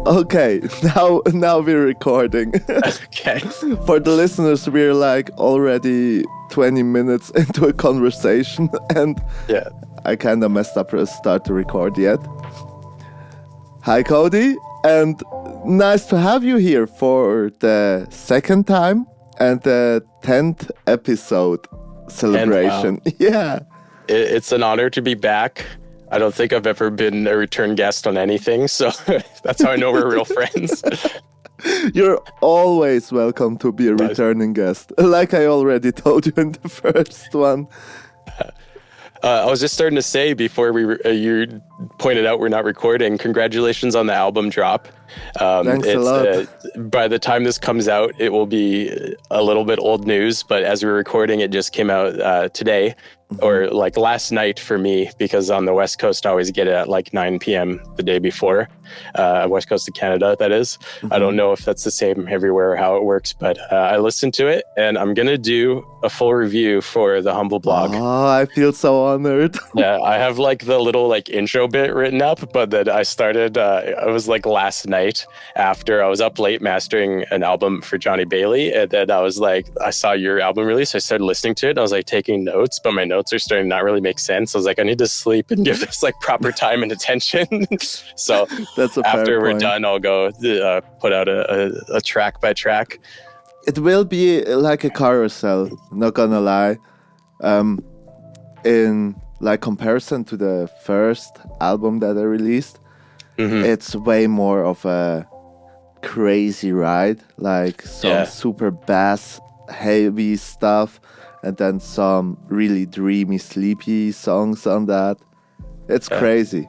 Okay, now we're recording. Okay. For the listeners, we're like already 20 minutes into a conversation and Yeah. I kind of messed up to start to record yet. Hi Cody, and nice to have you here for the second time and the 10th episode celebration. Wow. Yeah. It's an honor to be back. I don't think I've ever been a return guest on anything, so that's how I know we're real friends. You're always welcome to be a returning guest, like I already told you in the first one. I was just starting to say before you pointed out we're not recording, congratulations on the album drop. Thanks a lot. By the time this comes out, it will be a little bit old news, but as we're recording, it just came out today. Or like last night for me, because on the West Coast, I always get it at like 9 p.m. the day before, West Coast of Canada, that is. I don't know if that's the same everywhere or how it works, but I listened to it and I'm going to do a full review for the Humble blog. Oh, I feel so honored. Yeah, I have like the little like intro bit written up, but then I started, it was like last night after I was up late mastering an album for Johnny Bailey. And then I was like, I saw your album release. I started listening to it. I was like taking notes, but my notes are starting to not really make sense. I was like, I need to sleep and give this like proper time and attention. So That's a after fair we're point. Done, I'll go put out a track by track. It will be like a carousel, not gonna lie. In like comparison to the first album that I released, it's way more of a crazy ride, like some super bass heavy stuff and then some really dreamy sleepy songs on that. It's crazy.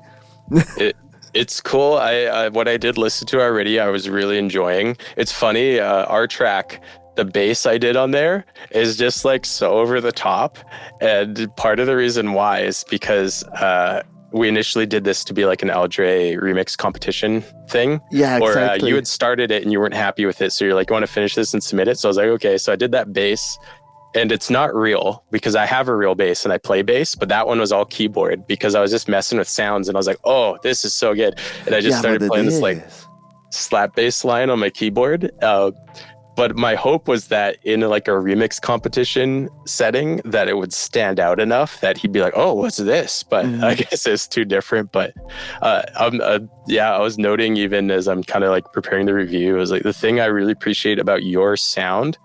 It's cool. I what I did listen to already, I was really enjoying. It's funny, our track, the bass I did on there is just like so over the top. And part of the reason why is because we initially did this to be like an Aldre remix competition thing. Yeah, exactly. Or you had started it and you weren't happy with it. So you're like, you want to finish this and submit it? So I was like, okay. So I did that bass. And it's not real because I have a real bass and I play bass, but that one was all keyboard because I was just messing with sounds and I was like, oh, this is so good. And I just started playing this like slap bass line on my keyboard. But my hope was that in like a remix competition setting that it would stand out enough that he'd be like, oh, what's this? But I guess it's too different. But I was noting even as I'm kind of like preparing the review, it was like the thing I really appreciate about your sound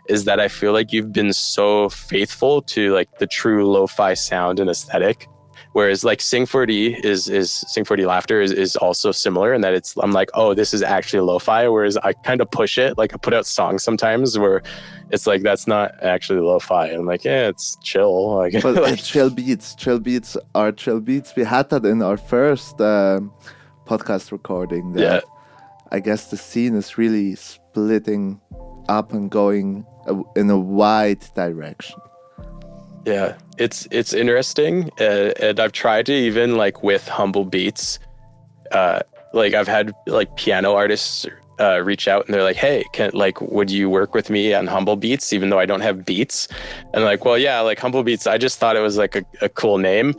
is that I feel like you've been so faithful to like the true lo-fi sound and aesthetic. Whereas like Sing 4D is Sing 4D Laughter is also similar in that I'm like, oh, this is actually lo-fi. Whereas I kind of push it, like I put out songs sometimes where it's like, that's not actually lo-fi. And I'm like, yeah, it's chill. Like, but like, chill beats are chill beats. We had that in our first podcast recording. That I guess the scene is really splitting up and going in a wide direction. Yeah, it's interesting, and I've tried to even like with Humble Beats, like I've had like piano artists reach out and they're like, hey, would you work with me on Humble Beats even though I don't have beats? And like, well, yeah, like Humble Beats, I just thought it was like a cool name.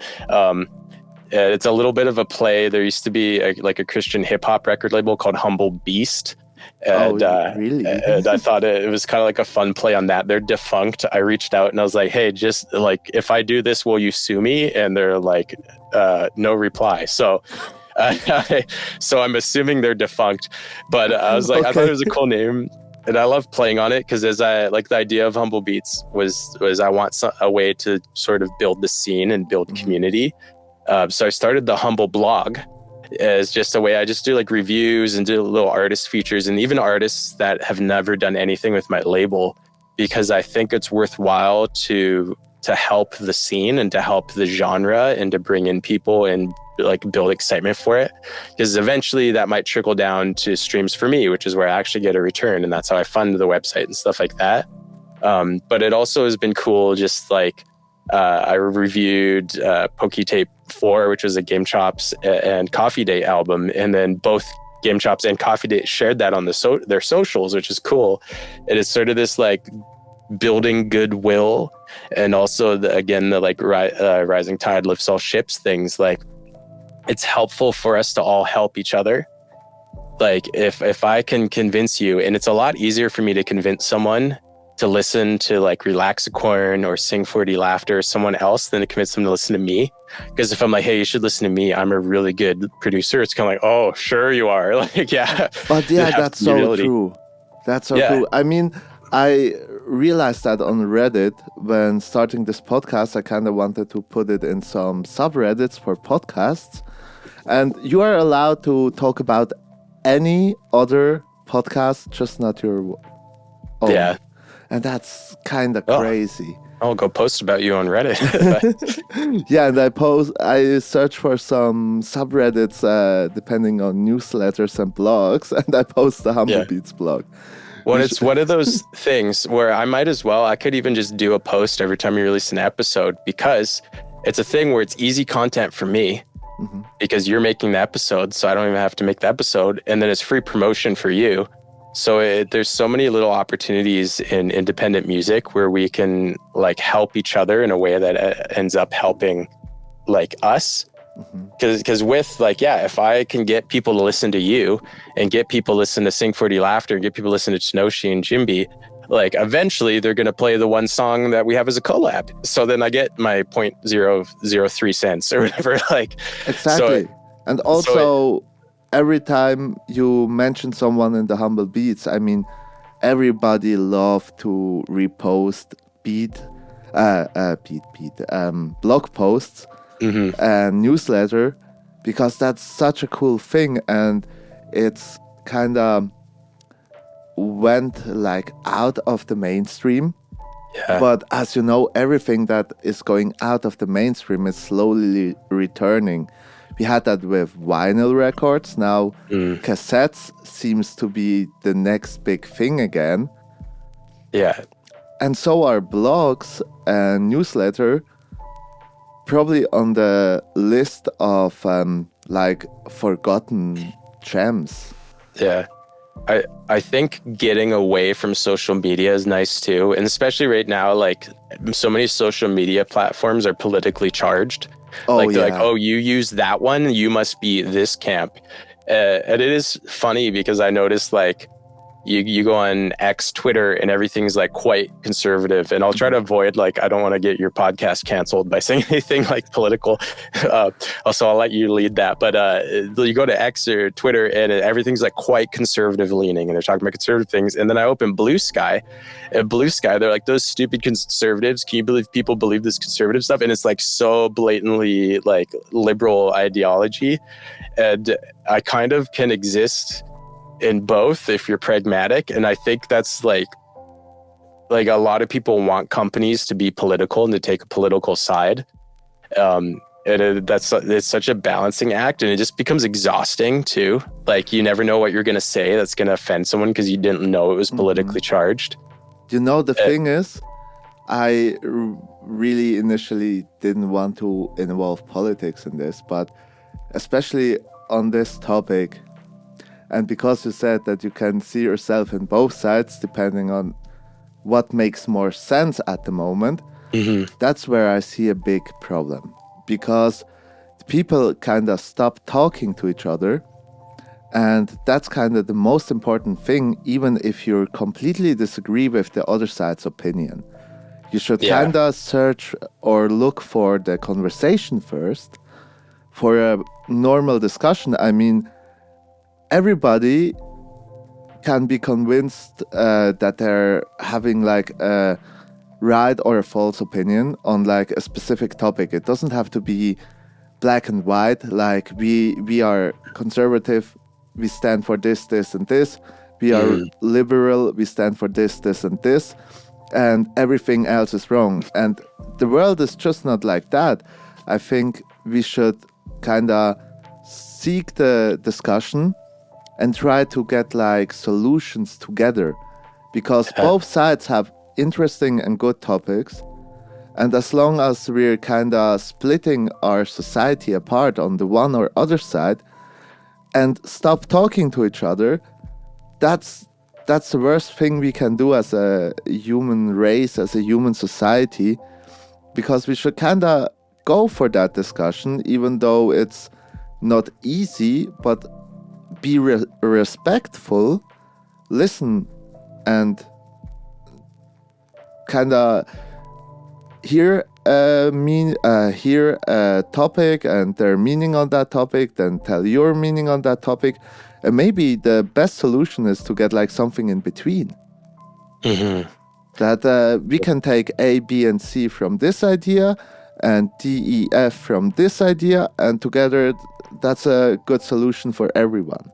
It's a little bit of a play. There used to be a Christian hip hop record label called Humble Beast. And, really? And I thought it was kind of like a fun play on that. They're defunct. I reached out and I was like, hey, just like, if I do this, will you sue me? And they're like, no reply. So so I'm assuming they're defunct, but I was like, I thought it was a cool name. And I love playing on it because as I like the idea of Humble Beats was I want a way to sort of build the scene and build community. So I started the Humble blog as just a way. I just do like reviews and do little artist features and even artists that have never done anything with my label, because I think it's worthwhile to help the scene and to help the genre and to bring in people and like build excitement for it, because eventually that might trickle down to streams for me, which is where I actually get a return, and that's how I fund the website and stuff like that. But it also has been cool, just like I reviewed Poketape 4, which was a Game Chops and Coffee Date album, and then both Game Chops and Coffee Date shared that on their socials, which is cool. It is sort of this like building goodwill, and also the like rising tide lifts all ships things. Like, it's helpful for us to all help each other. Like if I can convince you, and it's a lot easier for me to convince someone to listen to like Relaxicorn or Sing 4D Laughter or someone else than to convince them to listen to me. Because if I'm like, hey, you should listen to me, I'm a really good producer, it's kind of like, oh, sure you are. Like, yeah. But yeah, that's so true. That's so true. I mean, I realized that on Reddit when starting this podcast, I kind of wanted to put it in some subreddits for podcasts. And you are allowed to talk about any other podcast, just not your own. Yeah. And that's kind of crazy. I'll go post about you on Reddit. Yeah, and I search for some subreddits depending on newsletters and blogs, and I post the Humble Beats blog. Well, it's one of those things where I could even just do a post every time you release an episode, because it's a thing where it's easy content for me because you're making the episode, so I don't even have to make the episode, and then it's free promotion for you. So there's so many little opportunities in independent music where we can like help each other in a way that ends up helping like us. Because with like, if I can get people to listen to you and get people to listen to Sing 4D Laughter and get people to listen to Chinoshi and Jimby, like eventually they're going to play the one song that we have as a collab. So then I get my 0.003 cents or whatever. Like, exactly. And also, every time you mention someone in the Humble Beats, I mean, everybody love to repost blog posts and newsletter, because that's such a cool thing, and it's kind of went like out of the mainstream. But as you know, everything that is going out of the mainstream is slowly returning. We had that with vinyl records. Now cassettes seems to be the next big thing again. Yeah. And so are blogs and newsletter probably on the list of like forgotten gems. Yeah. I think getting away from social media is nice too. And especially right now, like so many social media platforms are politically charged. Like, you use that one, you must be this camp. And it is funny because I noticed like you go on X, Twitter, and everything's like quite conservative. And I'll try to avoid, like, I don't want to get your podcast canceled by saying anything like political. Also, I'll let you lead that. But you go to X or Twitter and everything's like quite conservative leaning and they're talking about conservative things. And then I open Blue Sky. And Blue Sky, they're like, those stupid conservatives. Can you believe people believe this conservative stuff? And it's like so blatantly like liberal ideology. And I kind of can exist in both if you're pragmatic, and I think that's like a lot of people want companies to be political and to take a political side, and it's such a balancing act, and it just becomes exhausting too. Like you never know what you're going to say that's going to offend someone because you didn't know it was politically charged. You know, the thing is, I really initially didn't want to involve politics in this, but especially on this topic. And because you said that you can see yourself in both sides depending on what makes more sense at the moment, that's where I see a big problem. Because people kind of stop talking to each other. And that's kind of the most important thing, even if you completely disagree with the other side's opinion. You should kind of search or look for the conversation first, for a normal discussion. I mean, everybody can be convinced that they're having like a right or a false opinion on like a specific topic. It doesn't have to be black and white, like we are conservative, we stand for this, this, and this. We are liberal, we stand for this, this, and this. And everything else is wrong. And the world is just not like that. I think we should kind of seek the discussion and try to get like solutions together, because both sides have interesting and good topics. And as long as we're kind of splitting our society apart on the one or other side and stop talking to each other, that's the worst thing we can do as a human race, as a human society, because we should kind of go for that discussion, even though it's not easy, but be respectful, listen, and kind of hear a topic and their meaning on that topic, then tell your meaning on that topic. And maybe the best solution is to get like something in between. That we can take A, B, and C from this idea, and D, E, F from this idea, and together that's a good solution for everyone.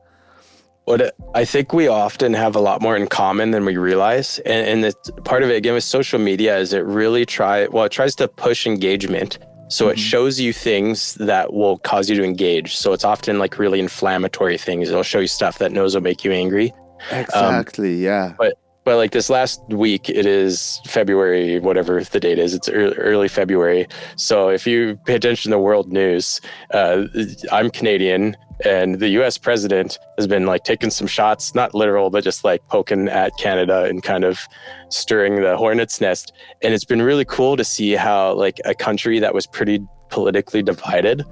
What I think we often have a lot more in common than we realize. And the part of it, again, with social media is it really tries to push engagement. So it shows you things that will cause you to engage. So it's often like really inflammatory things. It'll show you stuff that knows will make you angry. Exactly, yeah. But like this last week, it is February, whatever the date is, it's early February. So if you pay attention to world news, I'm Canadian, and the US president has been like taking some shots, not literal, but just like poking at Canada and kind of stirring the hornet's nest. And it's been really cool to see how like a country that was pretty politically divided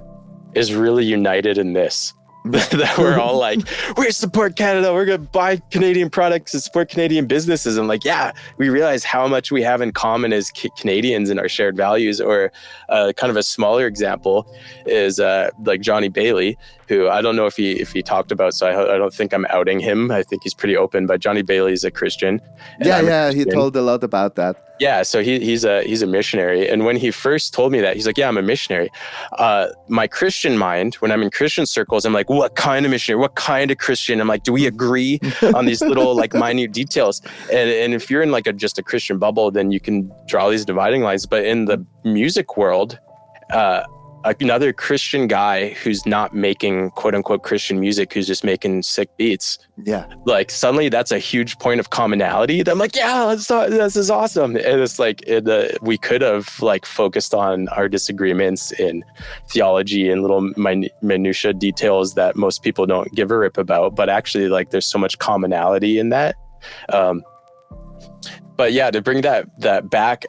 is really united in this. That we're all like, we support Canada, we're gonna buy Canadian products and support Canadian businesses. And like, yeah, we realize how much we have in common as Canadians and our shared values. Or kind of a smaller example is like Johnny Bailey, who I don't know if he talked about, so I don't think I'm outing him. I think he's pretty open, but Johnny Bailey is a Christian. Yeah, he told a lot about that. Yeah, so he's a missionary. And when he first told me that, he's like, yeah, I'm a missionary. My Christian mind, when I'm in Christian circles, I'm like, what kind of missionary? What kind of Christian? I'm like, do we agree on these little like minute details? And if you're in like just a Christian bubble, then you can draw these dividing lines. But in the music world, another Christian guy who's not making quote unquote Christian music, who's just making sick beats. Yeah. Like suddenly that's a huge point of commonality that I'm like, yeah, this is awesome. And it's like, we could have like focused on our disagreements in theology and little minutia details that most people don't give a rip about. But actually like there's so much commonality in that. But yeah, to bring that back,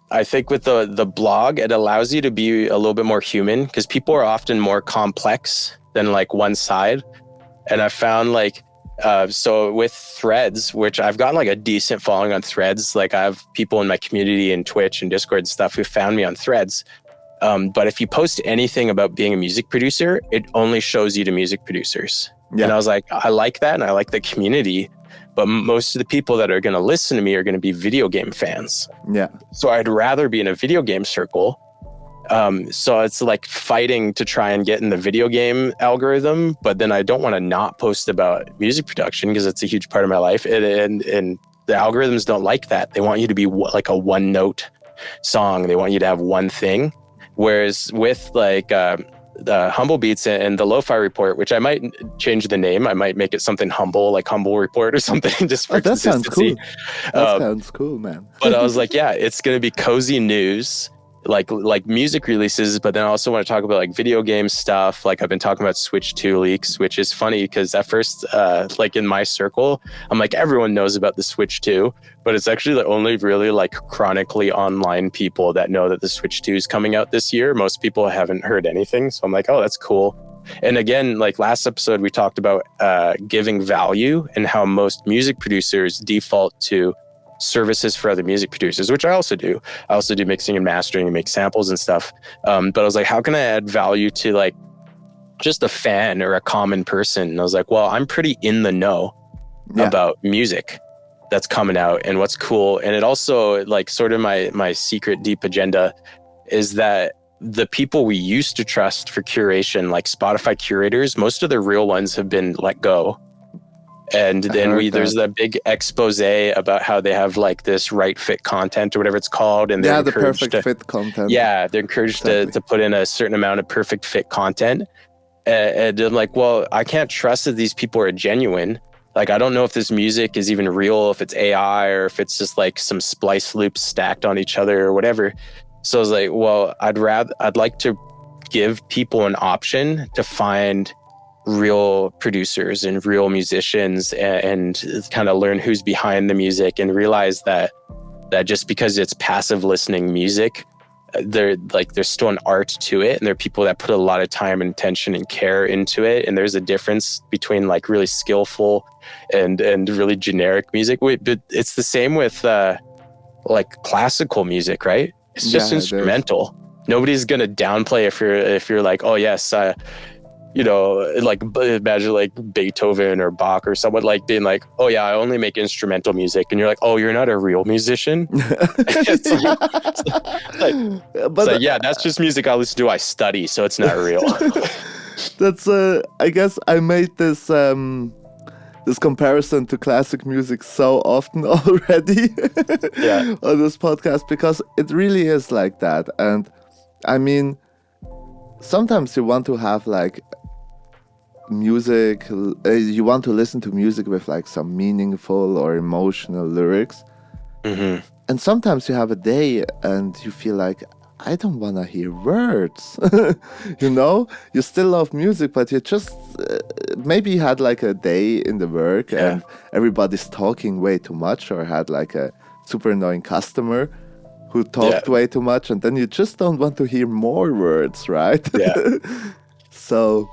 I think with the blog, it allows you to be a little bit more human because people are often more complex than like one side. And I found like, so with Threads, which I've gotten like a decent following on Threads, like I have people in my community and Twitch and Discord and stuff who found me on Threads. But if you post anything about being a music producer, it only shows you to music producers. Yeah. And I was like, I like that. And I like the community. But most of the people that are going to listen to me are going to be video game fans. Yeah. So I'd rather be in a video game circle. So it's like fighting to try and get in the video game algorithm, but then I don't want to not post about music production because it's a huge part of my life. And the algorithms don't like that. They want you to be like a one note song. They want you to have one thing. Whereas with like, the Humble Beats and the Lo-Fi Report, which I might change the name. I might make it something humble, like Humble Report or something, just for consistency. That sounds cool, man. But I was like, yeah, it's going to be cozy news, like music releases, but then I also want to talk about like video game stuff. Like I've been talking about Switch 2 leaks, which is funny because at first, like in my circle, I'm like, everyone knows about the Switch 2, but it's actually the only really like chronically online people that know that the Switch 2 is coming out this year. Most people haven't heard anything. So I'm like, oh, that's cool. And again, like last episode, we talked about giving value and how most music producers default to services for other music producers, which I also do. I also do mixing and mastering and make samples and stuff. But I was like, how can I add value to like just a fan or a common person? And I was like, well, I'm pretty in the know about music that's coming out and what's cool. And it also like sort of my secret deep agenda is that the people we used to trust for curation, like Spotify curators, most of the real ones have been let go. And then there's that big expose about how they have like this right fit content or whatever it's called. And the perfect fit content. Yeah, they're encouraged to put in a certain amount of perfect fit content. And I'm like, well, I can't trust that these people are genuine. Like, I don't know if this music is even real, if it's AI or if it's just like some splice loops stacked on each other or whatever. So I was like, well, I'd like to give people an option to find real producers and real musicians and kind of learn who's behind the music and realize that just because it's passive listening music there's still an art to it, and there are people that put a lot of time and attention and care into it, and there's a difference between like really skillful and really generic music. But it's the same with like classical music, right? It's just instrumental. Nobody's gonna downplay if you're like, oh yes, like imagine like Beethoven or Bach or someone like being like, oh yeah, I only make instrumental music, and you're like, oh, you're not a real musician. It's like, yeah, that's just music I listen to. I study, so it's not real. That's I guess I made this this comparison to classic music so often already on this podcast, because it really is like that. And I mean, sometimes you want to have like music, you want to listen to music with like some meaningful or emotional lyrics. Mm-hmm. And sometimes you have a day and you feel like, I don't want to hear words. You still love music, but you just maybe you had like a day in the work and everybody's talking way too much, or had like a super annoying customer who talked way too much, and then you just don't want to hear more words, right? So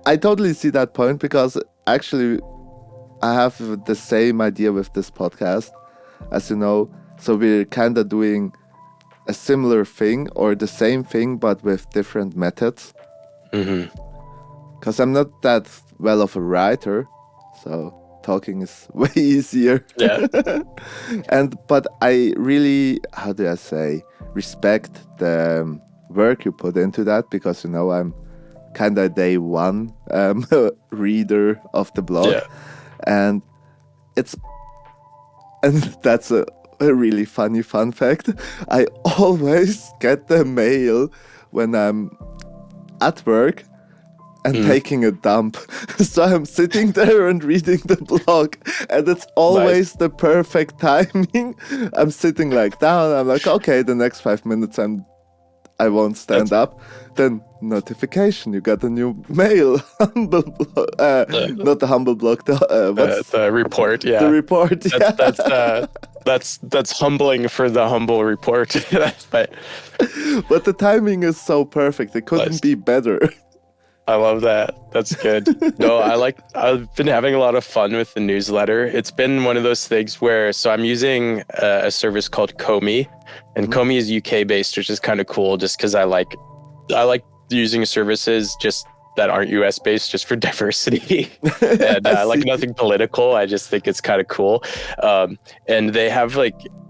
I totally see that point, because actually I have the same idea with this podcast, as you know. So we're kind of doing a similar thing or the same thing, but with different methods. Because I'm not that well of a writer, so talking is way easier. But I really, how do I say, respect the work you put into that, because I'm kind of day one reader of the blog, and that's a really funny fun fact. I always get the mail when I'm at work and taking a dump. So I'm sitting there and reading the blog, and it's always the perfect timing. I'm sitting like down, I'm like, okay, the next 5 minutes I won't stand up. Then notification, you got a new mail. Humble not the humble blog, the report. The report. That's humbling for the humble report. but the timing is so perfect. It couldn't be better. I love that. That's good. No, I've been having a lot of fun with the newsletter. It's been one of those things where, so I'm using a service called Comey, and Comey is UK based, which is kind of cool, just because I like using services just that aren't US based, just for diversity. And I like nothing political. I just think it's kind of cool. And they have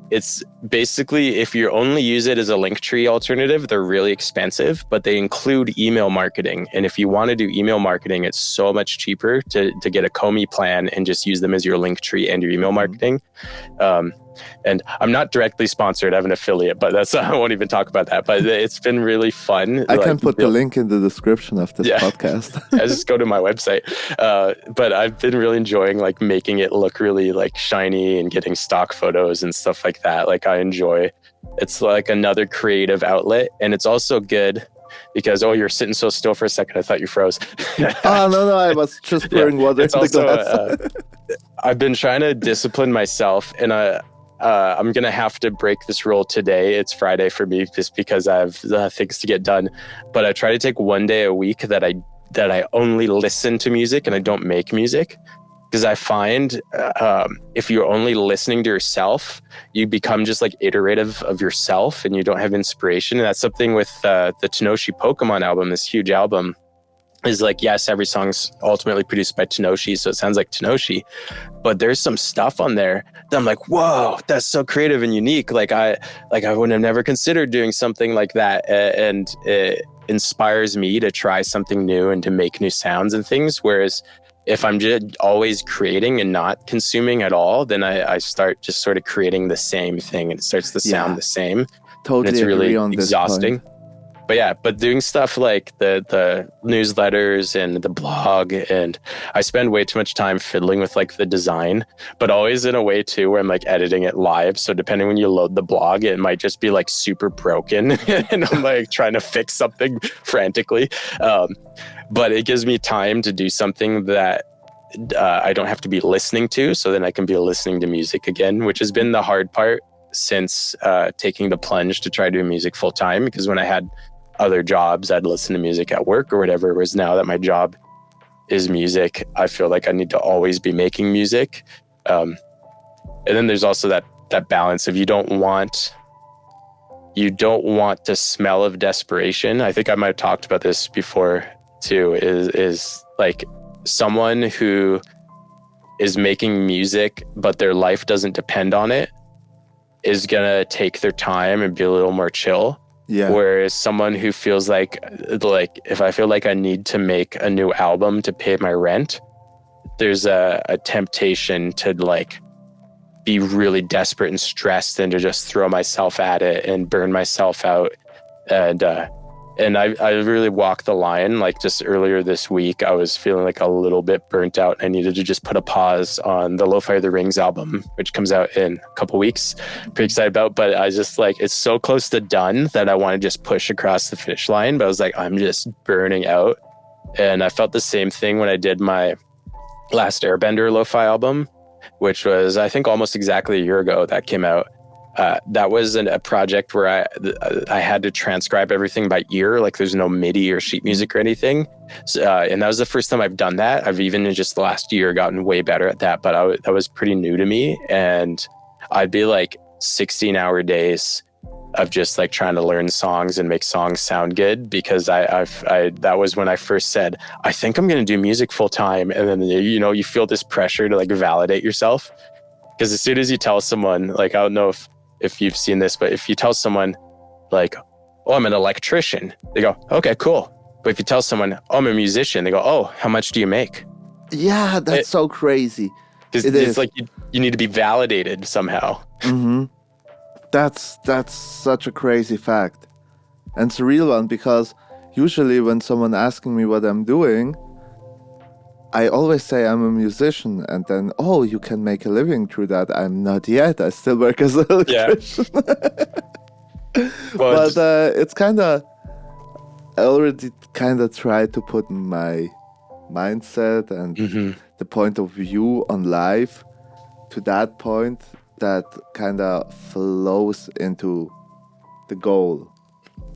it's basically, if you only use it as a Linktree alternative, they're really expensive, but they include email marketing. And if you want to do email marketing, it's so much cheaper to get a Comey plan and just use them as your Linktree and your email marketing. And I'm not directly sponsored. I have an affiliate, but I won't even talk about that. But it's been really fun. I can put the link in the description of this podcast. Just go to my website. But I've been really enjoying making it look really shiny and getting stock photos and stuff like that. I enjoy. It's like another creative outlet, and it's also good because you're sitting so still for a second. I thought you froze. No, I was just pouring water in the glass. I've been trying to discipline myself, and I'm going to have to break this rule today. It's Friday for me just because I have things to get done. But I try to take one day a week that I only listen to music and I don't make music. Because I find if you're only listening to yourself, you become just iterative of yourself and you don't have inspiration. And that's something with the Tenoshi Pokemon album, this huge album. Is yes, every song's ultimately produced by Tenoshi, so it sounds like Tenoshi, but there's some stuff on there that I'm like, whoa, that's so creative and unique. I would have never considered doing something like that, and it inspires me to try something new and to make new sounds and things. Whereas if I'm just always creating and not consuming at all, then I start just sort of creating the same thing and it starts to sound the same. Totally, and it's really on exhausting. But doing stuff like the newsletters and the blog, and I spend way too much time fiddling with the design, but always in a way too where I'm editing it live. So depending when you load the blog, it might just be super broken and I'm trying to fix something frantically. But it gives me time to do something that I don't have to be listening to. So then I can be listening to music again, which has been the hard part. since taking the plunge to try doing music full time, because when I had other jobs, I'd listen to music at work or whatever. Whereas now that my job is music, I feel like I need to always be making music. And then there's also that balance of you don't want the smell of desperation. I think I might have talked about this before too, is like someone who is making music, but their life doesn't depend on it, is gonna take their time and be a little more chill. Yeah. Whereas someone who feels like if I feel like I need to make a new album to pay my rent, there's a temptation to like be really desperate and stressed and to just throw myself at it and burn myself out. And I really walked the line. Like just earlier this week, I was feeling like a little bit burnt out. I needed to just put a pause on the Lo-Fi the Rings album, which comes out in a couple weeks. Pretty excited about, but I just like, it's so close to done that I want to just push across the finish line. But I was like, I'm just burning out. And I felt the same thing when I did my last Airbender Lo-Fi album, which was, I think, almost exactly a year ago that came out. That was a project where I had to transcribe everything by ear. Like there's no MIDI or sheet music or anything. So, and that was the first time I've done that. I've even in just the last year gotten way better at that, but that was pretty new to me. And I'd be like 16-hour days of just like trying to learn songs and make songs sound good, because that was when I first said, I think I'm going to do music full time. And then, you feel this pressure to like validate yourself. Because as soon as you tell someone, like, I don't know if you've seen this, but if you tell someone like, oh, I'm an electrician, they go, okay, cool. But if you tell someone, oh, I'm a musician, they go, oh, how much do you make? Yeah, that's so crazy. It's like you need to be validated somehow. Mm-hmm. That's such a crazy fact. And it's a real one, because usually when someone asking me what I'm doing, I always say I'm a musician, and then, oh, you can make a living through that. I'm not yet. I still work as an electrician. Yeah. But it's kind of, I already kind of tried to put my mindset and the point of view on life to that point that kind of flows into the goal.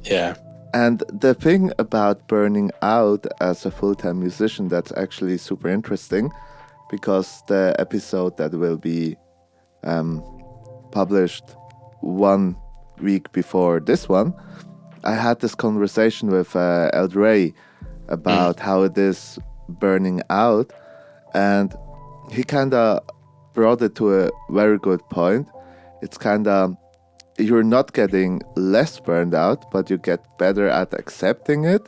Yeah. And the thing about burning out as a full-time musician, that's actually super interesting, because the episode that will be published 1 week before this one, I had this conversation with Eldray about how it is burning out, and he kind of brought it to a very good point. It's kind of, you're not getting less burned out, but you get better at accepting it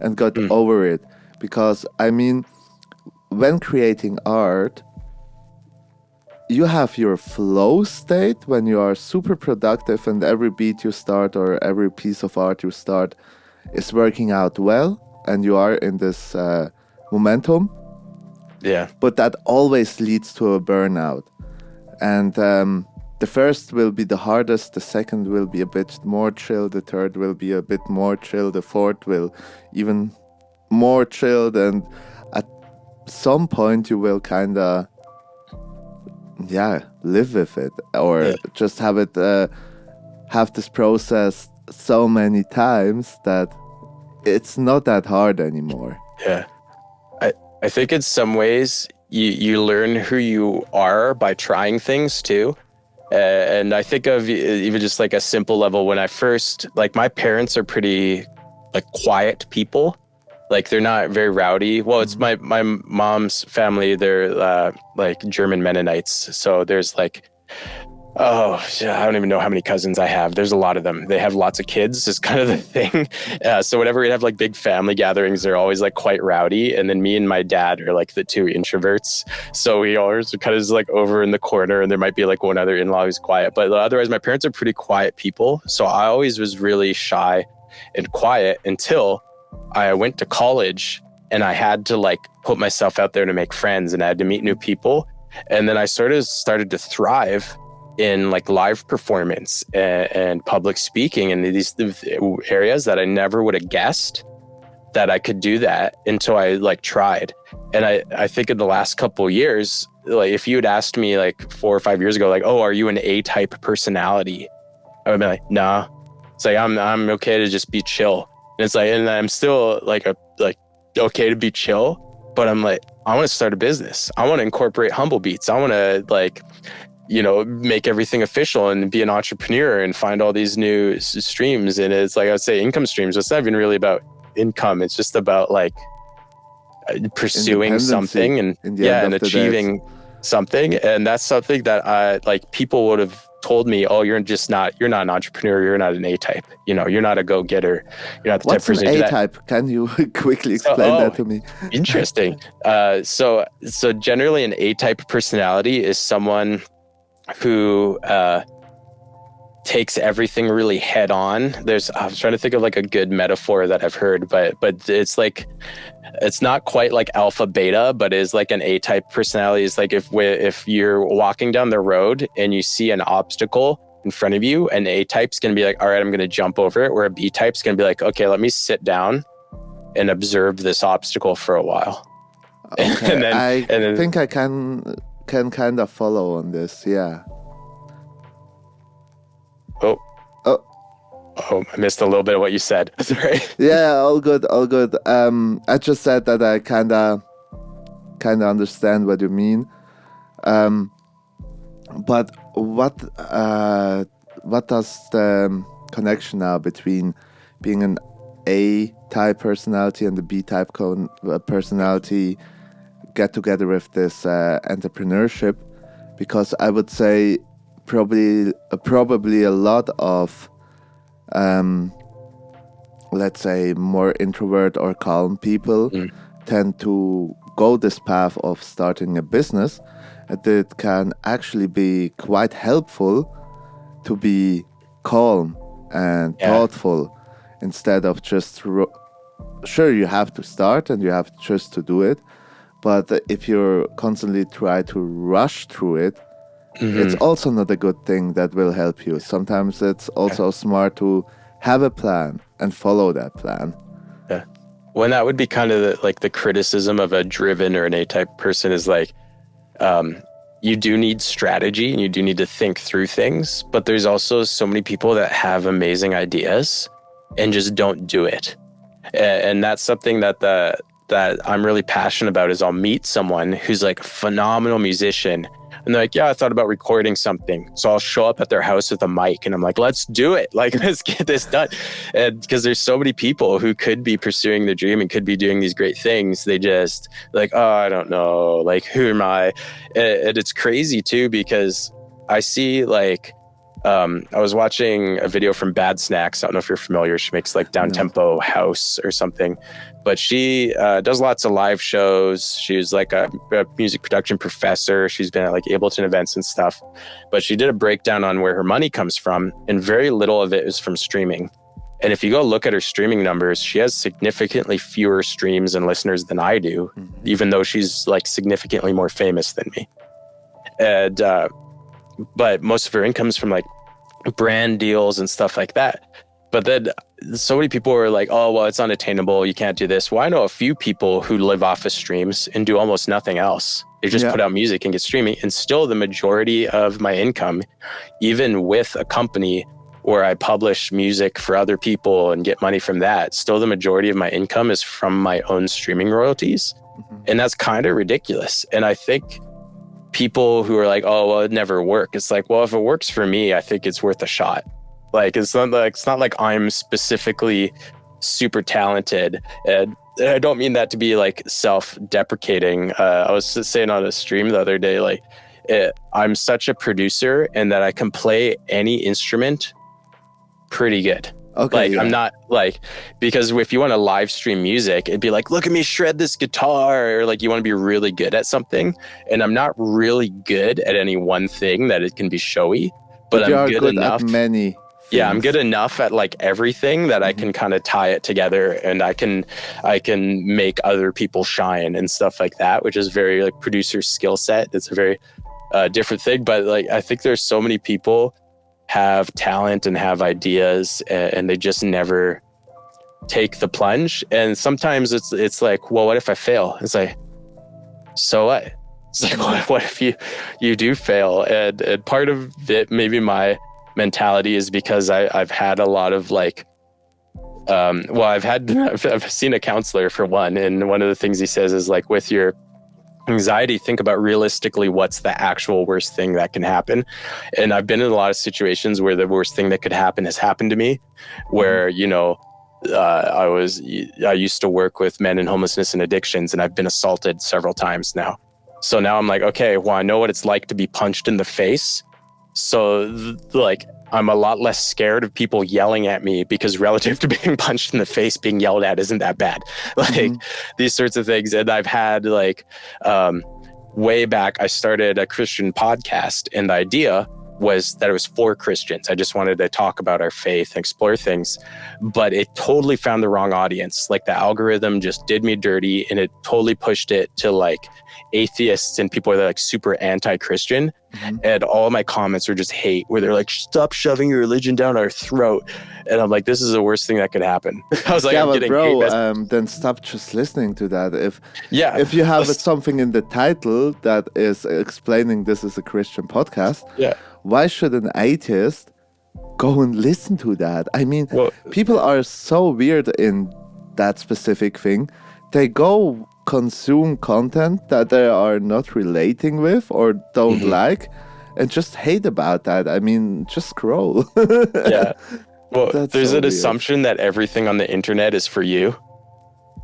and got over it. Because, I mean, when creating art, you have your flow state when you are super productive and every beat you start or every piece of art you start is working out well and you are in this momentum. Yeah. But that always leads to a burnout. And the first will be the hardest, the second will be a bit more chill, the third will be a bit more chill, the fourth will even more chilled, and at some point you will kind of live with it, or just have it have this process so many times that it's not that hard anymore. Yeah. I think in some ways you learn who you are by trying things too. And I think of even just like a simple level, when I first, like, my parents are pretty like quiet people. Like they're not very rowdy. Well, it's my mom's family. They're like German Mennonites. So there's like, I don't even know how many cousins I have. There's a lot of them. They have lots of kids is kind of the thing. So whenever we have like big family gatherings, they're always like quite rowdy. And then me and my dad are like the two introverts. So we always kind of just like over in the corner, and there might be like one other in-law who's quiet. But otherwise, my parents are pretty quiet people. So I always was really shy and quiet until I went to college, and I had to like put myself out there to make friends, and I had to meet new people. And then I sort of started to thrive in like live performance and public speaking in these areas that I never would have guessed that I could do that until I like tried. And I think in the last couple of years, like if you had asked me like 4 or 5 years ago, like, oh, are you an A-type personality? I would be like, nah. It's like I'm okay to just be chill. And it's like, and I'm still like okay to be chill, but I'm like, I want to start a business. I want to incorporate Humble Beats. I want to like, you know, make everything official and be an entrepreneur and find all these new streams. And it's like, I would say income streams. It's not even really about income. It's just about like pursuing something and achieving something. And that's something that I like people would have told me, oh, you're not an entrepreneur. You're not an A-type. You know, you're not a go-getter. You're not the type of person. What's an A-type? Can you quickly explain that to me? Interesting. So generally an A-type personality is someone who takes everything really head on. I was trying to think of like a good metaphor that I've heard, but it's like, it's not quite like alpha beta, but is like an A-type personality. Is like if you're walking down the road and you see an obstacle in front of you, an A-type's going to be like, all right, I'm going to jump over it. Where a B-type's going to be like, okay, let me sit down and observe this obstacle for a while. Okay, I think I can kind of follow on this. Yeah. Oh, I missed a little bit of what you said. Sorry. Yeah, all good. I just said that I kind of understand what you mean. But what does the connection now between being an A-type personality and the B-type personality get together with this entrepreneurship? Because I would say probably a lot of let's say more introvert or calm people tend to go this path of starting a business. It can actually be quite helpful to be calm and thoughtful instead of just sure, you have to start and you have just to do it, but if you're constantly try to rush through it, it's also not a good thing that will help you. Sometimes it's also smart to have a plan and follow that plan. Yeah. Well, that would be kind of the criticism of a driven or an A-type person is like, you do need strategy and you do need to think through things, but there's also so many people that have amazing ideas and just don't do it. And that's something that I'm really passionate about is I'll meet someone who's like a phenomenal musician and they're like, yeah, I thought about recording something. So I'll show up at their house with a mic and I'm like, let's do it. Like, let's get this done. And because there's so many people who could be pursuing their dream and could be doing these great things. They just like, oh, I don't know. Like, who am I? And it's crazy too, because I see like, I was watching a video from Bad Snacks. I don't know if you're familiar. She makes like down-tempo house or something, but she does lots of live shows. She's like a music production professor. She's been at like Ableton events and stuff, but she did a breakdown on where her money comes from, and very little of it is from streaming. And if you go look at her streaming numbers, she has significantly fewer streams and listeners than I do, even though she's like significantly more famous than me. And but most of her income's from like brand deals and stuff like that. But then so many people are like, oh, well, it's unattainable. You can't do this. Well, I know a few people who live off of streams and do almost nothing else. They just put out music and get streaming. And still the majority of my income, even with a company where I publish music for other people and get money from that, still the majority of my income is from my own streaming royalties. And that's kind of ridiculous. And I think people who are like, oh, well, it never work. It's like, well, if it works for me, I think it's worth a shot. Like, it's not like I'm specifically super talented. And I don't mean that to be like self-deprecating. I was saying on a stream the other day, like, I'm such a producer and that I can play any instrument pretty good. Okay, I'm not like, because if you want to live stream music, it'd be like, look at me shred this guitar, or like you want to be really good at something. And I'm not really good at any one thing that it can be showy, but I'm good enough. At many things. Yeah, I'm good enough at like everything that I can kind of tie it together, and I can make other people shine and stuff like that, which is very like producer skill set. It's a very different thing. But like, I think there's so many people have talent and have ideas, and they just never take the plunge. And sometimes it's like, well, what if I fail? It's like, so what? It's like, what if you do fail? And part of it, maybe my mentality is because I've had a lot of like, I've seen a counselor for one, and one of the things he says is like, with your anxiety, think about realistically what's the actual worst thing that can happen. And I've been in a lot of situations where the worst thing that could happen has happened to me, where, you know, I used to work with men in homelessness and addictions, and I've been assaulted several times now. So now I'm like, okay, well, I know what it's like to be punched in the face. So like, I'm a lot less scared of people yelling at me, because relative to being punched in the face, being yelled at isn't that bad. Like these sorts of things. And I've had like, way back, I started a Christian podcast, and the idea was that it was for Christians. I just wanted to talk about our faith and explore things, but it totally found the wrong audience. Like the algorithm just did me dirty, and it totally pushed it to like atheists and people that are like super anti-Christian. And all my comments were just hate, where they're like, stop shoving your religion down our throat. And I'm like, this is the worst thing that could happen. I was like, yeah, I'm but getting bro, then stop just listening to that. If you have something in the title that is explaining this is a Christian podcast, why should an atheist go and listen to that? I mean, people are so weird in that specific thing. They go consume content that they are not relating with or don't like, and just hate about that. I mean, just scroll. Yeah. Well, there's an assumption that everything on the internet is for you.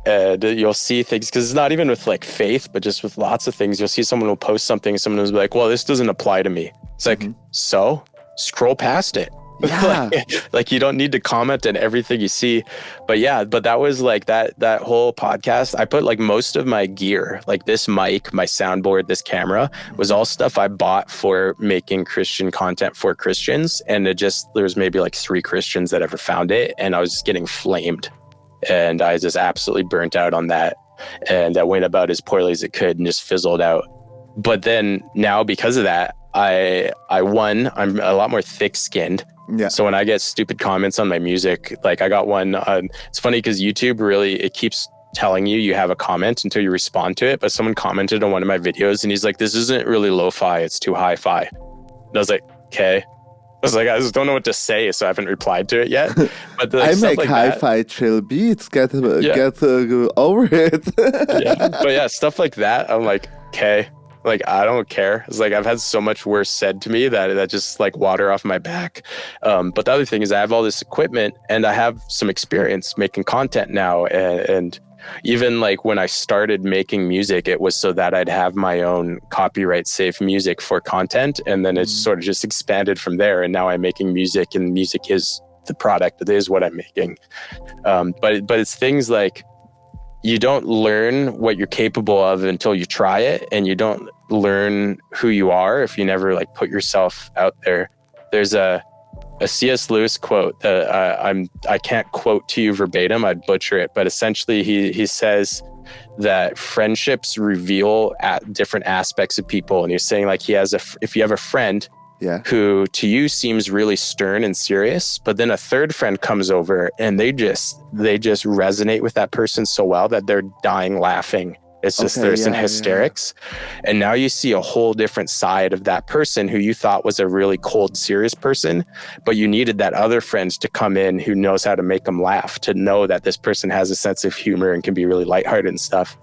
And you'll see things, because it's not even with like faith, but just with lots of things. You'll see someone will post something, someone will be like, well, this doesn't apply to me. It's like, so scroll past it. Yeah. like you don't need to comment on everything you see. But yeah, but that was like that whole podcast. I put like most of my gear, like this mic, my soundboard, this camera, was all stuff I bought for making Christian content for Christians. And there was maybe like 3 Christians that ever found it, and I was just getting flamed. And I just absolutely burnt out on that. And I went about as poorly as it could and just fizzled out. But then now, because of that, I'm a lot more thick-skinned. Yeah. So when I get stupid comments on my music, like I got one, it's funny because YouTube it keeps telling you have a comment until you respond to it. But someone commented on one of my videos, and he's like, this isn't really lo-fi, it's too hi-fi. And I was like, okay. I was like, I just don't know what to say, so I haven't replied to it yet. But I make like hi-fi chill beats. Get over it. Yeah. But yeah, stuff like that, I'm like, okay. Like, I don't care. It's like, I've had so much worse said to me that just like water off my back. But the other thing is I have all this equipment, and I have some experience making content now. And even like when I started making music, it was so that I'd have my own copyright safe music for content. And then it's sort of just expanded from there. And now I'm making music, and music is the product. It is what I'm making. But it's things like, you don't learn what you're capable of until you try it, and you don't learn who you are if you never like put yourself out there. There's a C.S. Lewis quote that I can't quote to you verbatim, I'd butcher it, but essentially he says that friendships reveal different aspects of people. And he's saying like, if you have a friend who to you seems really stern and serious, but then a third friend comes over and they just resonate with that person so well that they're dying laughing. It's just there's in hysterics. Yeah. And now you see a whole different side of that person who you thought was a really cold, serious person, but you needed that other friend to come in who knows how to make them laugh, to know that this person has a sense of humor and can be really lighthearted and stuff.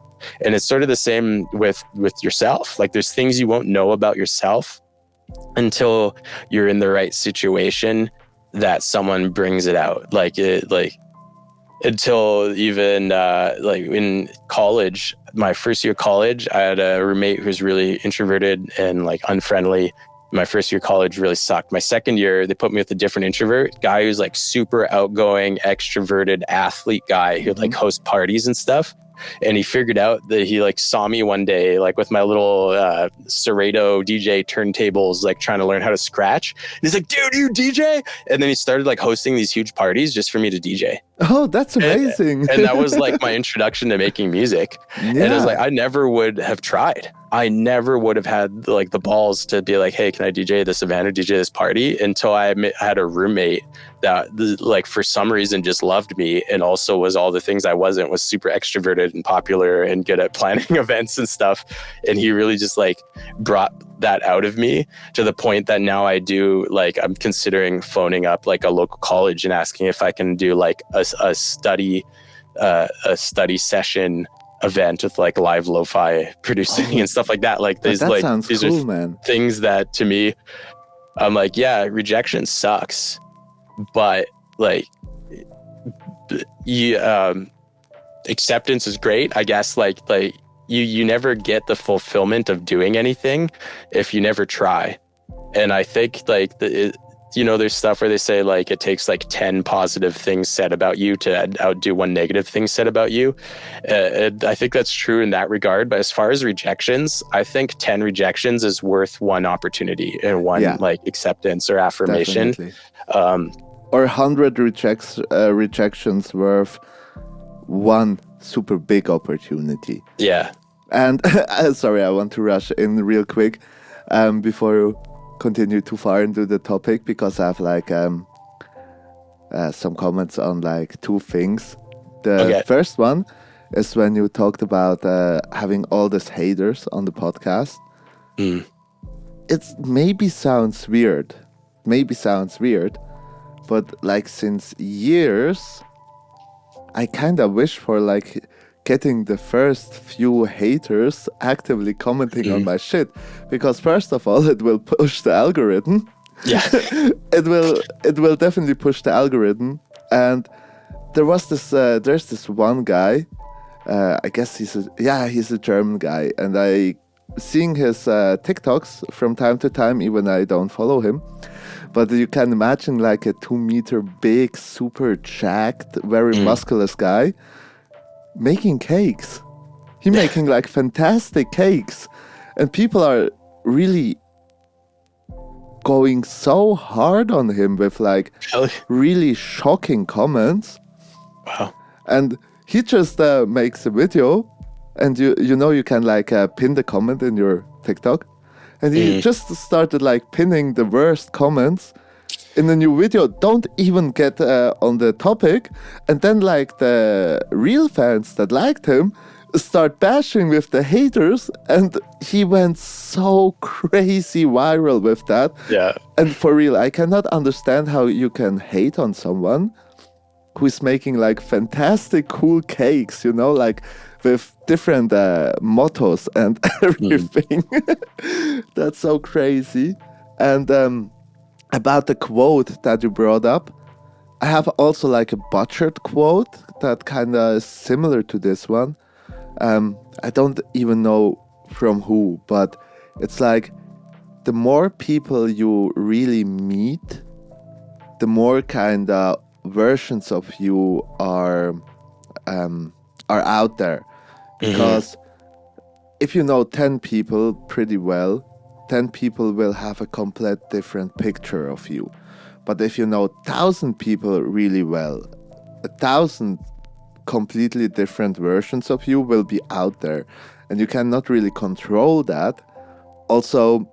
And it's sort of the same with yourself. Like there's things you won't know about yourself until you're in the right situation that someone brings it out. Until even like in college, my first year of college, I had a roommate who was really introverted and like unfriendly. My first year of college really sucked. My second year, they put me with a different introvert guy who's like super outgoing, extroverted athlete guy who'd like host parties and stuff. And he figured out that he like saw me one day, like with my little Serato DJ turntables, like trying to learn how to scratch. And he's like, dude, you DJ? And then he started like hosting these huge parties just for me to DJ. Oh, that's amazing. And that was like my introduction to making music. Yeah. And I was like, I never would have tried. I never would have had like the balls to be like, hey, can I DJ this event or DJ this party, until I had a roommate that like for some reason just loved me, and also was all the things I wasn't, was super extroverted and popular and good at planning events and stuff. And he really just like brought that out of me, to the point that now I do, like, I'm considering phoning up like a local college and asking if I can do like a study session event with like live lo-fi producing and stuff like that. Like these, that like sounds these cool, are man. things that to me, I'm like, yeah, rejection sucks, but like you acceptance is great, I guess. Like you never get the fulfillment of doing anything if you never try. And I think like there's stuff where they say like it takes like 10 positive things said about you to outdo one negative thing said about you. I think that's true in that regard. But as far as rejections, I think 10 rejections is worth one opportunity and one like acceptance or affirmation. Or 100 rejections worth one super big opportunity. Yeah. And sorry, I want to rush in real quick before you continue too far into the topic, because I have like some comments on like two things. The first one is when you talked about having all these haters on the podcast. It maybe sounds weird, but like since years I kind of wish for like getting the first few haters actively commenting on my shit, because first of all, it will push the algorithm. Yeah. it will definitely push the algorithm. And there was this there's this one guy, I guess he's a German guy, and I seeing his TikToks from time to time, even I don't follow him. But you can imagine like a 2 meter big, super jacked, very musculous guy making cakes. He making like fantastic cakes, and people are really going so hard on him with like really shocking comments. Wow. And he just makes a video, and you can like pin the comment in your TikTok, and he just started like pinning the worst comments in the new video. Don't even get on the topic, and then like the real fans that liked him start bashing with the haters, and he went so crazy viral with that. Yeah. And for real, I cannot understand how you can hate on someone who is making like fantastic cool cakes, like with different mottos and everything. That's so crazy. And about the quote that you brought up, I have also like a butchered quote that kind of is similar to this one. I don't even know from who, but it's like the more people you really meet, the more kind of versions of you are out there. Because if you know 10 people pretty well, 10 people will have a complete different picture of you. But if you know 1,000 people really well, 1,000 completely different versions of you will be out there, and you cannot really control that. Also,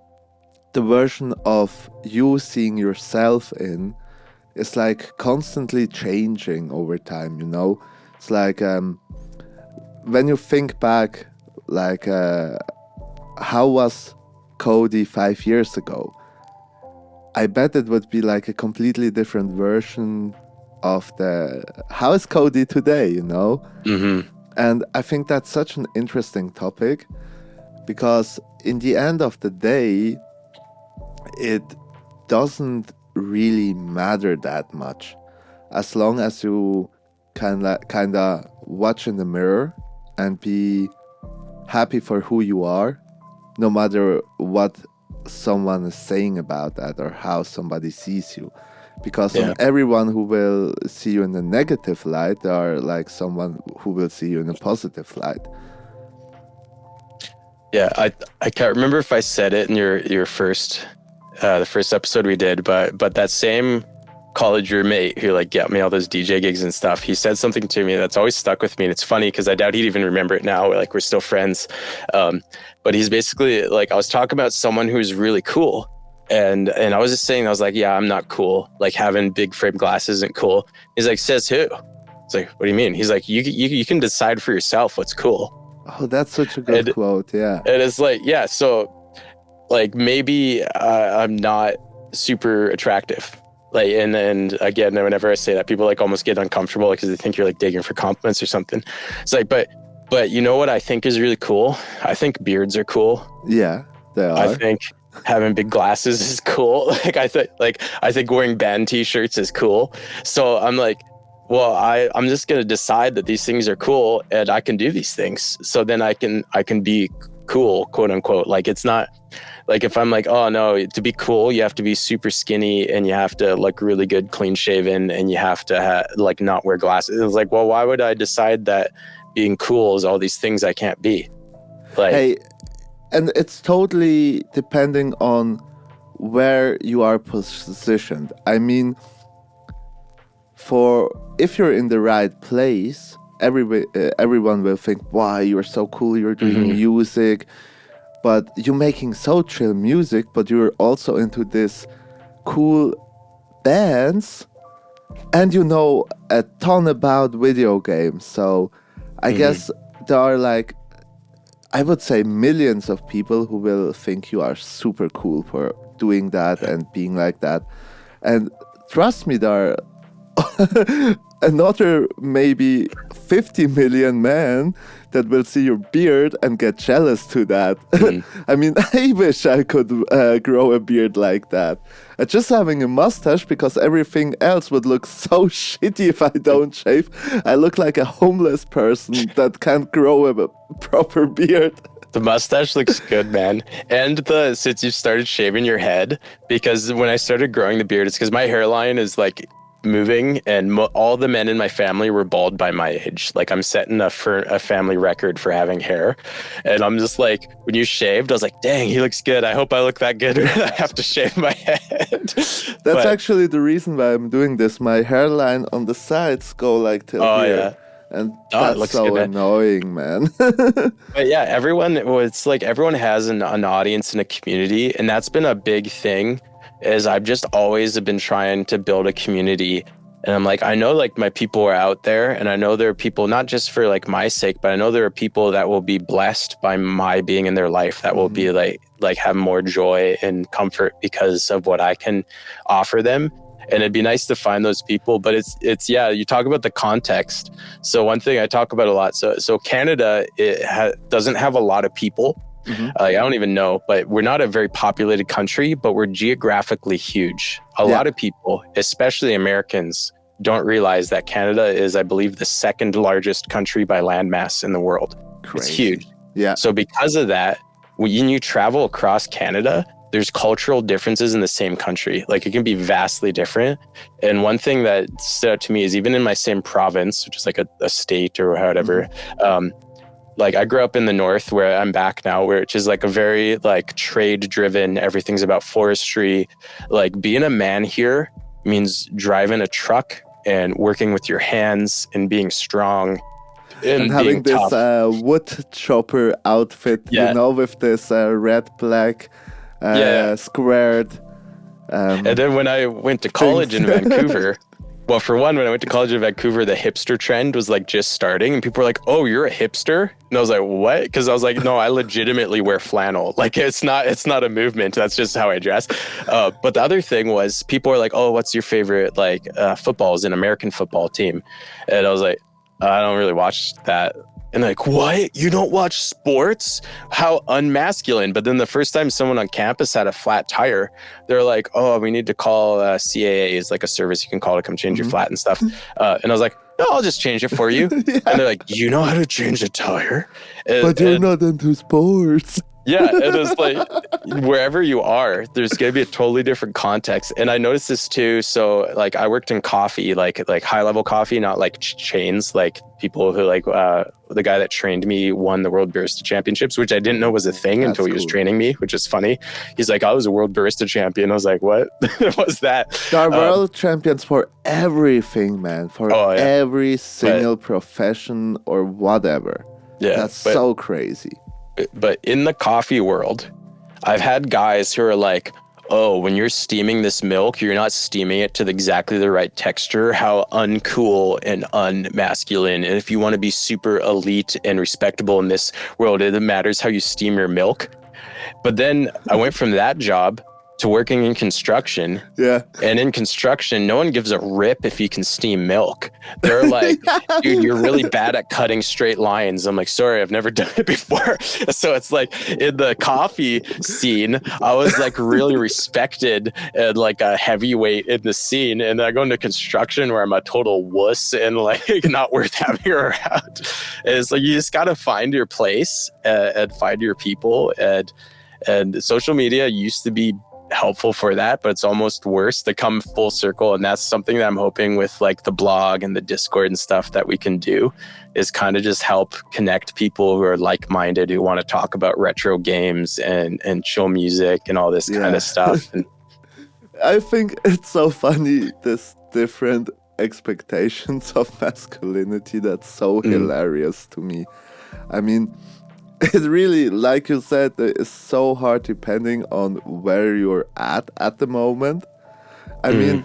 the version of you seeing yourself in is like constantly changing over time, It's like when you think back, like how was Cody 5 years ago? I bet it would be like a completely different version of the how is Cody today, And I think that's such an interesting topic, because in the end of the day, it doesn't really matter that much, as long as you can kind of watch in the mirror and be happy for who you are, no matter what someone is saying about that or how somebody sees you. Because on everyone who will see you in a negative light, there are like someone who will see you in a positive light. Yeah, I can't remember if I said it in your first the first episode we did, but that same college roommate who like got me all those DJ gigs and stuff, he said something to me that's always stuck with me. And it's funny because I doubt he'd even remember it now. Like we're still friends. But he's basically like, I was talking about someone who's really cool. And I was just saying, I was like, yeah, I'm not cool. Like having big frame glasses isn't cool. He's like, says who? It's like, what do you mean? He's like, you can decide for yourself what's cool. Oh, that's such a good quote. Yeah. And it's like, yeah. So like maybe I'm not super attractive. Like, and again, whenever I say that, people like almost get uncomfortable because they think you're like digging for compliments or something. It's like, but you know what I think is really cool? I think beards are cool. Yeah, they are. I think having big glasses is cool. I think wearing band t-shirts is cool. So I'm like, well, I'm just gonna decide that these things are cool and I can do these things. So then I can be cool, quote unquote. Like it's not like if I'm like, oh no, to be cool, you have to be super skinny and you have to look really good, clean shaven, and you have to like not wear glasses. It's like, well, why would I decide that being cool is all these things I can't be? Like, hey, and it's totally depending on where you are positioned. I mean, if you're in the right place, everyone will think, wow, you're so cool, you're doing music, but you're making so chill music, but you're also into this cool bands, and you know a ton about video games. So I guess there are like, I would say millions of people who will think you are super cool for doing that and being like that. And trust me, there are another maybe 50 million men that will see your beard and get jealous to that. I mean, I wish I could grow a beard like that. Just having a mustache, because everything else would look so shitty if I don't shave. I look like a homeless person that can't grow a proper beard. The mustache looks good, man. And since you started shaving your head, because when I started growing the beard, it's because my hairline is like moving, and all the men in my family were bald by my age. Like I'm setting a family record for having hair, and I'm just like, when you shaved, I was like, dang, he looks good. I hope I look that good when I have to shave my head. That's actually the reason why I'm doing this. My hairline on the sides go like till here. Yeah. And that's so good, annoying, man. But yeah, it's like everyone has an audience and a community, and that's been a big thing. Is I've just always been trying to build a community, and I'm like, I know like my people are out there, and I know there are people not just for like my sake, but I know there are people that will be blessed by my being in their life, that will be like have more joy and comfort because of what I can offer them. And it'd be nice to find those people, but it's yeah, you talk about the context. So one thing I talk about a lot, so Canada, doesn't have a lot of people. I don't even know, but we're not a very populated country, but we're geographically huge. A lot of people, especially Americans, don't realize that Canada is, I believe, the second largest country by landmass in the world. Crazy. It's huge. Yeah. So because of that, when you travel across Canada, there's cultural differences in the same country. Like it can be vastly different. And one thing that stood out to me is even in my same province, which is like a state or whatever, like I grew up in the north where I'm back now, which is like a very like trade driven, everything's about forestry. Like being a man here means driving a truck and working with your hands and being strong. And having this wood chopper outfit, you know, with this red, black, squared. And then when I went to college in Vancouver, well, for one, when I went to college in Vancouver, the hipster trend was like just starting, and people were like, "Oh, you're a hipster?" And I was like, "What?" Because I was like, "No, I legitimately wear flannel. Like it's not a movement. That's just how I dress." But the other thing was, people were like, "Oh, what's your favorite like football? Is an American football team?" And I was like, "I don't really watch that." And like, what? You don't watch sports? How unmasculine. But then the first time someone on campus had a flat tire, they're like, oh, we need to call CAA, is like a service you can call to come change your flat and stuff. And I was like, no, I'll just change it for you. And they're like, you know how to change a tire? But you're not into sports. Yeah, it is like wherever you are, there's gonna be a totally different context. And I noticed this too. So like I worked in coffee, like high level coffee, not like chains, like people who like the guy that trained me won the World Barista Championships, which I didn't know was a thing until he was training me, which is funny. He's like, I was a World Barista champion. I was like, what? What's that? There are world champions for everything, man. For every single profession or whatever. Yeah, that's so crazy. But in the coffee world, I've had guys who are like, oh, when you're steaming this milk, you're not steaming it to exactly the right texture. How uncool and unmasculine. And if you want to be super elite and respectable in this world, it matters how you steam your milk. But then I went from that job to working in construction. Yeah. And in construction, no one gives a rip if you can steam milk. They're like, dude, you're really bad at cutting straight lines. I'm like, sorry, I've never done it before. So it's like in the coffee scene, I was like really respected and like a heavyweight in the scene. And then I go into construction where I'm a total wuss and like not worth having around. And it's like, you just got to find your place and find your people. And social media used to be helpful for that, but it's almost worse to come full circle. And that's something that I'm hoping with like the blog and the Discord and stuff that we can do is kind of just help connect people who are like-minded, who want to talk about retro games and chill music and all this kind of stuff. And I think it's so funny, this different expectations of masculinity. That's so hilarious to me. I mean, it really, like you said, is so hard depending on where you're at the moment. I mean,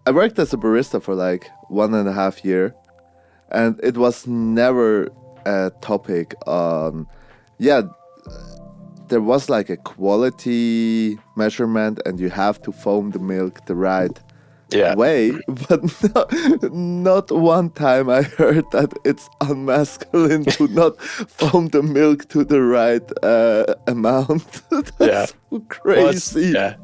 I worked as a barista for like 1.5 years, and it was never a topic on, there was like a quality measurement and you have to foam the milk the right way, but not one time I heard that it's unmasculine to not foam the milk to the right amount. That's so crazy. Well,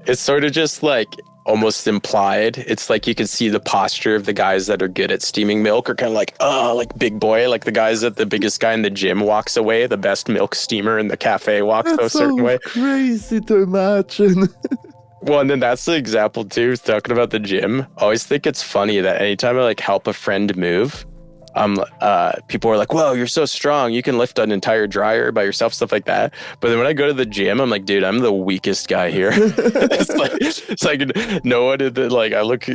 it's sort of just like almost implied. It's like you can see the posture of the guys that are good at steaming milk are kind of like, oh, like big boy, like the guys that the biggest guy in the gym walks away, the best milk steamer in the cafe walks a certain way. Crazy to imagine. Well, and then that's the example too, talking about the gym. I always think it's funny that anytime I like help a friend move, people are like, whoa, you're so strong. You can lift an entire dryer by yourself, stuff like that. But then when I go to the gym, I'm like, dude, I'm the weakest guy here. it's like no one, like I look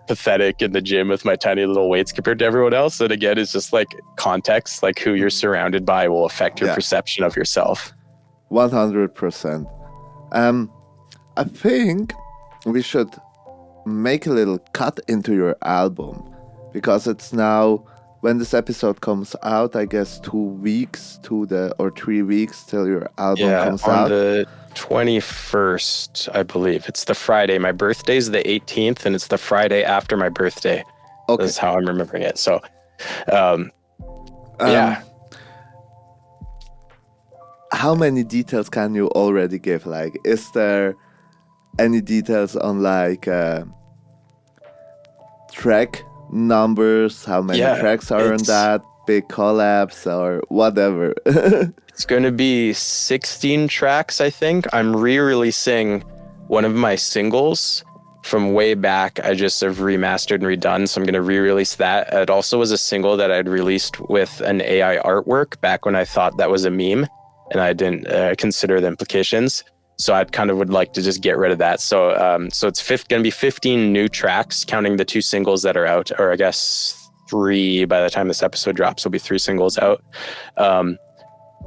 pathetic in the gym with my tiny little weights compared to everyone else. And again, it's just like context, like who you're surrounded by will affect your perception of yourself. 100%. I think we should make a little cut into your album, because it's now, when this episode comes out, I guess 2 weeks or 3 weeks till your album comes out. On the 21st, I believe. It's the Friday. My birthday's the 18th, and it's the Friday after my birthday. Okay. That's how I'm remembering it. So, How many details can you already give? Like, is there any details on like track numbers, how many tracks are on that, big collabs or whatever? It's going to be 16 tracks, I think. I'm re-releasing one of my singles from way back. I just have remastered and redone, so I'm going to re-release that. It also was a single that I'd released with an AI artwork back when I thought that was a meme and I didn't consider the implications. So I kind of would like to just get rid of that. So it's going to be 15 new tracks, counting the 2 singles that are out, or I guess 3 by the time this episode drops. Will be 3 singles out. So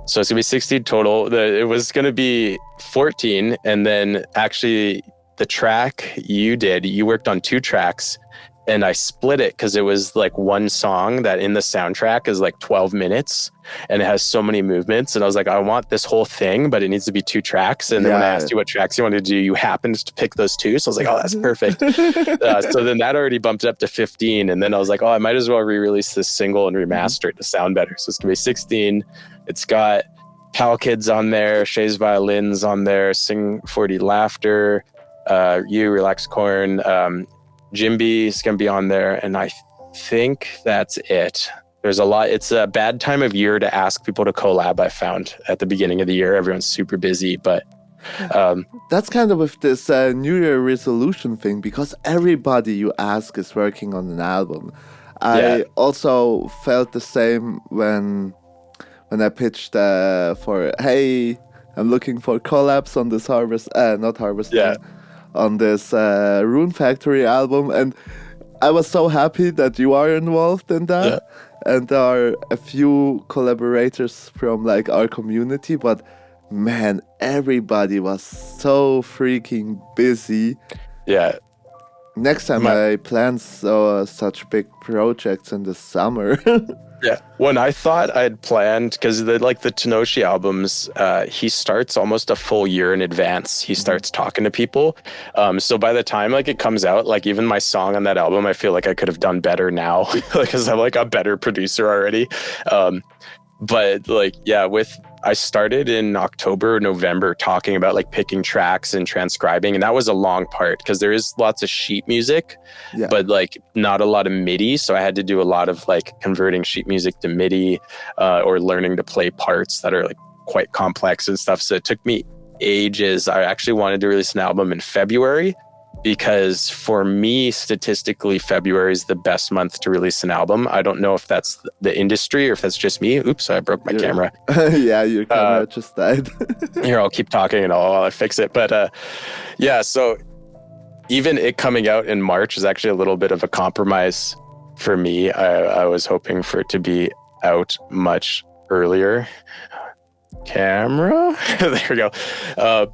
it's going to be 16 total. It was going to be 14, and then actually the track you worked on 2 tracks, and I split it because it was like one song that in the soundtrack is like 12 minutes and it has so many movements. And I was like, I want this whole thing, but it needs to be 2 tracks. And then when I asked you what tracks you wanted to do, you happened to pick those 2. So I was like, oh, that's perfect. So then that already bumped it up to 15. And then I was like, oh, I might as well re-release this single and remaster it to sound better. So it's going to be 16. It's got Pal Kids on there, Shay's Violins on there, Sing 40 Laughter, Relaxicorn, Jimby is going to be on there, and I think that's it. There's a lot. It's a bad time of year to ask people to collab, I found, at the beginning of the year. Everyone's super busy, but that's kind of with this New Year resolution thing, because everybody you ask is working on an album. I also felt the same when I pitched for, hey, I'm looking for collabs on this on this Rune Factory album, and I was so happy that you are involved in that. Yeah. And there are a few collaborators from like our community, but man, everybody was so freaking busy. Yeah. Next time I plan such big projects in the summer. Yeah. When I thought I'd planned, because the Tenoshi albums, he starts almost a full year in advance. He starts talking to people. So by the time like it comes out, like even my song on that album, I feel like I could have done better now because I'm like a better producer already. But like, yeah, I started in October, November talking about like picking tracks and transcribing. And that was a long part because there is lots of sheet music, but like not a lot of MIDI. So I had to do a lot of like converting sheet music to MIDI or learning to play parts that are like quite complex and stuff. So it took me ages. I actually wanted to release an album in February because for me, statistically, February is the best month to release an album. I don't know if that's the industry or if that's just me. Oops, I broke my camera. Yeah, your camera just died. Here, I'll keep talking and I'll fix it. But yeah, so even it coming out in March is actually a little bit of a compromise for me. I was hoping for it to be out much earlier. Camera? There we go.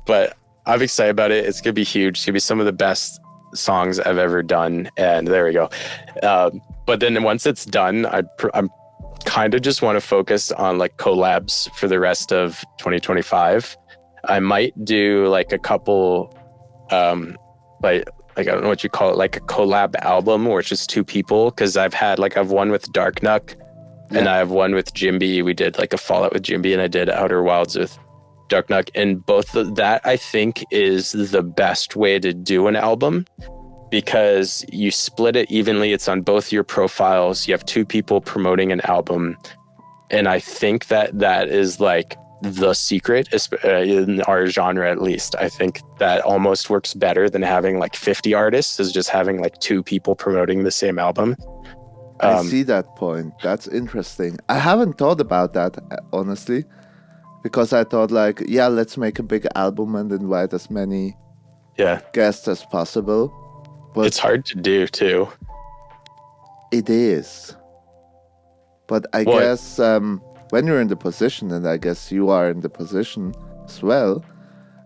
But I'm excited about it. It's going to be huge. It's going to be some of the best songs I've ever done. And there we go. But then once it's done, I'm kind of just want to focus on like collabs for the rest of 2025. I might do like a couple, like I don't know what you call it, like a collab album where it's just two people. Cause I've one with Dark Nuck and I have one with Jimby. We did like a Fallout with Jimby and I did Outer Wilds with Dark Nuck, and both of that I think is the best way to do an album because you split it evenly. It's on both your profiles. You have two people promoting an album, and I think that is like the secret in our genre. At least I think that almost works better than having like 50 artists, is just having like two people promoting the same album. I see that point. That's interesting. I haven't thought about that honestly. Because I thought like, yeah, let's make a big album and invite as many guests as possible. But it's hard to do too. It is. But I guess when you're in the position, and I guess you are in the position as well,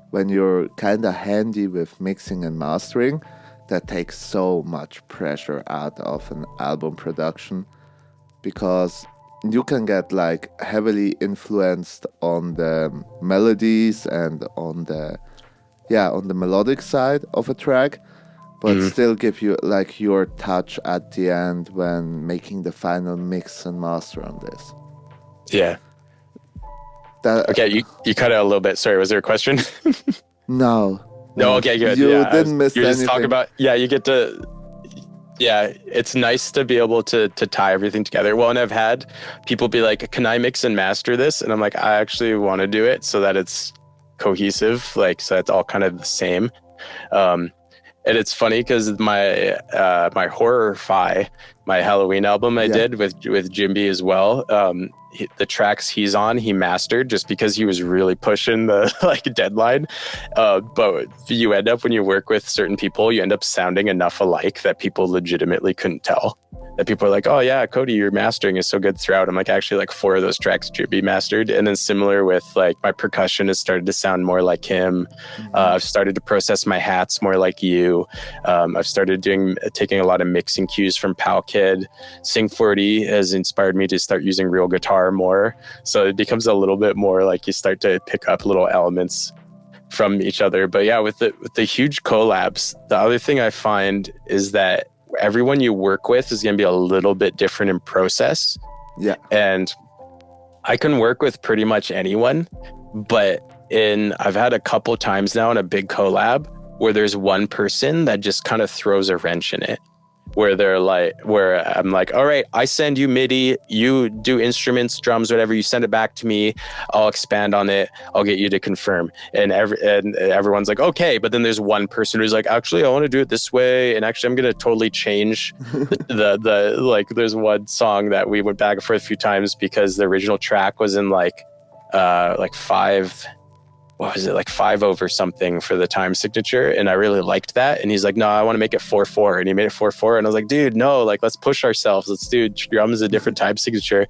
when you're kind of handy with mixing and mastering, that takes so much pressure out of an album production because you can get like heavily influenced on the melodies and on the melodic side of a track, but still give you like your touch at the end when making the final mix and master on this. Yeah. Okay, you cut out a little bit. Sorry, was there a question? No. Okay, good. You didn't miss anything. You're just talking about, you get to... Yeah, it's nice to be able to tie everything together. Well, and I've had people be like, can I mix and master this? And I'm like, I actually want to do it so that it's cohesive, like so it's all kind of the same. And it's funny because my horror-fi, my Halloween album I did with Jimby as well. The tracks he's on, he mastered just because he was really pushing the like deadline. But you end up, when you work with certain people, you end up sounding enough alike that people legitimately couldn't tell. That people are like, oh yeah, Cody, your mastering is so good throughout. I'm like, actually like 4 of those tracks should be mastered. And then similar with like my percussion has started to sound more like him. I've started to process my hats more like you. I've started taking a lot of mixing cues from Pal Kid. Sing 40 has inspired me to start using real guitar more. So it becomes a little bit more like you start to pick up little elements from each other. But yeah, with the huge collabs, the other thing I find is that everyone you work with is going to be a little bit different in process. Yeah. And I can work with pretty much anyone, but I've had a couple times now in a big collab where there's one person that just kind of throws a wrench in it. where I'm like, all right, I send you MIDI, you do instruments, drums, whatever, you send it back to me, I'll expand on it, I'll get you to confirm. And everyone's like, okay. But then there's one person who's like, actually, I want to do it this way, and actually I'm gonna totally change the like, there's one song that we went back and forth a few times because the original track was in like five, what was it, like 5/over something for the time signature, and I really liked that. And he's like, no, I want to make it 4/4, and he made it 4/4, and I was like, dude, no, like, let's push ourselves, let's do drums a different time signature.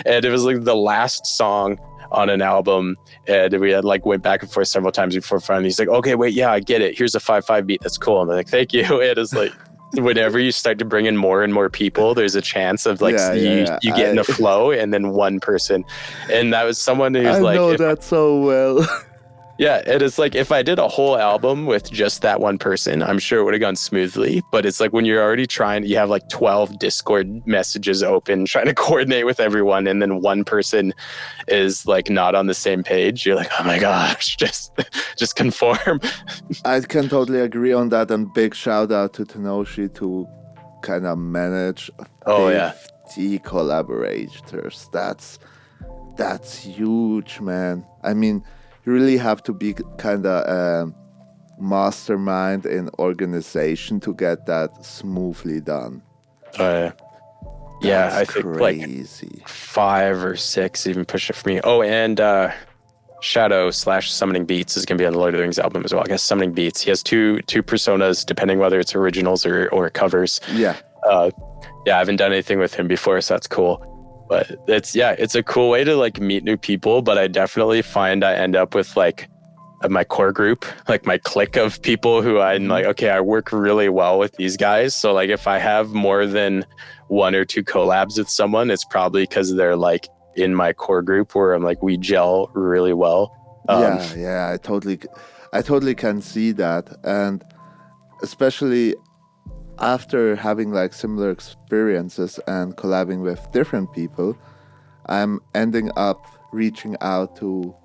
And it was like the last song on an album, and we had like went back and forth several times before finally he's like, okay, wait, yeah, I get it, here's a 5/5 beat, that's cool. And I'm like, thank you. And it's like, whenever you start to bring in more and more people, there's a chance of like you get in a flow, and then one person, and that was someone who's like, I know that so well. Yeah, it is like if I did a whole album with just that one person, I'm sure it would have gone smoothly. But it's like when you're already you have like 12 Discord messages open, trying to coordinate with everyone, and then one person is like not on the same page. You're like, oh my gosh, just conform. I can totally agree on that, and big shout out to Tenoshi to kind of manage 50 collaborators. That's huge, man. I mean, you really have to be kind of a mastermind in organization to get that smoothly done. Yeah, I think crazy. Like 5 or 6 even push it for me. Oh, and Shadow/Summoning Beats is going to be on the Lord of the Rings album as well. I guess Summoning Beats. He has two personas, depending whether it's originals or covers. Yeah. I haven't done anything with him before, so that's cool. But it's a cool way to like meet new people. But I definitely find I end up with like my core group, like my clique of people who I'm like, okay, I work really well with these guys. So like if I have more than 1 or 2 collabs with someone, it's probably because they're like in my core group where I'm like, we gel really well. I totally can see that. And especially after having like similar experiences and collabing with different people, I'm ending up reaching out to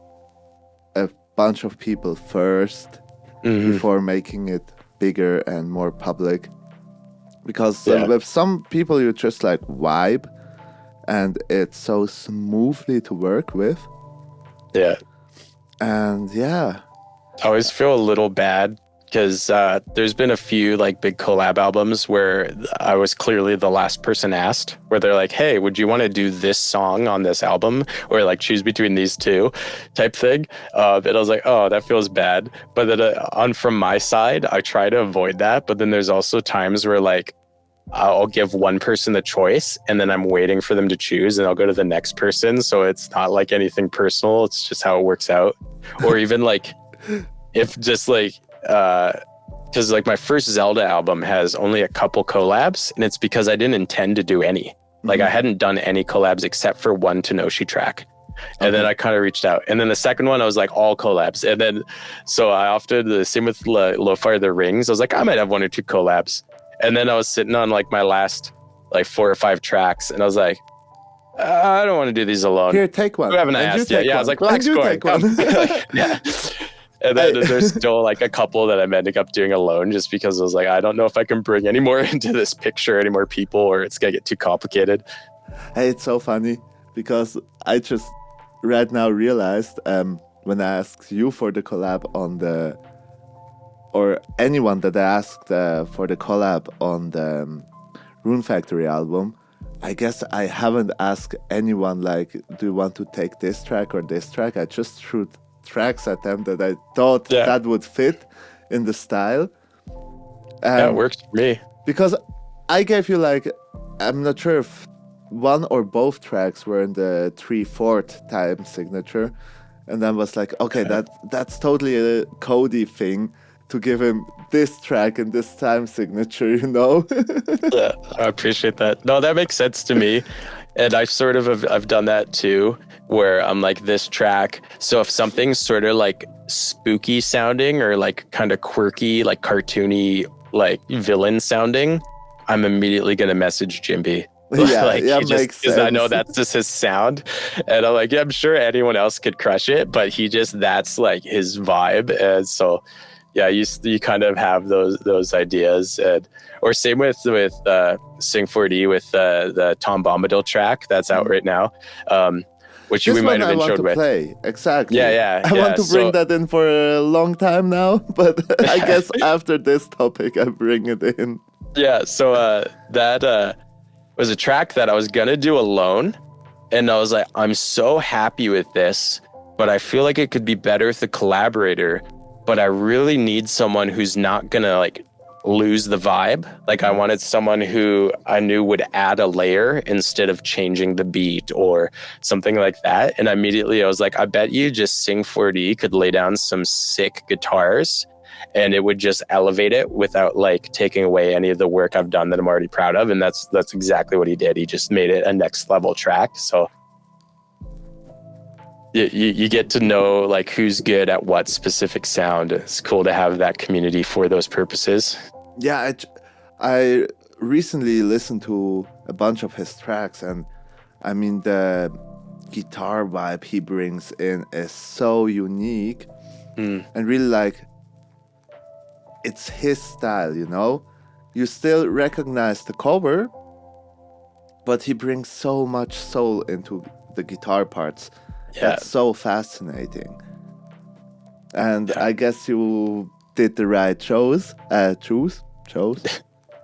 a bunch of people first before making it bigger and more public. Because with some people you just like vibe, and it's so smoothly to work with. Yeah. And I always feel a little bad because there's been a few like big collab albums where I was clearly the last person asked, where they're like, hey, would you want to do this song on this album, or like choose between these two type thing. And I was like, oh, that feels bad. But then from my side, I try to avoid that. But then there's also times where like I'll give one person the choice, and then I'm waiting for them to choose, and I'll go to the next person. So it's not like anything personal. It's just how it works out. Or even like if just like, because like my first Zelda album has only a couple collabs, and it's because I didn't intend to do any. Like I hadn't done any collabs except for one Tenoshi track. And then I kind of reached out. And then the second one, I was like all collabs. And then, so I opted the same with Lo-Fi the Rings. I was like, I might have 1 or 2 collabs. And then I was sitting on like my last like 4 or 5 tracks, and I was like, I don't want to do these alone. Here, take one. Who haven't asked yet? Yeah, I was like, Relaxicorn. Yeah. And then there's still like a couple that I'm ending up doing alone, just because I was like, I don't know if I can bring any more into this picture, any more people, or it's gonna get too complicated. Hey, it's so funny because I just right now realized when I asked you for the collab on or anyone that asked for the collab on the Rune Factory album, I guess I haven't asked anyone like, do you want to take this track or this track? I just threw tracks at them that I thought that would fit in the style. That works for me. Because I gave you like, I'm not sure if 1 or both tracks were in the 3/4 time signature, and then was like, okay, that's totally a Cody thing to give him this track and this time signature, you know? Yeah, I appreciate that. No, that makes sense to me. And I sort of I've done that too, where I'm like, this track. So if something's sort of like spooky sounding or like kind of quirky, like cartoony, like villain sounding, I'm immediately going to message Jimby. Makes sense. Because I know that's just his sound. And I'm like, yeah, I'm sure anyone else could crush it, but that's like his vibe. And so yeah, you kind of have those ideas, or same with Sing 4D with the Tom Bombadil track that's out right now, which This we might one have I want introed to with. play. Exactly. Yeah. I want to bring that in for a long time now, but I guess after this topic, I bring it in. Yeah, so that was a track that I was gonna do alone, and I was like, I'm so happy with this, but I feel like it could be better with a collaborator, but I really need someone who's not gonna like lose the vibe. Like I wanted someone who I knew would add a layer instead of changing the beat or something like that. And immediately I was like, I bet you just Sing 4D could lay down some sick guitars and it would just elevate it without like taking away any of the work I've done that I'm already proud of. And that's exactly what he did. He just made it a next level track. So you get to know like who's good at what specific sound. It's cool to have that community for those purposes. Yeah, I recently listened to a bunch of his tracks, and I mean the guitar vibe he brings in is so unique and really like it's his style, you know? You still recognize the cover, but he brings so much soul into the guitar parts. Yeah. That's so fascinating. And yeah. I guess you did the right chose.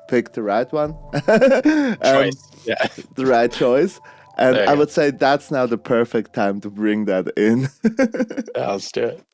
Pick the right one. Choice. Yeah. The right choice. And I would say that's now the perfect time to bring that in. Yeah, let's do it.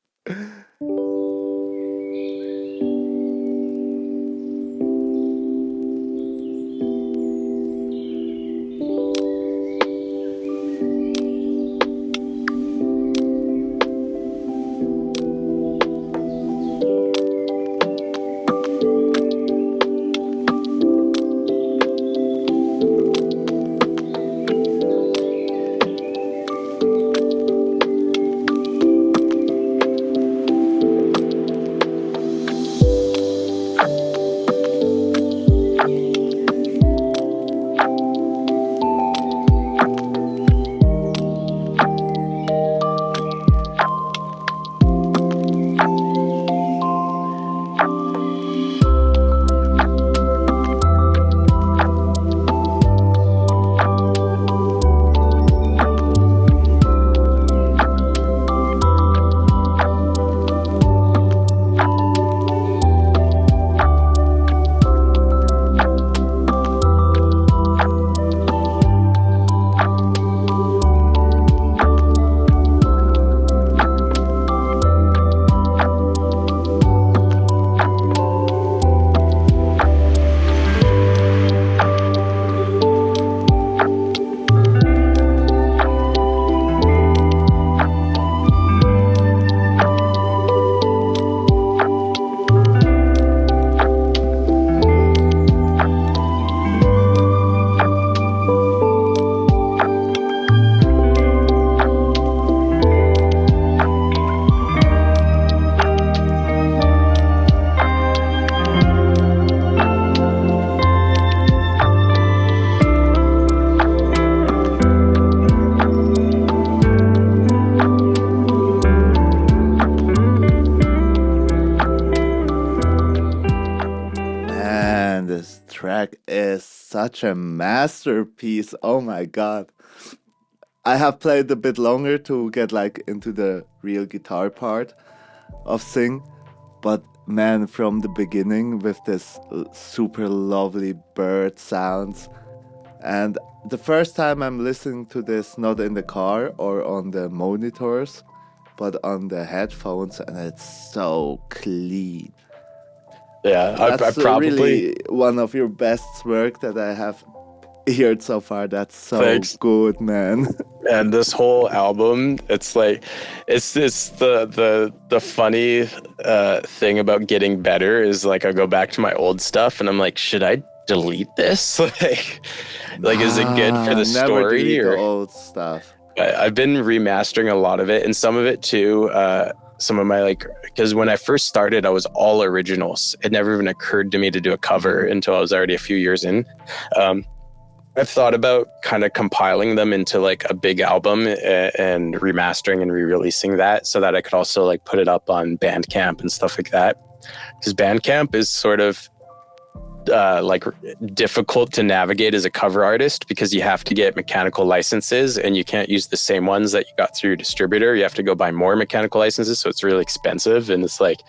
Such a masterpiece. Oh my god. I have played a bit longer to get like into the real guitar part of Sing, but man, from the beginning with this super lovely bird sounds, and the first time I'm listening to this not in the car or on the monitors but on the headphones, and it's so clean. Yeah, that's I probably really one of your best work that I have heard so far. That's so good, man. And this whole album, it's like, it's the funny thing about getting better is like I go back to my old stuff and I'm like, should I delete this? like is it good for the story? Never delete the old stuff. I've been remastering a lot of it, and some of it too. Some of my because when I first started, I was all originals. It never even occurred to me to do a cover until I was already a few years in. I've thought about kind of compiling them into like a big album and remastering and re-releasing that so that I could also like put it up on Bandcamp and stuff like that. Because Bandcamp is sort of like difficult to navigate as a cover artist because you have to get mechanical licenses and you can't use the same ones that you got through your distributor. You have to go buy more mechanical licenses, so it's really expensive. And it's like,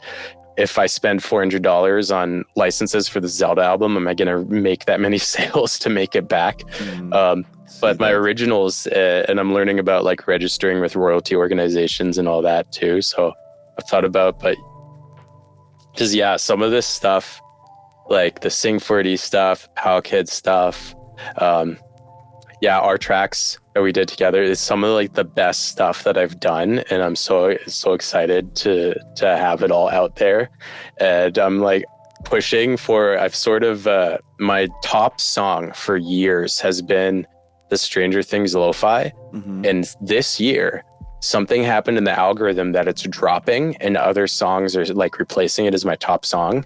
if I spend $400 on licenses for the Zelda album, am I going to make that many sales to make it back? But my originals, and I'm learning about like registering with royalty organizations and all that too. So I've thought about, but because yeah, some of this stuff, like the Sing 4D stuff, Pow Kid stuff, our tracks that we did together is some of like the best stuff that I've done, and I'm so excited to have it all out there. And I'm like pushing for, I've sort of my top song for years has been the Stranger Things Lo-Fi, and this year something happened in the algorithm that it's dropping and other songs are like replacing it as my top song,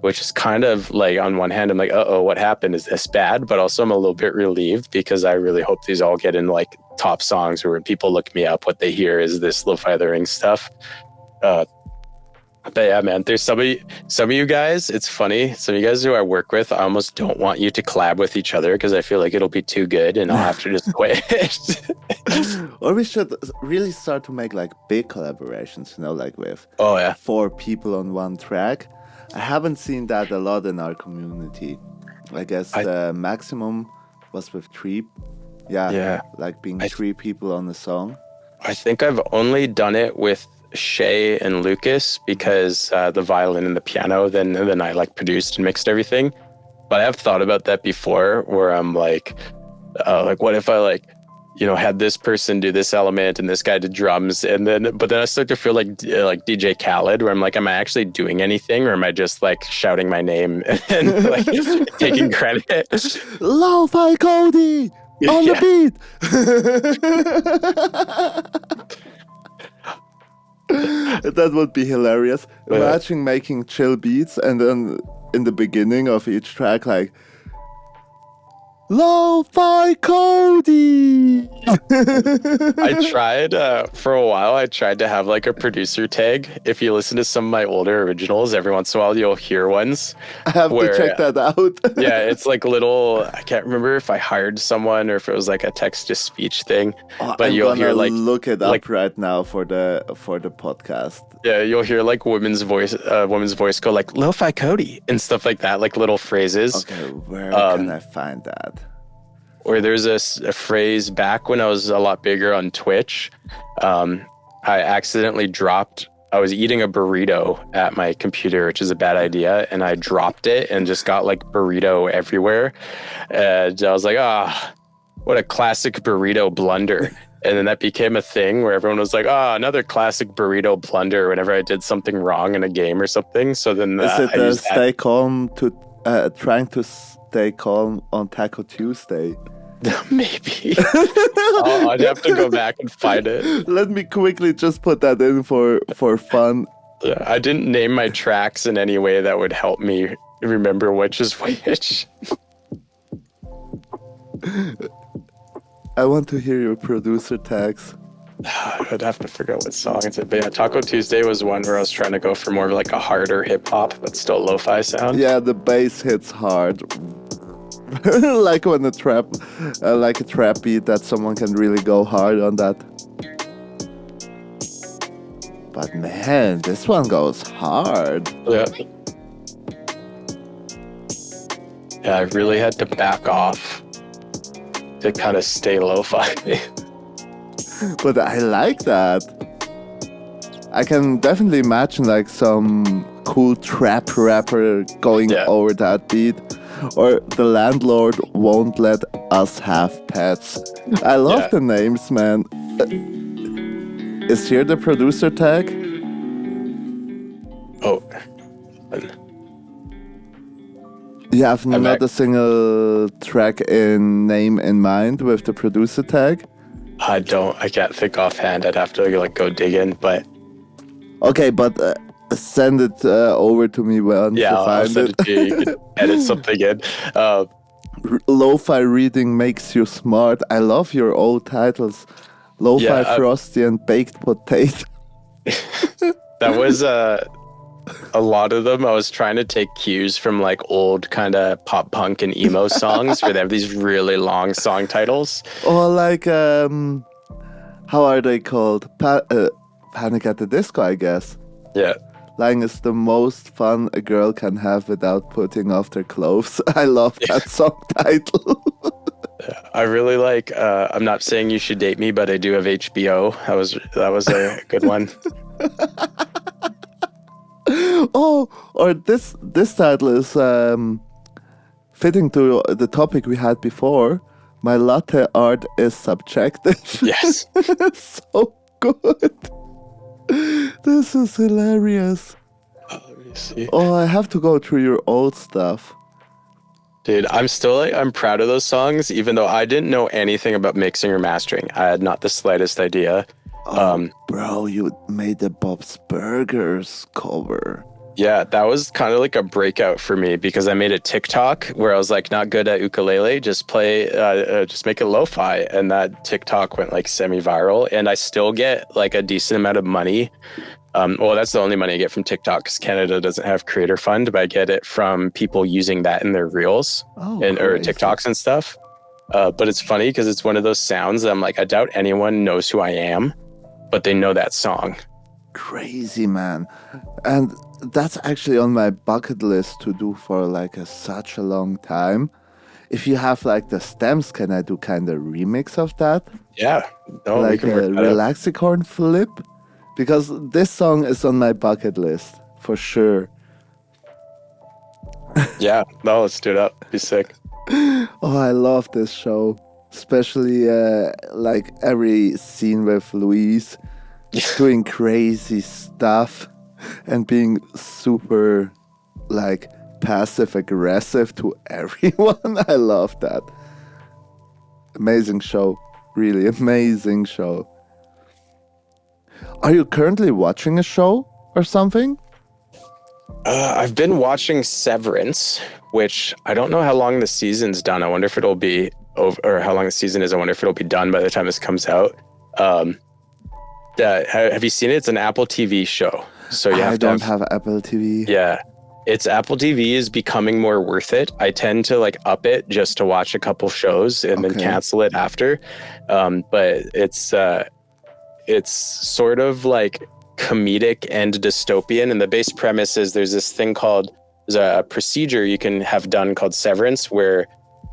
which is kind of like, on one hand, I'm like, uh-oh, what happened? Is this bad? But also I'm a little bit relieved because I really hope these all get in like top songs where when people look me up, what they hear is this Lo-Fi the Ring stuff. But yeah, man, there's some of you guys, it's funny. Some of you guys who I work with, I almost don't want you to collab with each other because I feel like it'll be too good and I'll have to just quit. Or we should really start to make like big collaborations, like with 4 people on one track. I haven't seen that a lot in our community. I guess the maximum was with 3. Yeah. Like being 3 people on a song. I think I've only done it with Shay and Lucas because the violin and the piano, then I like produced and mixed everything. But I have thought about that before where I'm like what if I like, had this person do this element and this guy did drums, but then I start to feel like DJ Khaled, where I'm like, am I actually doing anything, or am I just like shouting my name and like taking credit? Lofi Cody on the beat. That would be hilarious. Imagine making chill beats and then in the beginning of each track, like, Lofi Cody. I tried for a while. I tried to have like a producer tag. If you listen to some of my older originals, every once in a while you'll hear ones. I have to check that out. Yeah, it's like little. I can't remember if I hired someone or if it was like a text to speech thing. But you'll hear like look it up right now for the podcast. Yeah, you'll hear like women's voice go like Lofi Cody and stuff like that, like little phrases. Okay, where can I find that? Or there's a phrase back when I was a lot bigger on Twitch. I accidentally dropped. I was eating a burrito at my computer, which is a bad idea, and I dropped it and just got like burrito everywhere. And I was like, what a classic burrito blunder. And then that became a thing where everyone was like, another classic burrito blunder whenever I did something wrong in a game or something. So then is it stay calm to trying to stay calm on Taco Tuesday? Maybe. I'd have to go back and find it. Let me quickly just put that in for fun. I didn't name my tracks in any way that would help me remember which is which. I want to hear your producer tags. I'd have to figure out what song it's in. But yeah, Taco Tuesday was one where I was trying to go for more of like a harder hip hop, but still lo-fi sound. Yeah, the bass hits hard. Like when a trap beat that someone can really go hard on that. But man, this one goes hard. Yeah. Yeah, I really had to back off to kind of stay lo-fi. But I like that. I can definitely imagine like some cool trap rapper going over that beat. Or the landlord won't let us have pets. I love the names, man. Is here the producer tag? Oh. You have not a single track in name in mind with the producer tag? I can't think offhand. I'd have to like go dig in, but... Okay, but send it over to me once you find I'll send it to you. You can edit something in. Lo-fi reading makes you smart. I love your old titles. Lo-fi Frosty and Baked Potato. That was a lot of them. I was trying to take cues from like old kind of pop punk and emo songs where they have these really long song titles. Or like, how are they called? Panic at the Disco, I guess. Yeah. Lying is the most fun a girl can have without putting off their clothes. I love that song title. I really like, I'm not saying you should date me, but I do have HBO. That was a good one. Oh, or this title is fitting to the topic we had before. My latte art is subjective. Yes. So good. This is hilarious. Let me see. Oh, I have to go through your old stuff. Dude, I'm proud of those songs, even though I didn't know anything about mixing or mastering. I had not the slightest idea. Bro, you made the Bob's Burgers cover. Yeah, that was kind of like a breakout for me because I made a TikTok where I was like, not good at ukulele, just make it lo-fi. And that TikTok went like semi-viral, and I still get like a decent amount of money. Well, that's the only money I get from TikTok because Canada doesn't have Creator Fund, but I get it from people using that in their reels or TikToks and stuff. But it's funny because it's one of those sounds that I'm like, I doubt anyone knows who I am, but they know that song. Crazy, man. And that's actually on my bucket list to do for like such a long time. If you have like the stems, can I do kind of remix of that? Yeah. No, like a Relaxicorn flip? Because this song is on my bucket list for sure. Yeah, no, let's do it up. Be sick. Oh, I love this show. Especially like every scene with Louise doing crazy stuff and being super like passive aggressive to everyone. I love that. Amazing show. Really amazing show. Are you currently watching a show or something? I've been watching Severance, which I don't know how long the season's done. I wonder if it'll be over, or how long the season is. I wonder if it'll be done by the time this comes out. Have you seen it? It's an Apple TV show. So you have to have Apple TV. Yeah. It's Apple TV is becoming more worth it. I tend to like up it just to watch a couple shows and then cancel it after. But it's sort of like comedic and dystopian. And the base premise is there's a procedure you can have done called severance, where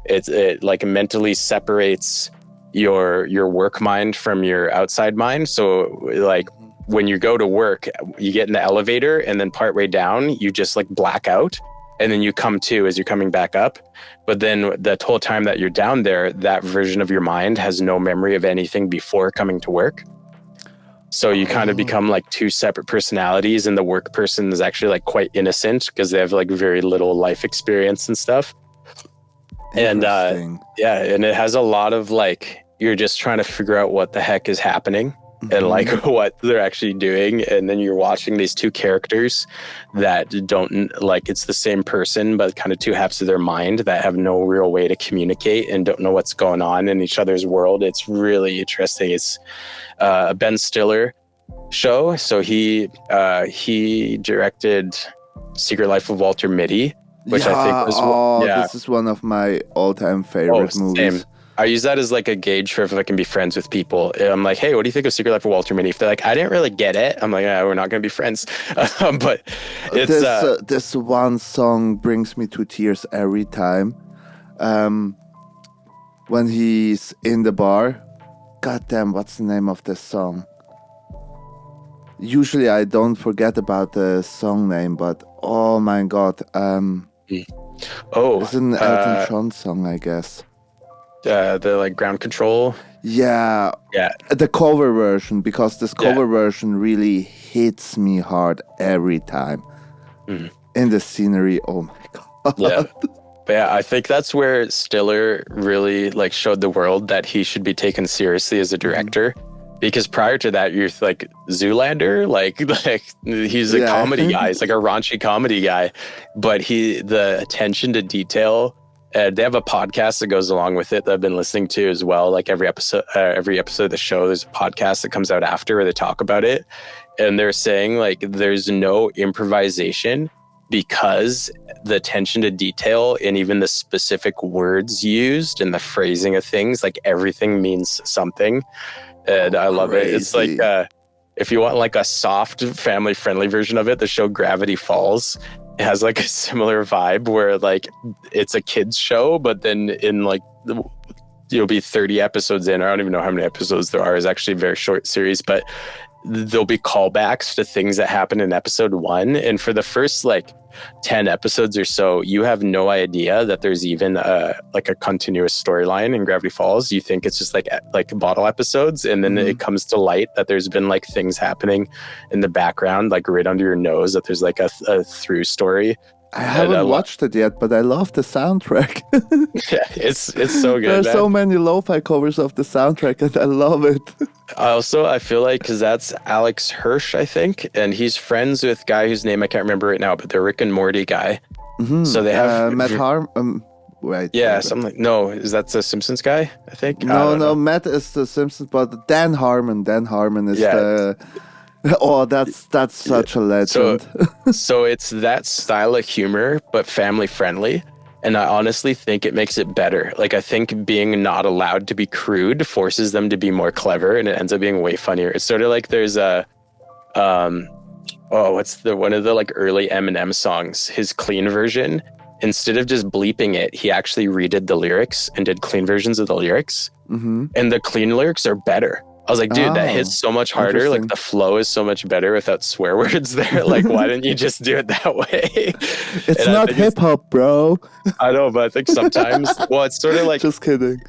it like mentally separates your work mind from your outside mind. So like when you go to work, you get in the elevator and then partway down, you just like black out. And then you come to as you're coming back up. But then the whole time that you're down there, that version of your mind has no memory of anything before coming to work. So you kind of become like two separate personalities, and the work person is actually like quite innocent because they have like very little life experience and stuff. And and it has a lot of like, you're just trying to figure out what the heck is happening. And like what they're actually doing. And then you're watching these two characters that don't like, it's the same person, but kind of two halves of their mind that have no real way to communicate and don't know what's going on in each other's world. It's really interesting. It's a Ben Stiller show. So he directed Secret Life of Walter Mitty, which I think was this is one of my all-time favorite movies. Same. I use that as like a gauge for if I can be friends with people. I'm like, hey, what do you think of Secret Life of Walter Mitty? If they're like, I didn't really get it, I'm like, we're not going to be friends. But it's this one song brings me to tears every time. When he's in the bar. God damn, what's the name of this song? Usually I don't forget about the song name, but oh my god. It's an Elton John song, I guess. The like Ground Control. Yeah. The cover version, because this cover version really hits me hard every time. In the scenery, oh my god. Yeah. But yeah, I think that's where Stiller really like showed the world that he should be taken seriously as a director. Because prior to that, you're like Zoolander, like he's a comedy guy. He's like a raunchy comedy guy, but the attention to detail They have a podcast that goes along with it that I've been listening to as well. Like every episode of the show, there's a podcast that comes out after where they talk about it. And they're saying like there's no improvisation because the attention to detail and even the specific words used and the phrasing of things, like everything means something. And I love it. It's like if you want like a soft, family-friendly version of it, the show Gravity Falls has like a similar vibe where like it's a kids show, but then in like you'll be 30 episodes in, I don't even know how many episodes there are. It's actually a very short series, but there'll be callbacks to things that happened in episode 1, and for the first like 10 episodes or so, you have no idea that there's even like a continuous storyline in Gravity Falls. You think it's just like bottle episodes, and then it comes to light that there's been like things happening in the background, like right under your nose, that there's like a through story. I haven't watched it yet, but I love the soundtrack. Yeah, it's so good. There are so many lo-fi covers of the soundtrack, and I love it. I feel like because that's Alex Hirsch, I think, and he's friends with a guy whose name I can't remember right now, but the Rick and Morty guy. So they have Matt Harmon. Wait. Yeah, something like, no, is that the Simpsons guy? I think. No, Matt is the Simpsons, but Dan Harmon. Dan Harmon is the. Oh, that's such a legend. So it's that style of humor, but family friendly. And I honestly think it makes it better. Like, I think being not allowed to be crude forces them to be more clever, and it ends up being way funnier. It's sort of like there's a, what's one of the like early Eminem songs, his clean version. Instead of just bleeping it, he actually redid the lyrics and did clean versions of the lyrics. And the clean lyrics are better. I was like, dude, that hits so much harder. Like the flow is so much better without swear words there. Like, why didn't you just do it that way? It's not hip hop, bro. I know, but I think sometimes, well, it's sort of like, just kidding.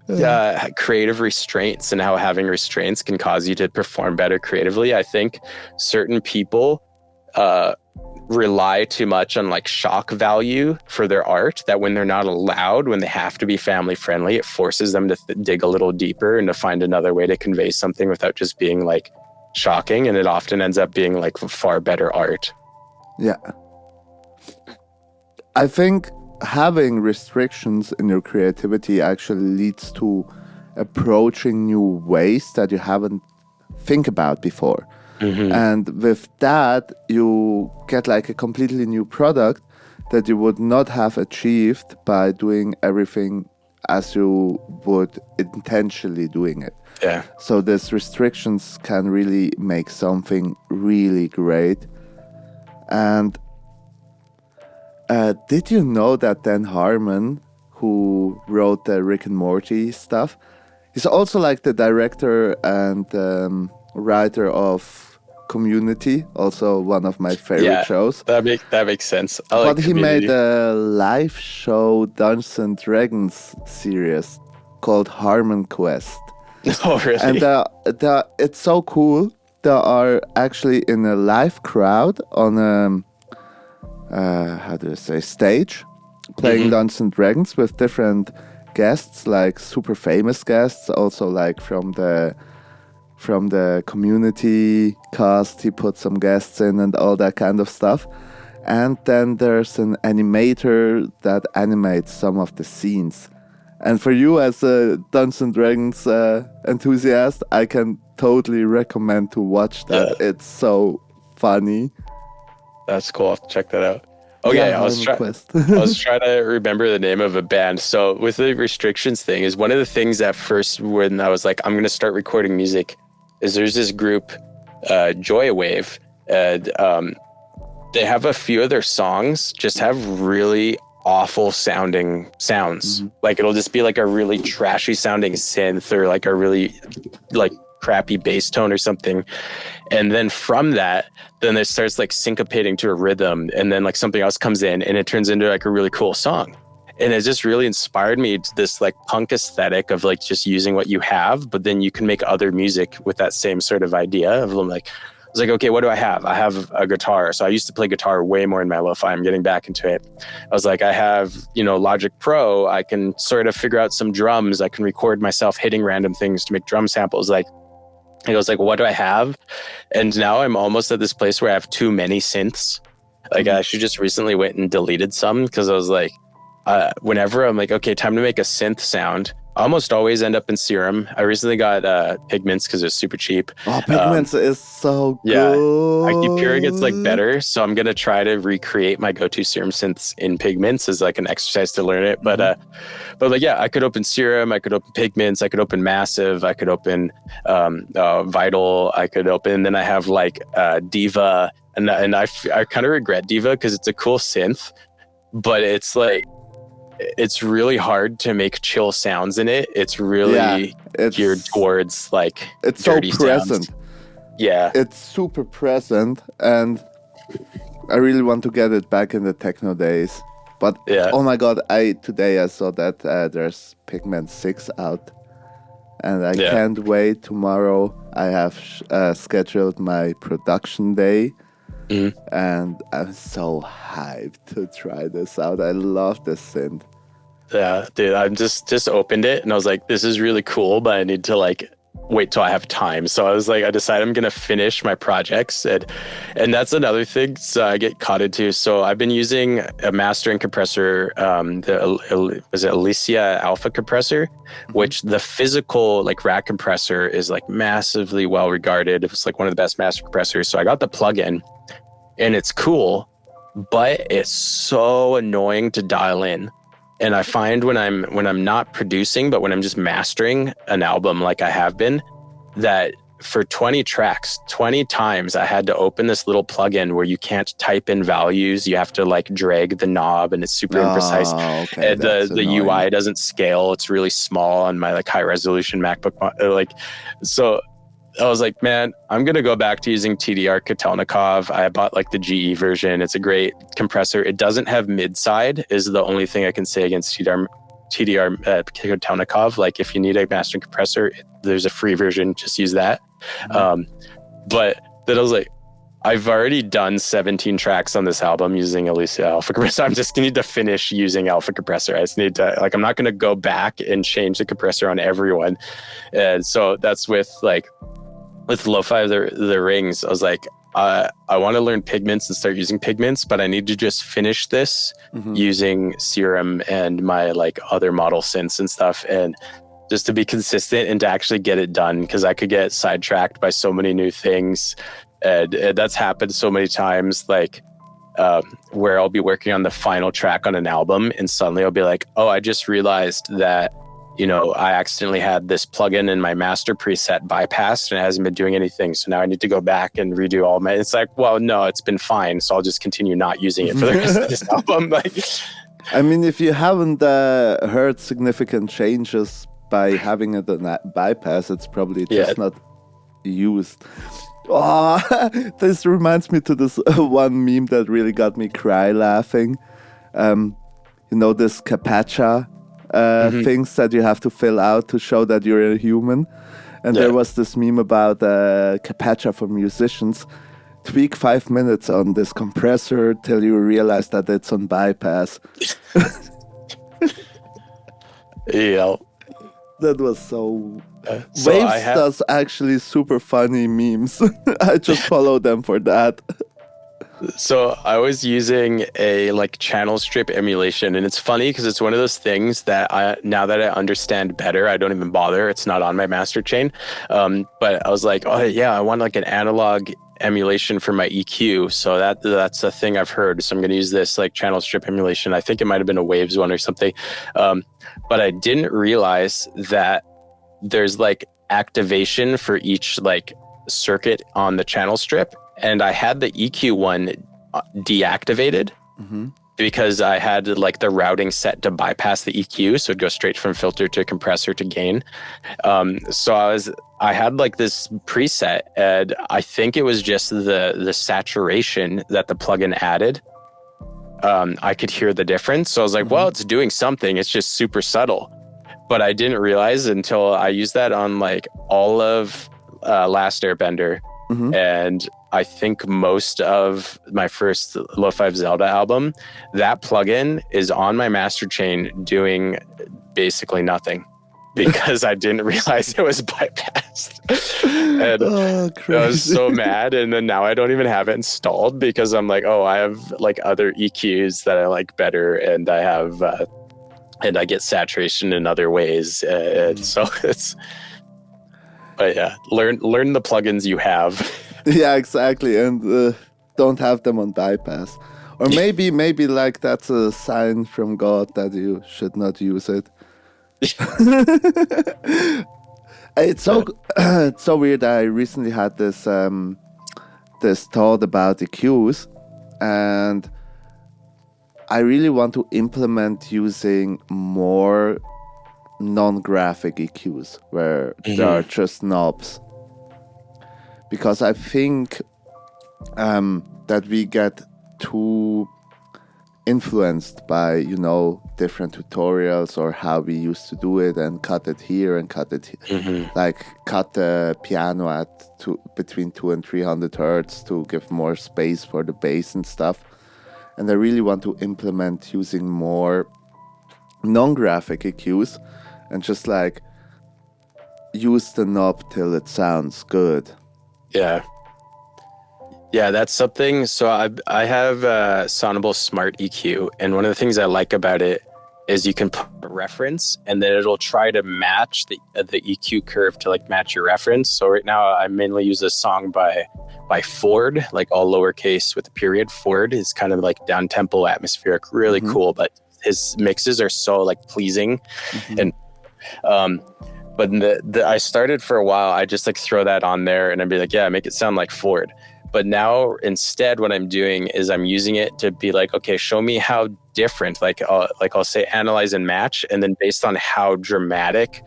Yeah, creative restraints and how having restraints can cause you to perform better creatively. I think certain people rely too much on like shock value for their art, that when they're not allowed, when they have to be family friendly, it forces them to dig a little deeper and to find another way to convey something without just being like shocking, and it often ends up being like far better art. Yeah, I think having restrictions in your creativity actually leads to approaching new ways that you haven't think about before. And with that, you get like a completely new product that you would not have achieved by doing everything as you would intentionally doing it. Yeah. So these restrictions can really make something really great. And did you know that Dan Harmon, who wrote the Rick and Morty stuff, he's also like the director and writer of Community, also one of my favorite shows. That makes sense. But he made a live show Dungeons and Dragons series called Harmon Quest. Oh, really? And it's so cool. They are actually in a live crowd on a stage, playing Dungeons and Dragons with different guests, like super famous guests, also like from the Community cast. He put some guests in and all that kind of stuff. And then there's an animator that animates some of the scenes. And for you as a Dungeons and Dragons enthusiast, I can totally recommend to watch that. Yeah. It's so funny. That's cool. I'll have to check that out. Okay, I was trying to remember the name of a band. So with the restrictions thing, is one of the things at first when I was like, I'm going to start recording music, is there's this group, Joy Wave, and they have a few of their songs just have really awful sounding sounds. Like it'll just be like a really trashy sounding synth or like a really like crappy bass tone or something. And then from that, then it starts like syncopating to a rhythm, and then like something else comes in and it turns into like a really cool song. And it just really inspired me to this like punk aesthetic of like just using what you have, but then you can make other music with that same sort of idea of like, I was like, okay, what do I have? I have a guitar. So I used to play guitar way more in my lo-fi. I'm getting back into it. I was like, I have, Logic Pro. I can sort of figure out some drums. I can record myself hitting random things to make drum samples. Like, I was like, what do I have? And now I'm almost at this place where I have too many synths. Like I actually just recently went and deleted some because I was like, whenever I'm like, okay, time to make a synth sound, I almost always end up in Serum. I recently got Pigments because it's super cheap. Oh, Pigments is so Yeah, good. I keep hearing it's like better, so I'm gonna try to recreate my go-to Serum synths in Pigments as like an exercise to learn it. But like, yeah, I could open Serum, I could open Pigments, I could open Massive, I could open Vital, I could open. Then I have like Diva, and I kind of regret Diva because it's a cool synth, but it's like, it's really hard to make chill sounds in it. It's really geared towards like it's dirty so present. sounds. Yeah, it's super present, and I really want to get it back in the techno days. But oh my god, today I saw that there's Pigment 6 out, and I can't wait. Tomorrow I have scheduled my production day. And I'm so hyped to try this out. I love this synth. Yeah, dude, I just opened it and I was like, this is really cool, but I need to like wait till I have time. So I decided I'm gonna finish my projects, and that's another thing. So I get caught into. So I've been using a mastering compressor, was it Alicia Alpha compressor, which the physical like rack compressor is like massively well regarded. It's like one of the best master compressors. So I got the plugin. And it's cool, but it's so annoying to dial in. And I find when I'm not producing, but when I'm just mastering an album like I have been, that for 20 tracks, 20 times I had to open this little plugin where you can't type in values. You have to like drag the knob, and it's super imprecise. Okay, and the UI doesn't scale. It's really small on my like high resolution MacBook. So I was like, man, I'm going to go back to using TDR Kotelnikov. I bought like the GE version. It's a great compressor. It doesn't have mid-side is the only thing I can say against TDR Kotelnikov. Like if you need a mastering compressor, there's a free version. Just use that. But then I was like, I've already done 17 tracks on this album using Alicia Alpha Compressor. I'm just need to finish using Alpha Compressor. I just need to, like, I'm not going to go back and change the compressor on everyone. And so that's with Lo-Fi the Rings. I was like, I want to learn Pigments and start using Pigments, but I need to just finish this using Serum and my like other model synths and stuff, and just to be consistent and to actually get it done, because I could get sidetracked by so many new things. And that's happened so many times, like where I'll be working on the final track on an album and suddenly I'll be like, oh, I just realized that, you know, I accidentally had this plugin in my master preset bypassed and it hasn't been doing anything. So now I need to go back and redo all my, it's like, well, no, it's been fine. So I'll just continue not using it for the rest of this album. Like, I mean, if you haven't heard significant changes by having it on that bypass, it's probably just not used. Oh, this reminds me to this one meme that really got me cry laughing. You know, this Capacha things that you have to fill out to show that you're a human. And there was this meme about Capacha for musicians. Tweak 5 minutes on this compressor till you realize that it's on bypass. Yeah. That was so... Waves does actually super funny memes. I just follow them for that. So I was using a like channel strip emulation, and it's funny because it's one of those things that now that I understand better, I don't even bother. It's not on my master chain. But I was like, oh yeah, I want like an analog emulation for my EQ. So that's a thing I've heard. So I'm going to use this like channel strip emulation. I think it might have been a Waves one or something. But I didn't realize that there's like activation for each like circuit on the channel strip. And I had the EQ one deactivated because I had like the routing set to bypass the EQ. So it'd go straight from filter to compressor to gain. So I had like this preset, and I think it was just the saturation that the plugin added. I could hear the difference. So I was like, well, it's doing something. It's just super subtle. But I didn't realize until I used that on like all of Last Airbender. And I think most of my first Lo-Fi Zelda album, that plugin is on my master chain doing basically nothing. because I didn't realize it was bypassed. And I was so mad. And then now I don't even have it installed because I'm like, oh, I have like other EQs that I like better, and I have and I get saturation in other ways. So it's, but yeah, learn the plugins you have. Yeah, exactly, and don't have them on bypass. Or maybe like that's a sign from God that you should not use it. It's so it's so weird. I recently had this this thought about EQs, and I really want to implement using more non-graphic EQs where there are just knobs, because I think that we get too influenced by, you know, different tutorials or how we used to do it, and cut it here and cut it like cut the piano at between 200 and 300 hertz to give more space for the bass and stuff. And I really want to implement using more non-graphic EQs and just like use the knob till it sounds good. Yeah, that's something. So I have Sonable Smart EQ, and one of the things I like about it is you can put a reference, and then it'll try to match the EQ curve to like match your reference. So right now I mainly use a song by Ford, like all lowercase with a period. Ford is kind of like down tempo, atmospheric, really cool, but his mixes are so like pleasing. And but I started for a while, I just like throw that on there and I'd be like, yeah, make it sound like Ford. But now instead what I'm doing is I'm using it to be like, okay, show me how different, like I'll say analyze and match, and then based on how dramatic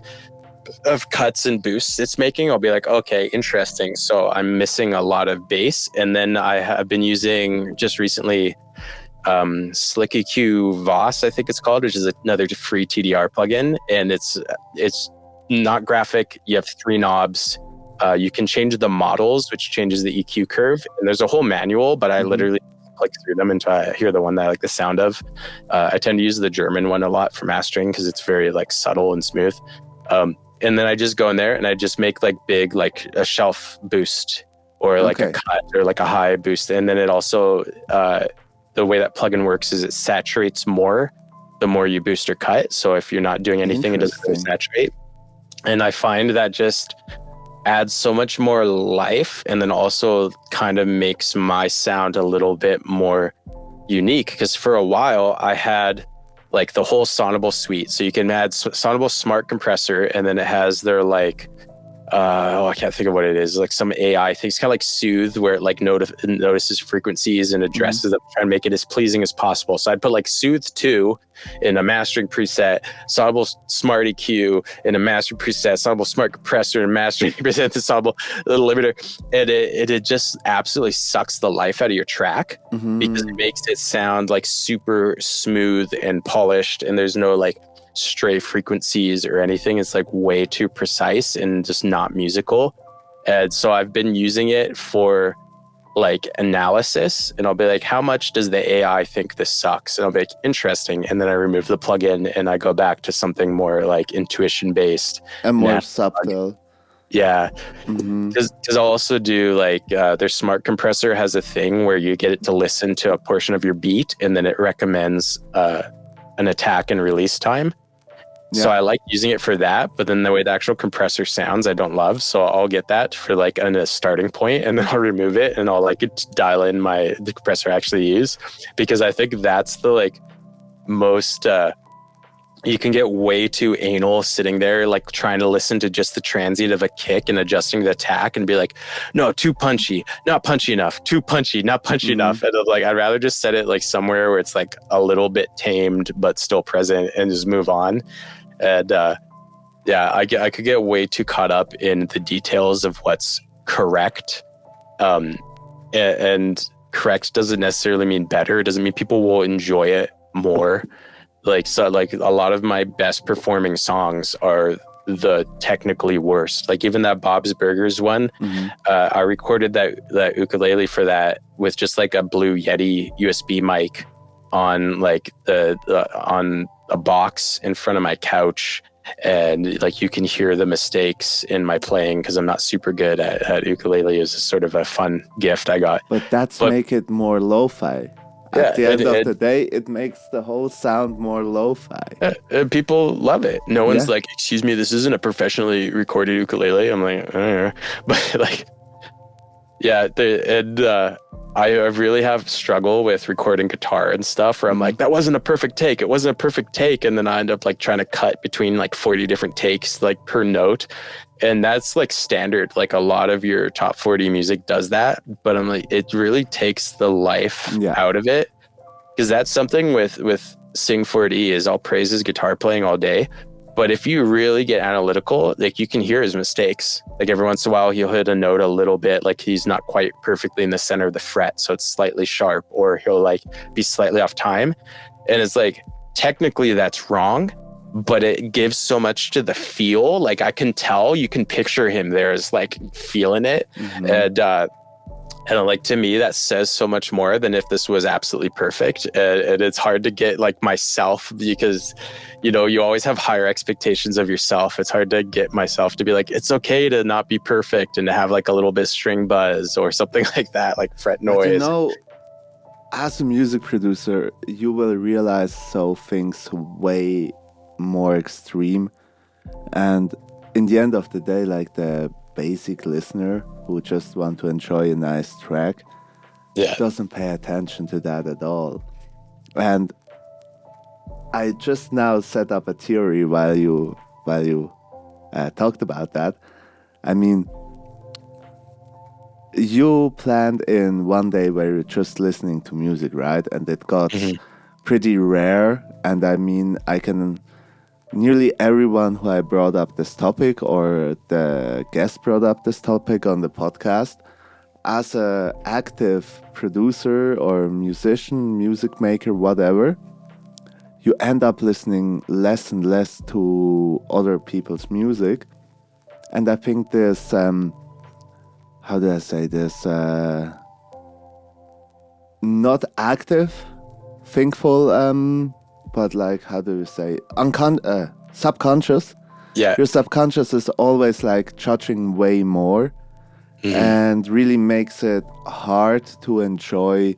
of cuts and boosts it's making, I'll be like, okay, interesting. So I'm missing a lot of bass. And then I have been using just recently Slick EQ Voss, I think it's called, which is another free TDR plugin, and it's not graphic. You have 3 knobs. You can change the models, which changes the EQ curve, and there's a whole manual, but I literally click through them until I hear the one that I like the sound of. I tend to use the German one a lot for mastering because it's very like subtle and smooth. And then I just go in there and I just make like big, like a shelf boost or like a cut or like a high boost. And then it also, the way that plugin works is it saturates more the more you boost or cut. So if you're not doing anything, it doesn't really saturate. And I find that just adds so much more life, and then also kind of makes my sound a little bit more unique, because for a while I had like the whole Sonable suite. So you can add Sonable Smart Compressor, and then it has their like I can't think of what it is, like some AI thing. It's kind of like Soothe, where it like notices frequencies and addresses them, trying to make it as pleasing as possible. So I'd put like Soothe 2 in a mastering preset, Sonable Smart EQ in a mastering preset, Sonable Smart Compressor in a mastering preset, the Sonable little limiter, and it just absolutely sucks the life out of your track because it makes it sound like super smooth and polished, and there's no like stray frequencies or anything. It's like way too precise and just not musical. And so I've been using it for like analysis, and I'll be like, how much does the AI think this sucks? And I'll be like, interesting. And then I remove the plugin and I go back to something more like intuition based and more subtle. Yeah, because I'll also do like their Smart Compressor has a thing where you get it to listen to a portion of your beat, and then it recommends an attack and release time. Yeah. So I like using it for that, but then the way the actual compressor sounds, I don't love. So I'll get that for like a starting point, and then I'll remove it and I'll like dial in the compressor I actually use, because I think that's the like most, you can get way too anal sitting there, like trying to listen to just the transient of a kick and adjusting the attack and be like, no, too punchy, not punchy enough, too punchy, not punchy enough. And like, I'd rather just set it like somewhere where it's like a little bit tamed, but still present, and just move on. And yeah, I could get way too caught up in the details of what's correct. And correct doesn't necessarily mean better. It doesn't mean people will enjoy it more. Like, so like a lot of my best performing songs are the technically worst. Like even that Bob's Burgers one, I recorded that ukulele for that with just like a Blue Yeti USB mic on like on a box in front of my couch, and like you can hear the mistakes in my playing because I'm not super good at ukulele. Is sort of a fun gift I got. But that's make it more lo-fi. Yeah, At the end of the day, it makes the whole sound more lo-fi. People love it. No one's like, excuse me, this isn't a professionally recorded ukulele. I'm like, but like, yeah, I really have struggle with recording guitar and stuff where I'm like, that wasn't a perfect take. It wasn't a perfect take. And then I end up like trying to cut between like 40 different takes, like per note. And that's like standard. Like a lot of your top 40 music does that. But I'm like, it really takes the life out of it. Because that's something with Sing 4D is I'll praise his guitar playing all day. But if you really get analytical, like you can hear his mistakes. Like every once in a while, he'll hit a note a little bit, like he's not quite perfectly in the center of the fret, so it's slightly sharp, or he'll like be slightly off time. And it's like, technically that's wrong, but it gives so much to the feel. Like I can tell, you can picture him there as like feeling it. And like, to me, that says so much more than if this was absolutely perfect. And it's hard to get like myself, because, you know, you always have higher expectations of yourself. It's hard to get myself to be like, it's okay to not be perfect and to have like a little bit of string buzz or something like that, like fret noise. But you know, as a music producer, you will realize things way more extreme. And in the end of the day, like the basic listener who just want to enjoy a nice track doesn't pay attention to that at all. And I just now set up a theory while you talked about that. I mean, you planned in one day where you're just listening to music, right? And it got pretty rare. And I mean, nearly everyone who I brought up this topic, or the guest brought up this topic on the podcast, as a active producer or musician, music maker, whatever, you end up listening less and less to other people's music. And I think this, how do I say this, not active, thinkful, but like, how do you say, subconscious. Yeah. Your subconscious is always like judging way more, and really makes it hard to enjoy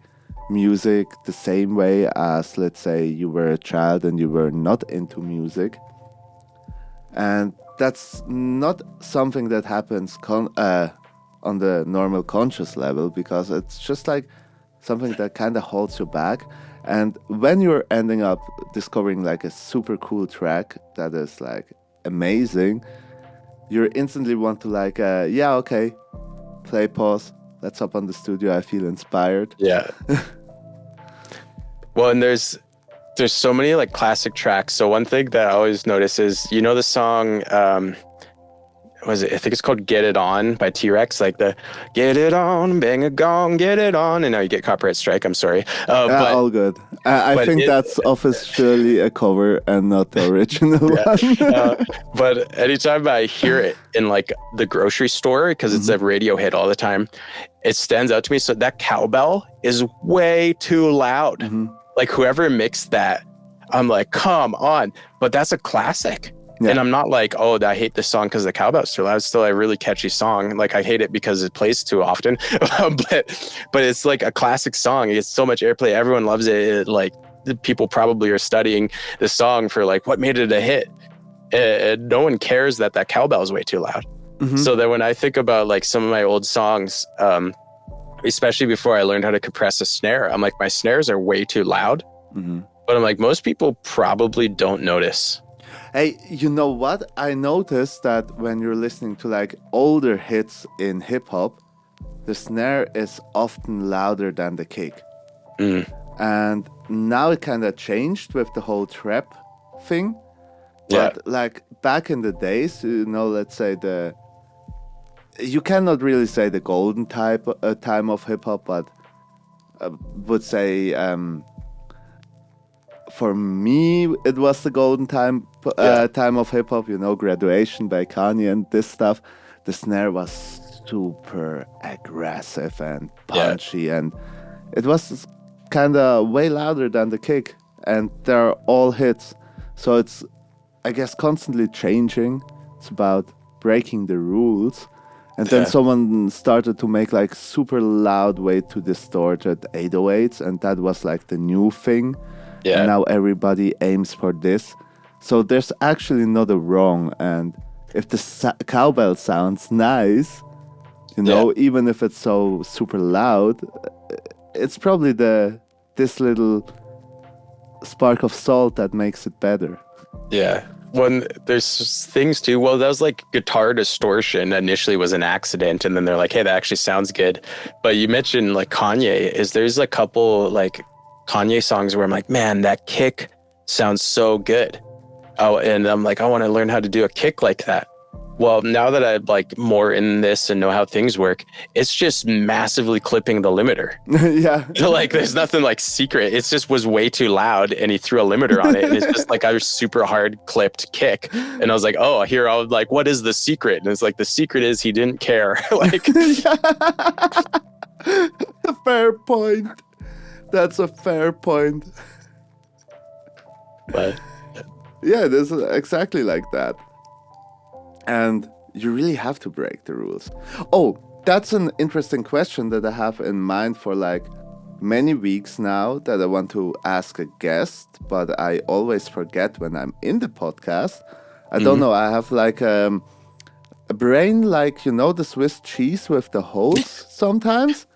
music the same way as, let's say, you were a child and you were not into music. And that's not something that happens on the normal conscious level, because it's just like something that kind of holds you back. And when you're ending up discovering like a super cool track that is like amazing, you instantly want to like, okay, play, pause, let's hop on the studio, I feel inspired. Yeah. Well, and there's so many like classic tracks. So one thing that I always notice is, you know, the song, was it? I think it's called "Get It On" by T-Rex. Like the "Get it on, bang a gong, get it on," and now you get copyright strike. I'm sorry. But all good. I think that's officially a cover and not the original one. But anytime I hear it in like the grocery store, because it's a radio hit all the time, it stands out to me. So that cowbell is way too loud. Like whoever mixed that, I'm like, come on. But that's a classic. Yeah. And I'm not like, oh, I hate this song because the cowbell's too loud. It's still a really catchy song. Like I hate it because it plays too often, but it's like a classic song. It gets so much airplay. Everyone loves it. Like people probably are studying the song for like what made it a hit. No one cares that cowbell is way too loud. So that when I think about like some of my old songs, especially before I learned how to compress a snare, I'm like, my snares are way too loud. But I'm like, most people probably don't notice. Hey, you know what? I noticed that when you're listening to like older hits in hip hop, the snare is often louder than the kick. And now it kind of changed with the whole trap thing. But like back in the days, you know, let's say you cannot really say the golden time of hip hop, but would say, for me, it was the golden time of hip hop. You know, Graduation by Kanye and this stuff. The snare was super aggressive and punchy, and it was kind of way louder than the kick. And they're all hits, so it's I guess, constantly changing. It's about breaking the rules. And then someone started to make like super loud way to distorted 808s, and that was like the new thing. Yeah. And now everybody aims for this. So there's actually not a wrong. And if the cowbell sounds nice, you know, even if it's so super loud, it's probably this little spark of salt that makes it better. Yeah. When there's things too, well, that was like guitar distortion initially was an accident, and then they're like, hey, that actually sounds good. But you mentioned like Kanye, there's a couple like Kanye songs where I'm like, man, that kick sounds so good. Oh, and I'm like, I want to learn how to do a kick like that. Well, now that I'm like more in this and know how things work, it's just massively clipping the limiter. Yeah. Like there's nothing like secret. It just was way too loud and he threw a limiter on it. And it's just like a super hard clipped kick. And I was like, oh, here I was like, what is the secret? And it's like, the secret is he didn't care. Like a fair point. That's a fair point. But yeah, this is exactly like that. And you really have to break the rules. Oh, that's an interesting question that I have in mind for like many weeks now that I want to ask a guest, but I always forget when I'm in the podcast. I don't know. I have like a brain like, you know, the Swiss cheese with the holes sometimes.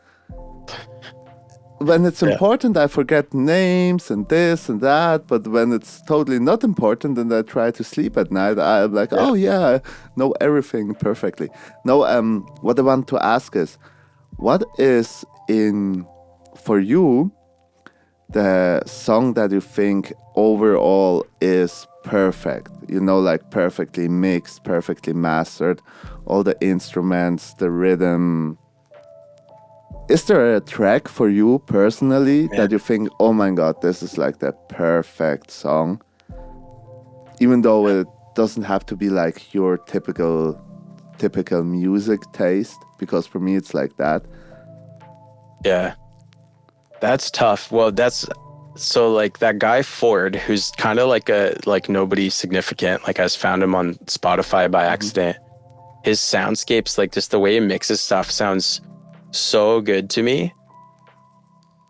When it's important, I forget names and this and that. But when it's totally not important and I try to sleep at night, I'm like, oh yeah, I know everything perfectly. No, what I want to ask is, what is for you, the song that you think overall is perfect? You know, like perfectly mixed, perfectly mastered, all the instruments, the rhythm. Is there a track for you personally that you think, oh my God, this is like the perfect song? Even though it doesn't have to be like your typical music taste, because for me it's like that. Yeah. That's tough. Well, so like that guy Ford, who's kind of like nobody significant, like I just found him on Spotify by accident. His soundscapes, like just the way he mixes stuff sounds so good to me.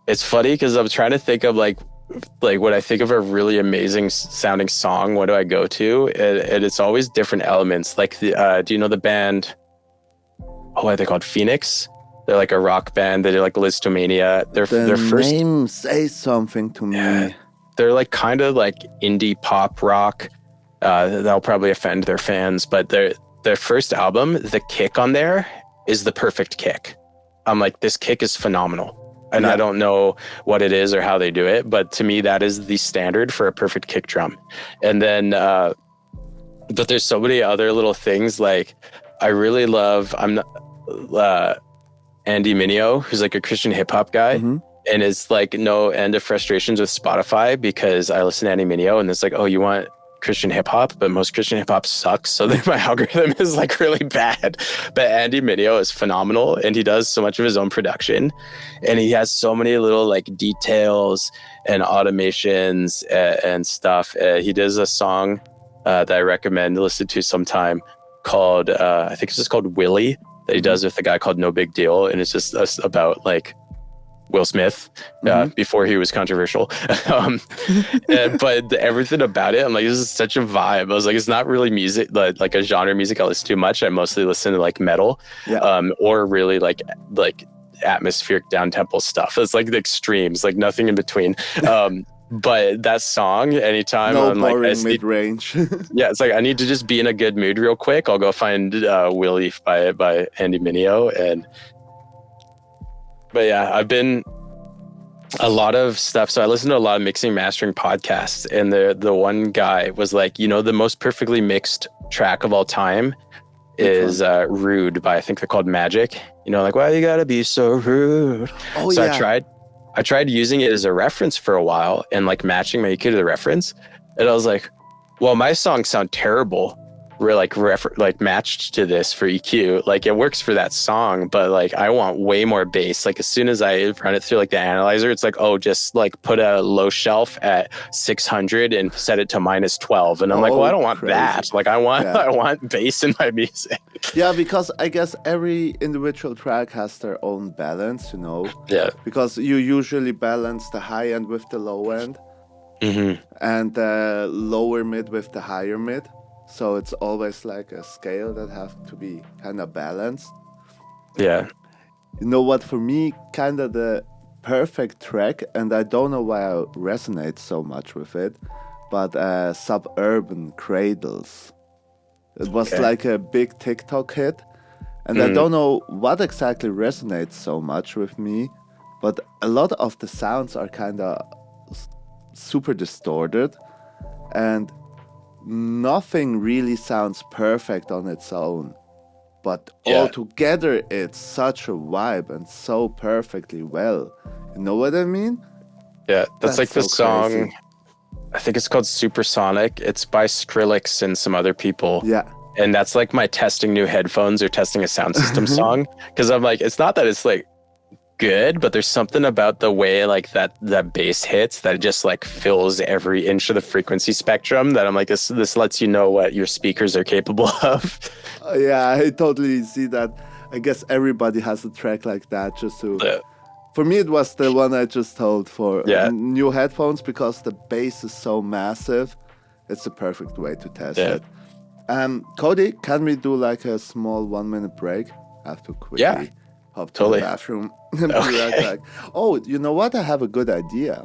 It's funny because I'm trying to think of like when I think of a really amazing sounding song, what do I go to? And it's always different elements. Like do you know the band? Oh, what are they called? Phoenix. They're like a rock band. They're like Listomania. Their first name says something to me. Yeah, they're like kind of like indie pop rock. That'll probably offend their fans, but their first album, the kick on there is the perfect kick. I'm like, this kick is phenomenal. And I don't know what it is or how they do it, but to me, that is the standard for a perfect kick drum. And then, but there's so many other little things. Like I really love, Andy Mineo, who's like a Christian hip hop guy. And it's like no end of frustrations with Spotify because I listen to Andy Mineo and it's like, oh, you want Christian hip hop, but most Christian hip hop sucks. So then my algorithm is like really bad. But Andy Mineo is phenomenal and he does so much of his own production. And he has so many little like details and automations and stuff. He does a song that I recommend to listen to sometime called, I think it's just called Willie, that he does with a guy called No Big Deal. And it's just about like Will Smith before he was controversial. But everything about it, I'm like, this is such a vibe. I was like, it's not really music, like a genre of music I listen to much. I mostly listen to like metal or really like atmospheric down-tempo stuff. It's like the extremes, like nothing in between. But that song, anytime no I'm boring like, mid-range. Yeah, it's like I need to just be in a good mood real quick. I'll go find Willie by Andy Mineo. But yeah, I've been a lot of stuff. So I listen to a lot of mixing, mastering podcasts. And the one guy was like, you know, the most perfectly mixed track of all time is Rude by, I think they're called Magic. You know, like, why you gotta be so rude? Oh, so yeah. I tried using it as a reference for a while and like matching my EQ to the reference. And I was like, well, my songs sound terrible like matched to this for EQ. Like it works for that song, but like I want way more bass. Like as soon as I run it through like the analyzer, it's like, oh, just like put a low shelf at 600 and set it to -12. And I'm like, well, I don't want crazy. that. Like I want bass in my music. Yeah, because I guess every individual track has their own balance, you know. Yeah. Because you usually balance the high end with the low end, and the lower mid with the higher mid. So it's always like a scale that have to be kind of balanced. Yeah. You know what, for me, kind of the perfect track, and I don't know why I resonate so much with it, but Suburban Cradles. It was like a big TikTok hit, and I don't know what exactly resonates so much with me, but a lot of the sounds are kind of super distorted, and nothing really sounds perfect on its own, but all together it's such a vibe and so perfectly well. You know what I mean? Yeah, that's like so the song crazy. I think it's called Supersonic. It's by Skrillex and some other people. Yeah. And that's like my testing new headphones or testing a sound system song. Because I'm like, it's not that it's like good, but there's something about the way like that bass hits that just like fills every inch of the frequency spectrum that I'm like, this lets you know what your speakers are capable of. Yeah, I totally see that. I guess everybody has a track like that just to... Yeah. For me, it was the one I just told for Yeah. new headphones, because the bass is so massive. It's the perfect way to test it. Cody, can we do like a small 1-minute break? I have to quickly hop to the bathroom and be right back. Oh, you know what? I have a good idea.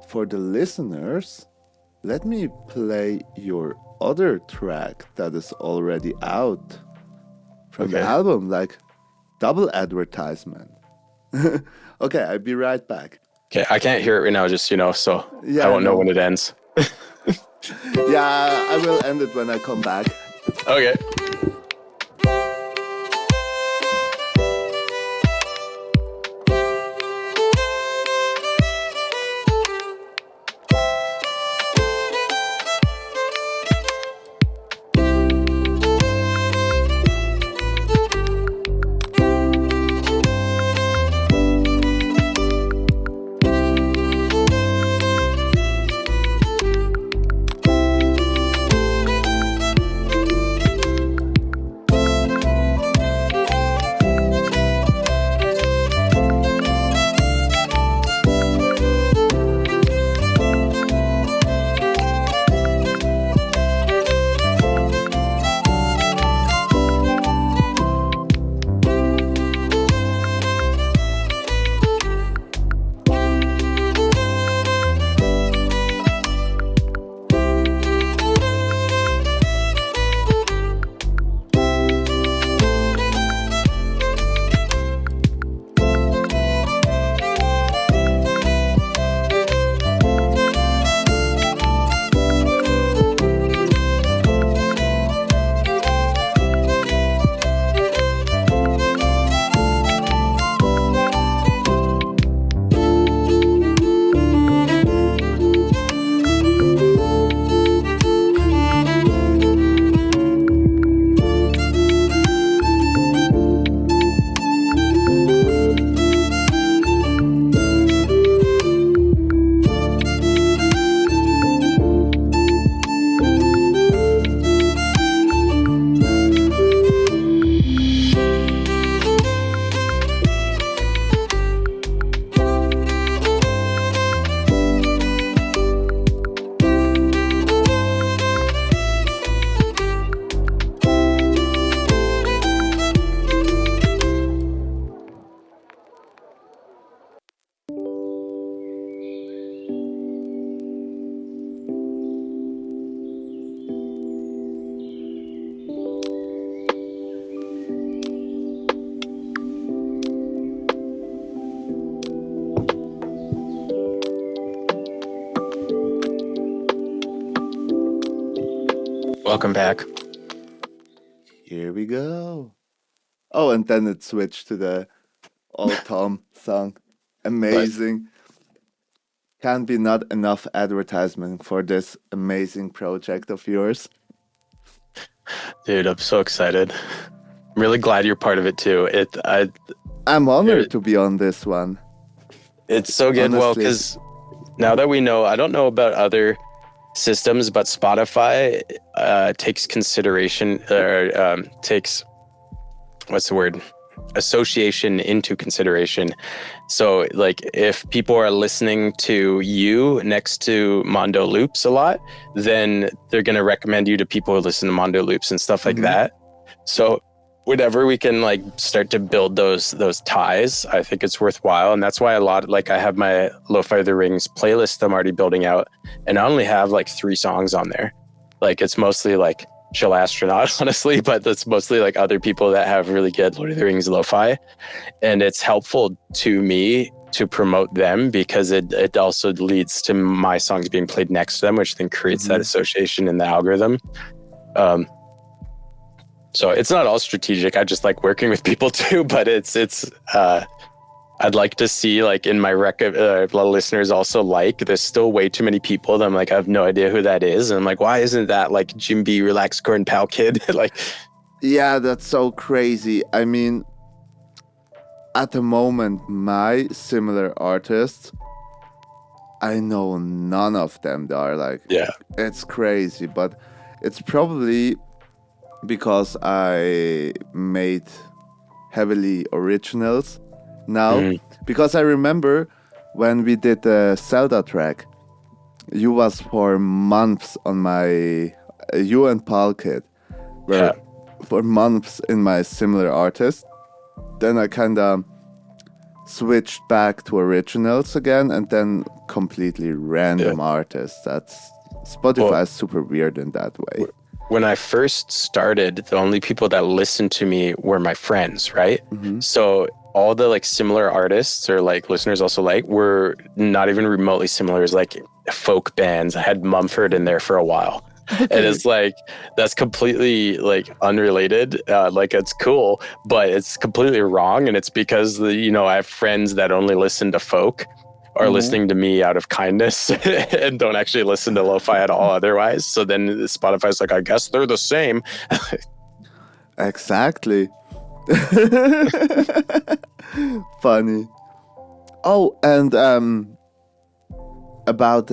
For the listeners, let me play your other track that is already out from the album, like double advertisement. Okay, I'll be right back. Okay, I can't hear it right now, just, so I won't know when it ends. Yeah, I will end it when I come back. Okay. Welcome back. Here we go. Oh, and then it switched to the old Tom song. Amazing. Can't be not enough advertisement for this amazing project of yours. Dude, I'm so excited. I'm really glad you're part of it too. I'm honored to be on this one. It's so good. Honestly. Well, because now that we know, I don't know about other systems, but Spotify takes consideration, or takes, what's the word? Association into consideration. So like if people are listening to you next to Mondo Loops a lot, then they're going to recommend you to people who listen to Mondo Loops and stuff like that. So whenever we can like start to build those ties, I think it's worthwhile. And that's why I have my Lo-Fi the Rings playlist I'm already building out, and I only have like 3 songs on there. Like it's mostly like Chill Astronaut, honestly, but that's mostly like other people that have really good Lord of the Rings lo-fi, and it's helpful to me to promote them because it also leads to my songs being played next to them, which then creates that association in the algorithm. So it's not all strategic. I just like working with people too, but I'd like to see like in my listeners also like there's still way too many people that I'm like I have no idea who that is, and I'm like, why isn't that like Jim B, Relaxicorn, Pal Kid? Like, yeah, that's so crazy. I mean, at the moment, my similar artists, I know none of them. They are like, yeah, it's crazy, but it's probably because I made heavily originals now, because I remember when we did the Zelda track, you was for months on my you and Paul Kid were for months in my similar artist. Then I kind of switched back to originals again, and then completely random artists. That's Spotify is super weird in that way. When I first started, the only people that listened to me were my friends, right? So all the like similar artists or like listeners also like were not even remotely similar. As like folk bands. I had Mumford in there for a while. Okay. And it's like, that's completely like unrelated. Like it's cool, but it's completely wrong. And it's because I have friends that only listen to folk are listening to me out of kindness and don't actually listen to lo-fi at all otherwise. So then Spotify's like, I guess they're the same. Exactly. Funny. Oh, and about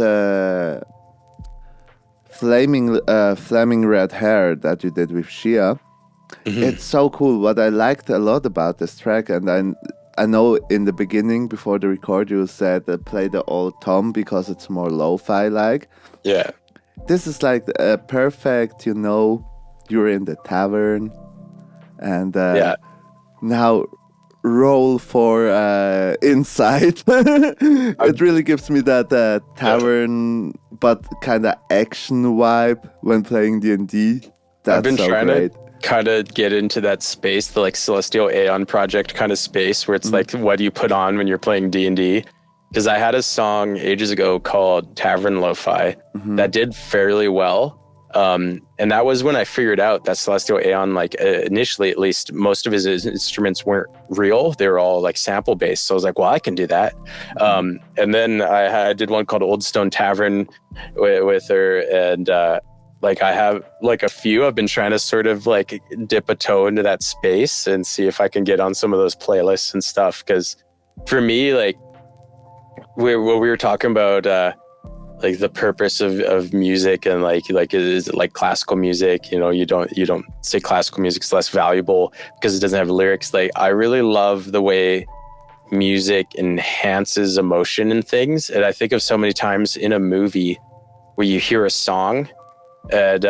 flaming red hair that you did with Shia. It's so cool. What I liked a lot about this track, and I know in the beginning before the record you said play the old Tom because it's more lo-fi like. Yeah. This is like a perfect, you're in the tavern and now roll for inside. It really gives me that tavern but kind of action vibe when playing D&D. That's I've been so trying great. to kind of get into that space, the like Celestial Aeon project kind of space where it's like, what do you put on when you're playing D&D? Because I had a song ages ago called Tavern Lo-Fi that did fairly well. And that was when I figured out that Celestial Aeon, like initially at least, most of his instruments weren't real. They were all like sample based. So I was like, well, I can do that. And then I did one called Old Stone Tavern with her. And like I have like a few, I've been trying to sort of like dip a toe into that space and see if I can get on some of those playlists and stuff. Because for me, like what we were talking about, like the purpose of music and like is it like classical music? You don't say classical music's less valuable because it doesn't have lyrics. Like I really love the way music enhances emotion and things. And I think of so many times in a movie where you hear a song. And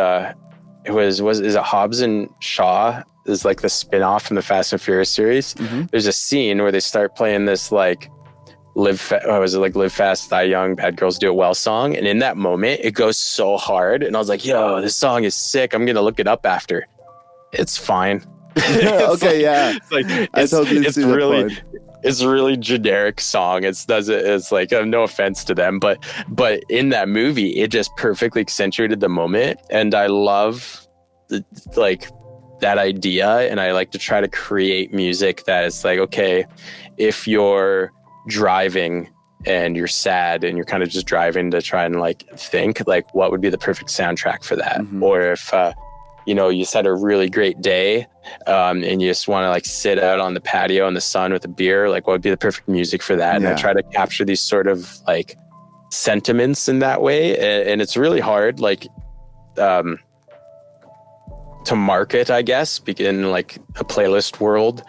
is it Hobbs and Shaw is like the spin-off from the Fast and Furious series. There's a scene where they start playing this like Live Fast, Die Young, Bad Girls Do It Well song. And in that moment, it goes so hard. And I was like, yo, this song is sick. I'm going to look it up after. It's fine. It's a really generic song. It's like, no offense to them, but in that movie, it just perfectly accentuated the moment. And I love like that idea. And I like to try to create music that is like, okay, if you're driving and you're sad and you're kind of just driving to try and like think like what would be the perfect soundtrack for that, or you just had a really great day, and you just want to like sit out on the patio in the sun with a beer, like what would be the perfect music for that? And I try to capture these sort of like sentiments in that way, and it's really hard, like to market, I guess, in like a playlist world.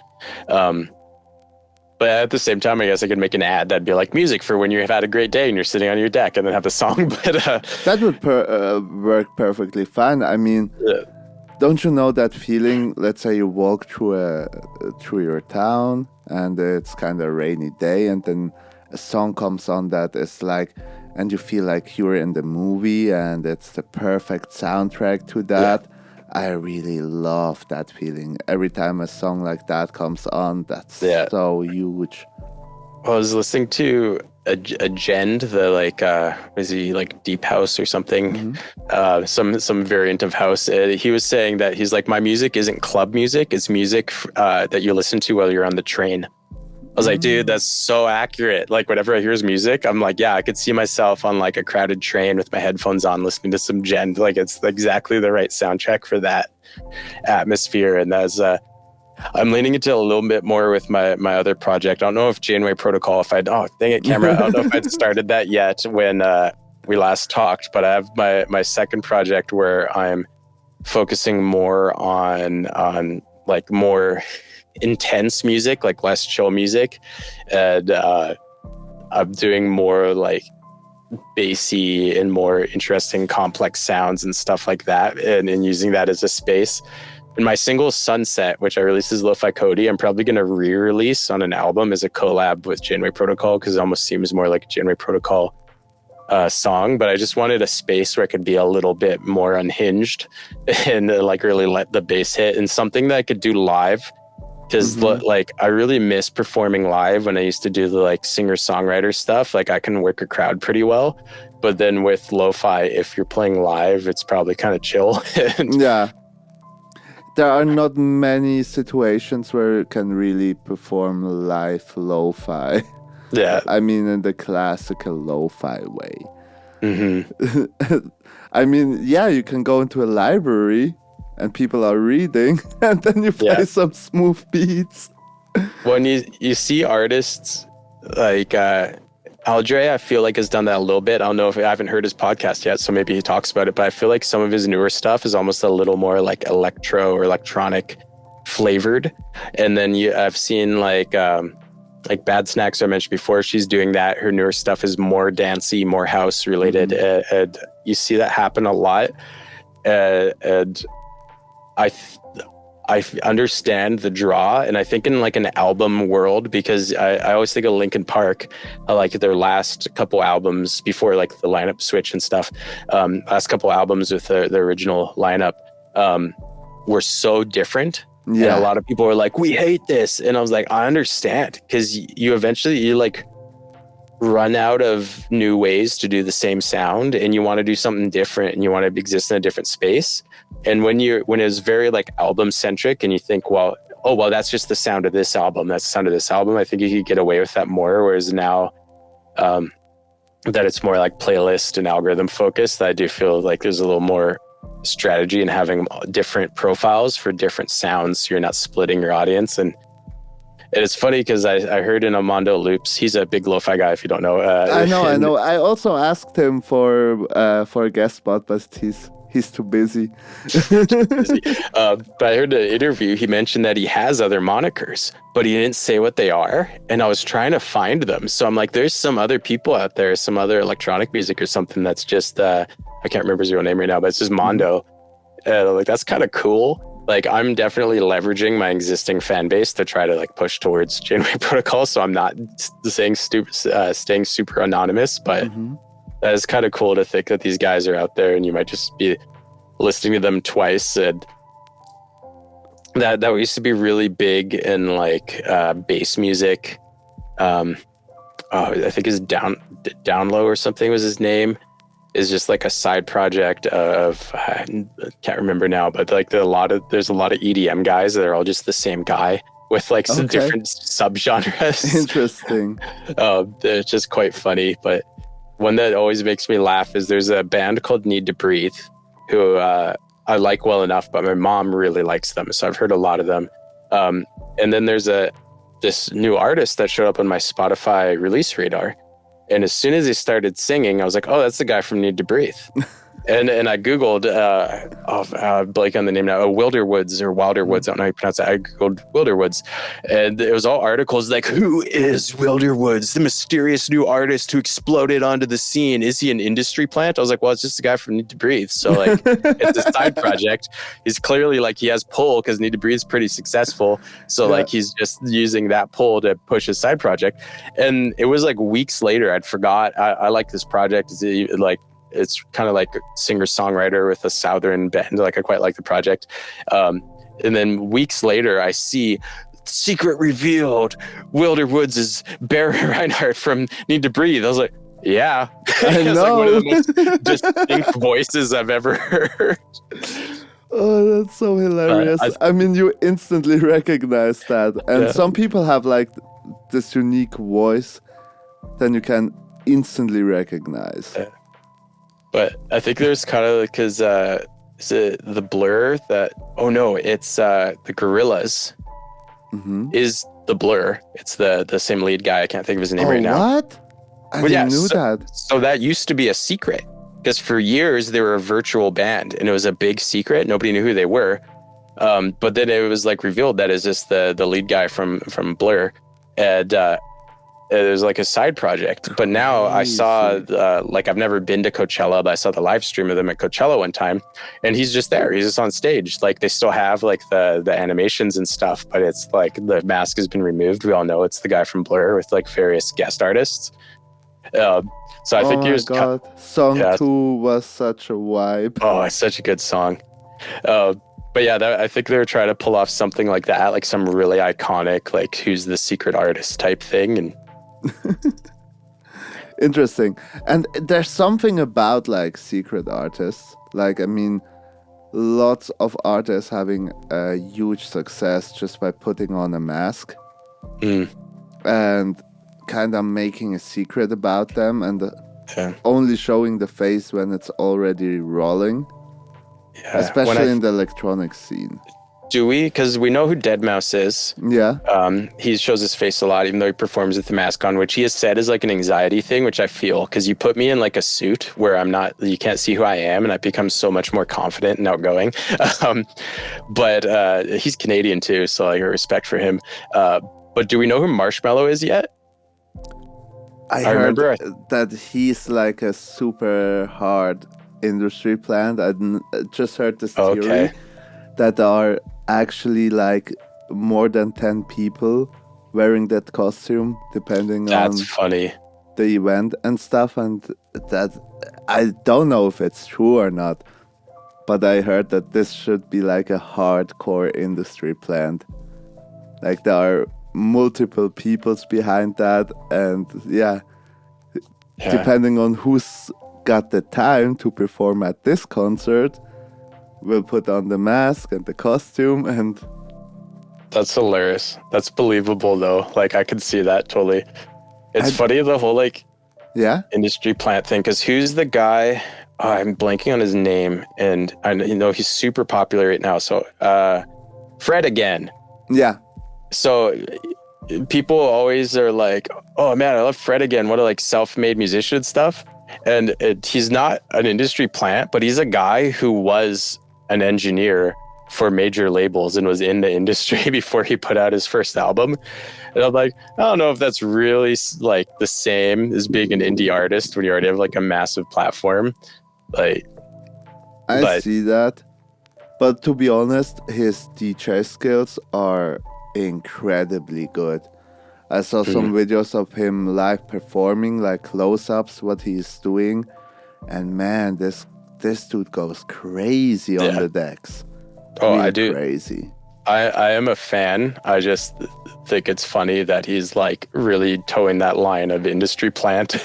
But at the same time, I guess I could make an ad that'd be like music for when you've had a great day and you're sitting on your deck, and then have the song. But that would work perfectly fine. I mean, don't you know that feeling? Let's say you walk through your town and it's kind of a rainy day, and then a song comes on that is like, and you feel like you're in the movie, and it's the perfect soundtrack to that. Yeah. I really love that feeling. Every time a song like that comes on, that's so huge. I was listening to Agend, the like, is he like deep house or something? Mm-hmm. Some variant of house. He was saying that he's like, my music isn't club music. It's music that you listen to while you're on the train. I was like, dude, that's so accurate. Like, whenever I hear his music, I'm like, yeah, I could see myself on like a crowded train with my headphones on, listening to some Gen. Like, it's exactly the right soundtrack for that atmosphere. And that's, I'm leaning into a little bit more with my other project. I don't know if Janeway Protocol, oh, dang it, camera. I don't know if I'd started that yet when we last talked, but I have my second project where I'm focusing more on like more intense music, like less chill music, and I'm doing more like bassy and more interesting complex sounds and stuff like that, and using that as a space. And my single Sunset, which I released as Lofi Cody, I'm probably going to re-release on an album as a collab with Janeway Protocol, because it almost seems more like a Janeway Protocol song. But I just wanted a space where I could be a little bit more unhinged and like really let the bass hit, and something that I could do live. Because like I really miss performing live when I used to do the like singer-songwriter stuff. Like I can work a crowd pretty well, but then with lo-fi, if you're playing live, it's probably kind of chill. Yeah, there are not many situations where you can really perform live lo-fi. Yeah, I mean in the classical lo-fi way. Mm-hmm. I mean, yeah, you can go into a library and people are reading, and then you play some smooth beats. When you see artists like Aldre, I feel like has done that a little bit. I don't know if I haven't heard his podcast yet, so maybe he talks about it, but I feel like some of his newer stuff is almost a little more like electro or electronic flavored. And then I've seen like Bad Snacks I mentioned before, she's doing that. Her newer stuff is more dancey, more house related. And you see that happen a lot. And I understand the draw, and I think in like an album world, because I always think of Linkin Park, like their last couple albums before like the lineup switch and stuff, last couple albums with the original lineup were so different. Yeah. And a lot of people were like, we hate this. And I was like, I understand, because you eventually like run out of new ways to do the same sound, and you want to do something different, and you want to exist in a different space. And when it's very like album centric, and you think, well, that's just the sound of this album, that's the sound of this album, I think you could get away with that more. Whereas now that it's more like playlist and algorithm focused, I do feel like there's a little more strategy in having different profiles for different sounds, so you're not splitting your audience. And it's funny because I heard in Armando Loops, he's a big lo-fi guy, if you don't know. I know. I also asked him for a guest spot, but he's too busy. But I heard an interview, he mentioned that he has other monikers, but he didn't say what they are. And I was trying to find them. So I'm like, there's some other people out there, some other electronic music or something that's just, I can't remember his real name right now, but it's just Mondo. Like, that's kind of cool. Like, I'm definitely leveraging my existing fan base to try to like push towards Janeway Protocol. So I'm not staying super anonymous, but that is kind of cool to think that these guys are out there and you might just be listening to them twice. And that used to be really big in like bass music. I think his Down Low or something was his name. Is just like a side project of, I can't remember now, but like there's a lot of EDM guys that are all just the same guy with like some different subgenres. Interesting. They're just quite funny. But one that always makes me laugh is there's a band called Need to Breathe, who I like well enough, but my mom really likes them, so I've heard a lot of them. And then there's this new artist that showed up on my Spotify release radar, and as soon as he started singing, I was like, oh, that's the guy from Need to Breathe. And I Googled, blank on the name now, Wilderwoods or Wilderwoods, I don't know how you pronounce it. I Googled Wilderwoods, and it was all articles like, who is Wilderwoods, the mysterious new artist who exploded onto the scene? Is he an industry plant? I was like, well, it's just a guy from Need to Breathe. So like, it's a side project. He's clearly like, he has pull because Need to Breathe is pretty successful. So like, he's just using that pull to push his side project. And it was like weeks later, I'd forgot, I like this project. It's kind of like a singer-songwriter with a Southern band. Like I quite like the project. And then weeks later, I see secret revealed. Wilderwoods is Barry Reinhardt from Need to Breathe. I was like, yeah. I know. Like one of the most distinct voices I've ever heard. Oh, that's so hilarious. I mean, you instantly recognize that. And some people have like this unique voice that you can instantly recognize. But I think there's kind of because is it the Blur that? Oh no, it's the Gorillaz. Is the Blur? It's the same lead guy. I can't think of his name right now. What? I didn't know that. So that used to be a secret because for years they were a virtual band and it was a big secret. Nobody knew who they were. But then it was like revealed that is just the lead guy from Blur, and there's like a side project. But now I saw like I've never been to Coachella, but I saw the live stream of them at Coachella one time, and he's just there. He's just on stage. Like they still have like the animations and stuff, but it's like the mask has been removed. We all know it's the guy from Blur with like various guest artists. So I think he was. God. Song 2 was such a vibe. Oh, it's such a good song. But yeah, I think they were trying to pull off something like that, like some really iconic, like who's the secret artist type thing. And interesting. And there's something about like secret artists. Like, I mean, lots of artists having a huge success just by putting on a mask and kind of making a secret about them and only showing the face when it's already rolling. Yeah, especially in the electronic scene. Do we? Because we know who Deadmau5 is. Yeah. He shows his face a lot, even though he performs with the mask on, which he has said is like an anxiety thing, which I feel. Because you put me in like a suit where you can't see who I am, and I become so much more confident and outgoing. But he's Canadian too, so I have respect for him. But do we know who Marshmello is yet? I heard that he's like a super hard industry plant. I just heard this theory that are actually like more than 10 people wearing that costume depending on funny. The event and stuff, and that I don't know if it's true or not, but I heard that this should be like a hardcore industry plant. Like there are multiple peoples behind that, and depending on who's got the time to perform at this concert, will put on the mask and the costume. And that's hilarious. That's believable though. Like I could see that totally. It's funny, the whole like industry plant thing, because who's the guy? I'm blanking on his name, and I know he's super popular right now. So Fred again. Yeah. So people always are like, oh man, I love Fred again. What a like self-made musician and stuff. And he's not an industry plant, but he's a guy who was an engineer for major labels and was in the industry before he put out his first album. And I'm like, I don't know if that's really like the same as being an indie artist when you already have like a massive platform. Like, I see that. But to be honest, his DJ skills are incredibly good. I saw some videos of him live performing, like close-ups, what he's doing. And man, this dude goes crazy on the decks. Oh, really I do. Crazy. I am a fan. I just think it's funny that he's like really towing that line of industry plant.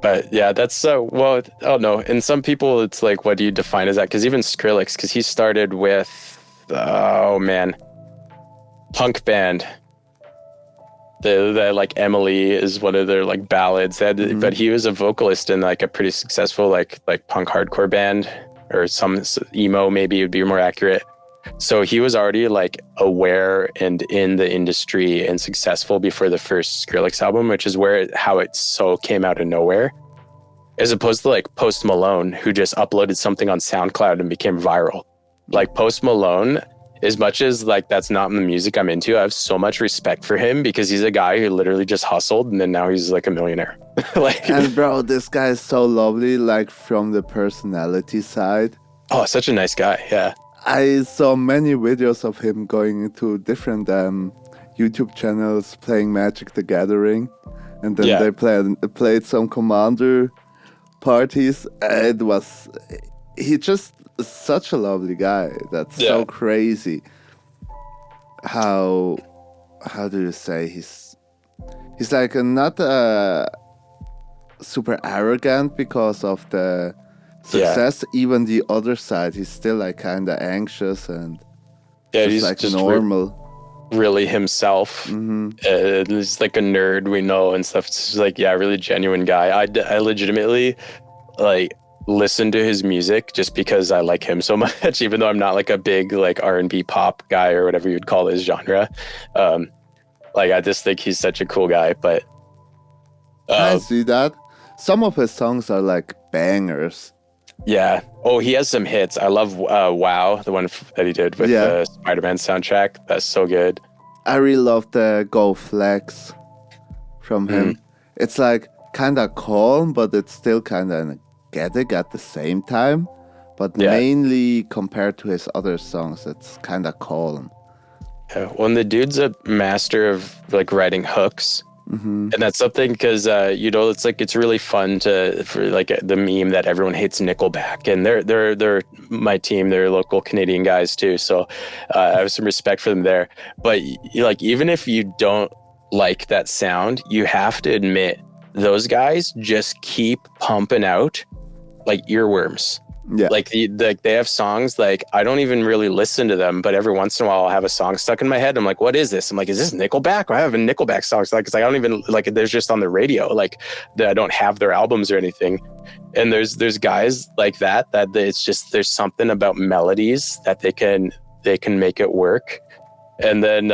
But yeah, that's well, I don't know. And some people, it's like, what do you define as that? Because even Skrillex, because he started with, punk band. The like Emily is one of their like ballads. But he was a vocalist in like a pretty successful like punk hardcore band. or some emo, maybe would be more accurate. So he was already like aware and in the industry and successful before the first Skrillex album, which is how it so came out of nowhere, as opposed to like Post Malone, who just uploaded something on SoundCloud and became viral. Like Post Malone, as much as like that's not the music I'm into, I have so much respect for him because he's a guy who literally just hustled and then now he's like a millionaire. And bro, this guy is so lovely, like from the personality side. Oh, such a nice guy. Yeah. I saw many videos of him going into different YouTube channels playing Magic the Gathering, and then they played some Commander parties. He just such a lovely guy. That's so crazy. How do you say he's like not super arrogant because of the success. Even the other side, he's still like kind of anxious and he's like just normal. Really himself. He's like a nerd we know and stuff. It's just like really genuine guy. I legitimately like listen to his music just because I like him so much, even though I'm not like a big like R&B pop guy or whatever you'd call his genre. Like I just think he's such a cool guy. But I see that. Some of his songs are like bangers. Yeah. Oh, he has some hits. I love Wow, the one that he did with the Spider-Man soundtrack. That's so good. I really love the Go Flex from him. It's like kind of calm, but it's still kind of energetic at the same time. But mainly compared to his other songs, it's kind of calm. Yeah. Well, the dude's a master of like writing hooks. And that's something because it's like it's really fun for like the meme that everyone hates Nickelback, and they're my team, they're local Canadian guys too, so I have some respect for them there. But like even if you don't like that sound, you have to admit those guys just keep pumping out like earworms. Like they have songs like I don't even really listen to them, but every once in a while I'll have a song stuck in my head. I'm like, what is this? I'm like, is this Nickelback? I have a Nickelback song stuck because I don't even like they're just on the radio. Like I don't have their albums or anything. And there's guys like that it's just there's something about melodies that they can make it work. And then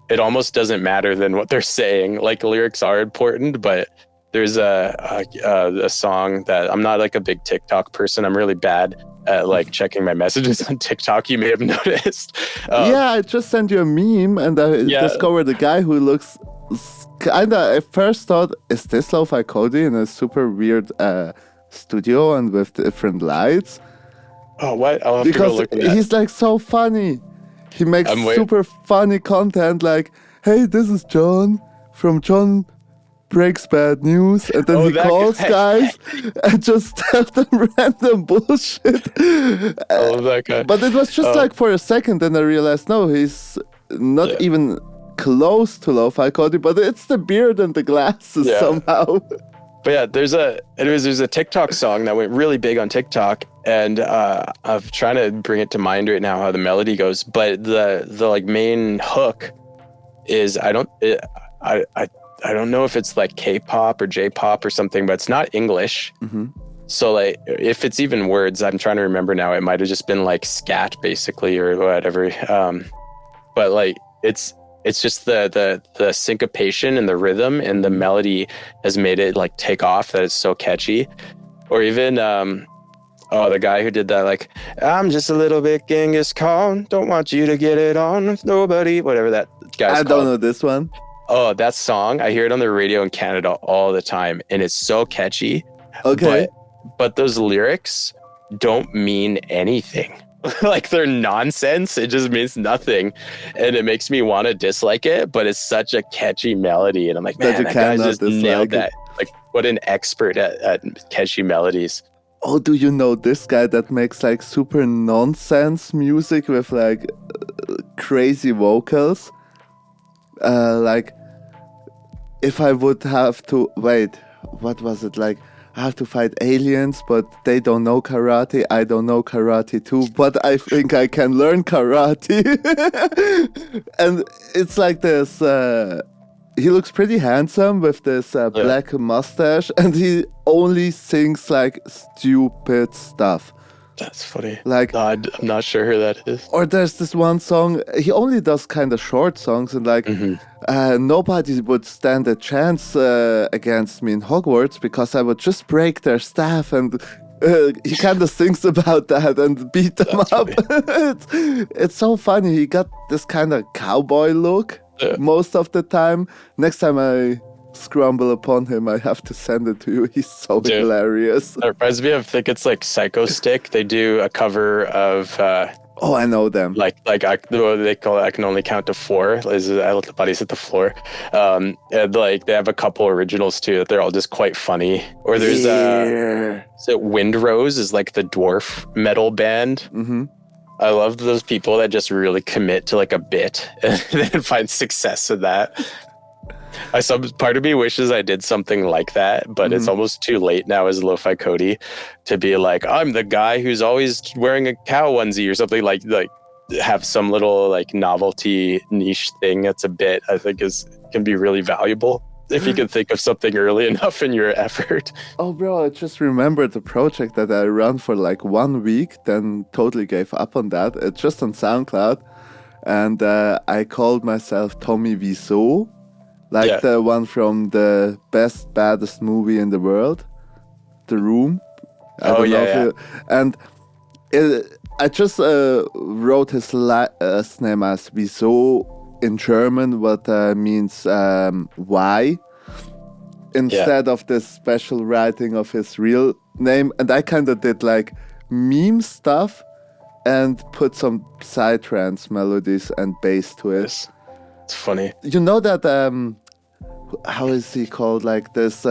it almost doesn't matter then what they're saying. Like lyrics are important, but there's a song that I'm not like a big TikTok person. I'm really bad at like checking my messages on TikTok. You may have noticed. I just sent you a meme and I discovered a guy who looks kind of, I first thought, is this Lofi Cody in a super weird studio and with different lights? Oh, what? I'll have because to go look at that. He's like so funny. He makes super funny content like, hey, this is John from John Breaks Bad News, and then he calls guys and just tell them random bullshit. That guy. But it was just like for a second, and I realized no, he's not even close to Lofi Cody, but it's the beard and the glasses somehow. But yeah, there's a TikTok song that went really big on TikTok, and I'm trying to bring it to mind right now how the melody goes. But the like main hook is I don't know if it's like K-pop or J-pop or something, but it's not English. So like if it's even words, I'm trying to remember now. It might have just been like scat basically or whatever. But like it's just the syncopation and the rhythm and the melody has made it like take off that it's so catchy. Or even the guy who did that, like, I'm just a little bit Genghis Khan, don't want you to get it on with nobody, whatever that guy's called. Don't know this one. Oh, that song, I hear it on the radio in Canada all the time, and it's so catchy. Okay. But those lyrics don't mean anything. Like, they're nonsense. It just means nothing. And it makes me want to dislike it, but it's such a catchy melody. And I'm like, man, that guy just nailed that. Like, what an expert at catchy melodies. Oh, do you know this guy that makes, like, super nonsense music with, like, crazy vocals? Like, if I would have to wait, what was it like? I have to fight aliens, but they don't know karate. I don't know karate too, but I think I can learn karate. And it's like this. He looks pretty handsome with this black mustache, and he only sings like stupid stuff. That's funny. Like, I'm not sure who that is. Or there's this one song, he only does kind of short songs, and like, nobody would stand a chance against me in Hogwarts because I would just break their staff, and he kind of sings about that and beat them up. It's so funny. He got this kind of cowboy look most of the time. Next time I scramble upon him, I have to send it to you. He's so hilarious. It reminds me of, I think it's like Psycho Stick. They do a cover of oh, I know them. Like they call it I Can Only Count to Four. I let the buddies hit the floor. And like they have a couple originals too that they're all just quite funny. Or there's Windrose is like the dwarf metal band. I love those people that just really commit to like a bit and then find success in that. Part of me wishes I did something like that, but it's almost too late now as Lofi Cody to be like, I'm the guy who's always wearing a cow onesie or something, like have some little like novelty niche thing that's a bit, I think can be really valuable if you can think of something early enough in your effort. Oh bro, I just remembered the project that I ran for like 1 week, then totally gave up on that. It's just on SoundCloud, and I called myself Tommy Wiseau. Like the one from the baddest movie in the world, The Room. And I just wrote his last name as Wieso in German, what means why, instead of this special writing of his real name. And I kind of did like meme stuff and put some psytrance melodies and bass to it. It's funny. You know that how is he called? Like this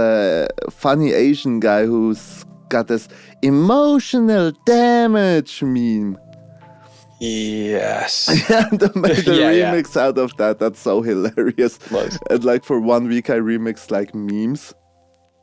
funny Asian guy who's got this emotional damage meme. Yes. And they made a remix out of that. That's so hilarious. Nice. And like for 1 week I remixed like memes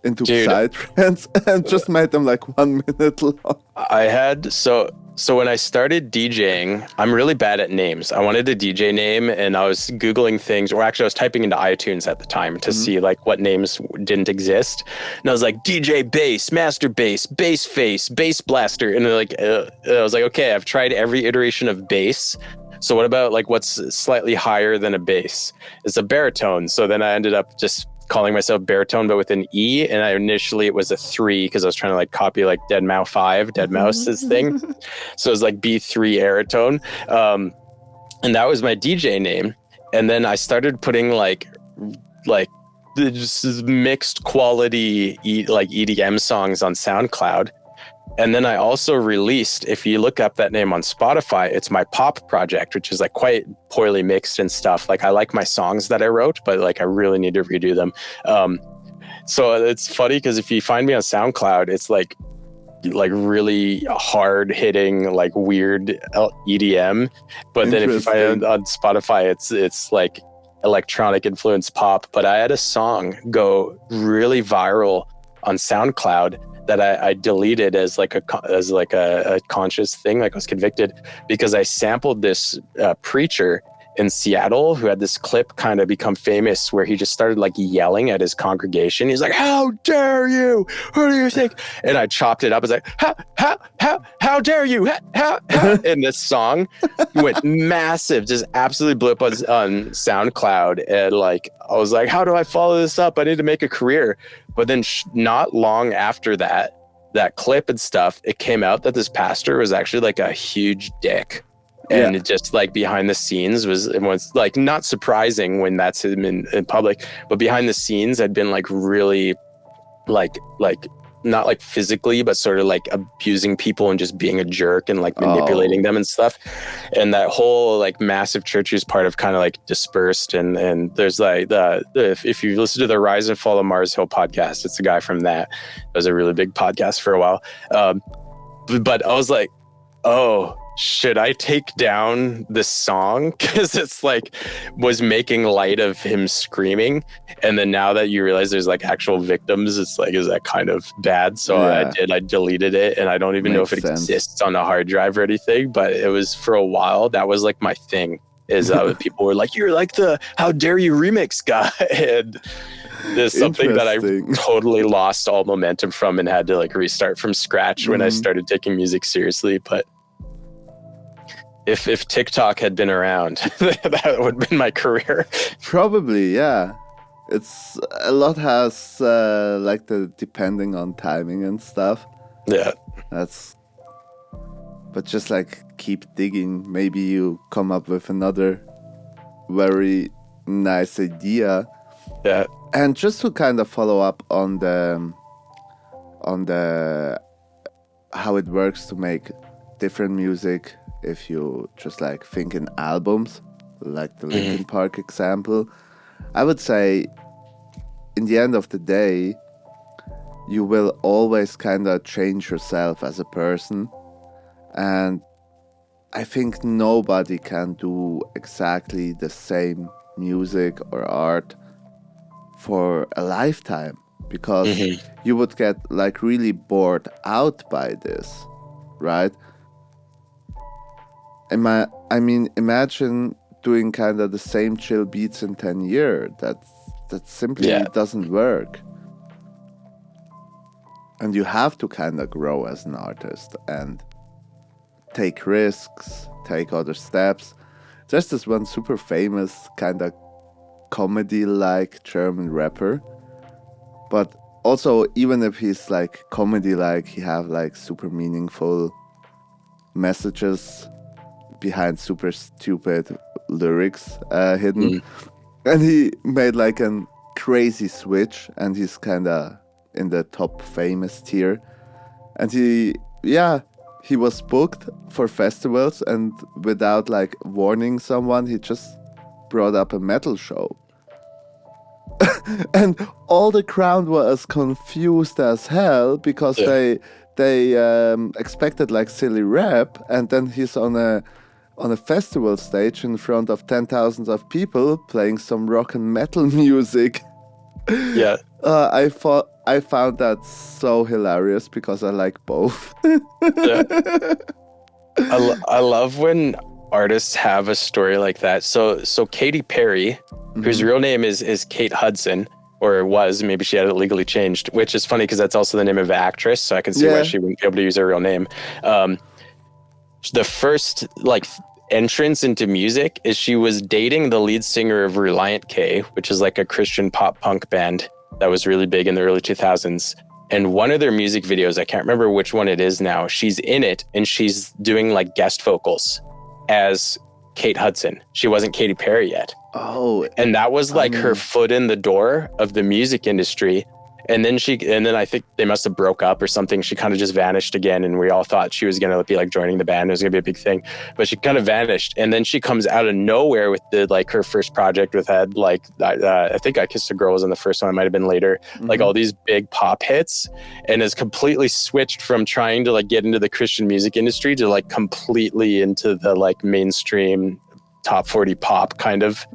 into psytrance and just made them like 1 minute long. I had so when I started DJing, I'm really bad at names. I wanted a DJ name and I was Googling things, or actually I was typing into iTunes at the time to see like what names didn't exist. And I was like DJ Bass, Master Bass, Bass Face, Bass Blaster. And like, I was like, okay, I've tried every iteration of bass. So what about like what's slightly higher than a bass? It's a baritone. So then I ended up just calling myself baritone, but with an E. And initially it was a 3 because I was trying to like copy like Deadmau 5, Deadmau5's thing. So it was like B3 Aeritone. And that was my DJ name. And then I started putting like just mixed quality like EDM songs on SoundCloud. And then I also released, if you look up that name on Spotify, it's my pop project, which is like quite poorly mixed and stuff. Like I like my songs that I wrote, but like I really need to redo them. So it's funny because if you find me on SoundCloud, it's like really hard hitting, like weird EDM. But then if you find it on Spotify, it's like electronic influenced pop. But I had a song go really viral on SoundCloud that I deleted as like a conscious thing, like I was convicted, because I sampled this preacher in Seattle who had this clip kind of become famous where he just started like yelling at his congregation. He's like, "How dare you? Who do you think?" And I chopped it up. I was like, how dare you? How? And this song went massive, just absolutely blew up on SoundCloud. And like, I was like, how do I follow this up? I need to make a career. But then not long after that clip and stuff, it came out that this pastor was actually like a huge dick. And it just like behind the scenes was like not surprising when that's him in public, but behind the scenes had been like really like not like physically, but sort of like abusing people and just being a jerk and like manipulating them and stuff. And that whole like massive church is part of kind of like dispersed. And there's like if you listen to the Rise and Fall of Mars Hill podcast, it's a guy from that. It was a really big podcast for a while. But I was like, oh, should I take down this song? Because it's like was making light of him screaming. And then now that you realize there's like actual victims, it's like, is that kind of bad? So I deleted it. And I don't even know if it exists on a hard drive or anything. But it was for a while. That was like my thing, is people were like, you're like the how dare you remix guy. And There's something that I Interesting. totally lost all momentum from and had to like restart from scratch when I started taking music seriously. But if TikTok had been around, that would have been my career. Probably, yeah. It's a lot has like the depending on timing and stuff. Yeah. But just like keep digging. Maybe you come up with another very nice idea. Yeah. And just to kind of follow up on the how it works to make different music, if you just like think in albums, like the Linkin Park example, I would say in the end of the day, you will always kind of change yourself as a person. And I think nobody can do exactly the same music or art for a lifetime, because you would get like really bored out by this, right? I mean, imagine doing kind of the same chill beats in 10 years. That simply doesn't work. And you have to kind of grow as an artist and take risks, take other steps. There's this one super famous kind of comedy-like German rapper, but also even if he's like comedy-like, he have like super meaningful messages behind super stupid lyrics hidden. And he made like a crazy switch, and he's kind of in the top famous tier. And he was booked for festivals, and without like warning someone, he just brought up a metal show. And all the crowd was confused as hell, because they expected like silly rap, and then he's on a festival stage in front of 10,000 of people playing some rock and metal music. Yeah. I found that so hilarious, because I like both. I love when artists have a story like that. So Katy Perry, whose real name is Kate Hudson, or was, maybe she had it legally changed, which is funny because that's also the name of an actress, so I can see why she wouldn't be able to use her real name. The first like entrance into music is she was dating the lead singer of Reliant K, which is like a Christian pop punk band that was really big in the early 2000s. And one of their music videos, I can't remember which one it is now, she's in it and she's doing like guest vocals as Kate Hudson. She wasn't Katy Perry yet. Oh. And that was like her foot in the door of the music industry. And then I think they must have broke up or something. She kind of just vanished again, and we all thought she was going to be like joining the band. It was going to be a big thing, but she kind of vanished. And then she comes out of nowhere with her first project with Ed, like I think I Kissed a Girl was in the first one. It might've been later, like all these big pop hits, and has completely switched from trying to like get into the Christian music industry to like completely into the like mainstream top 40 pop kind of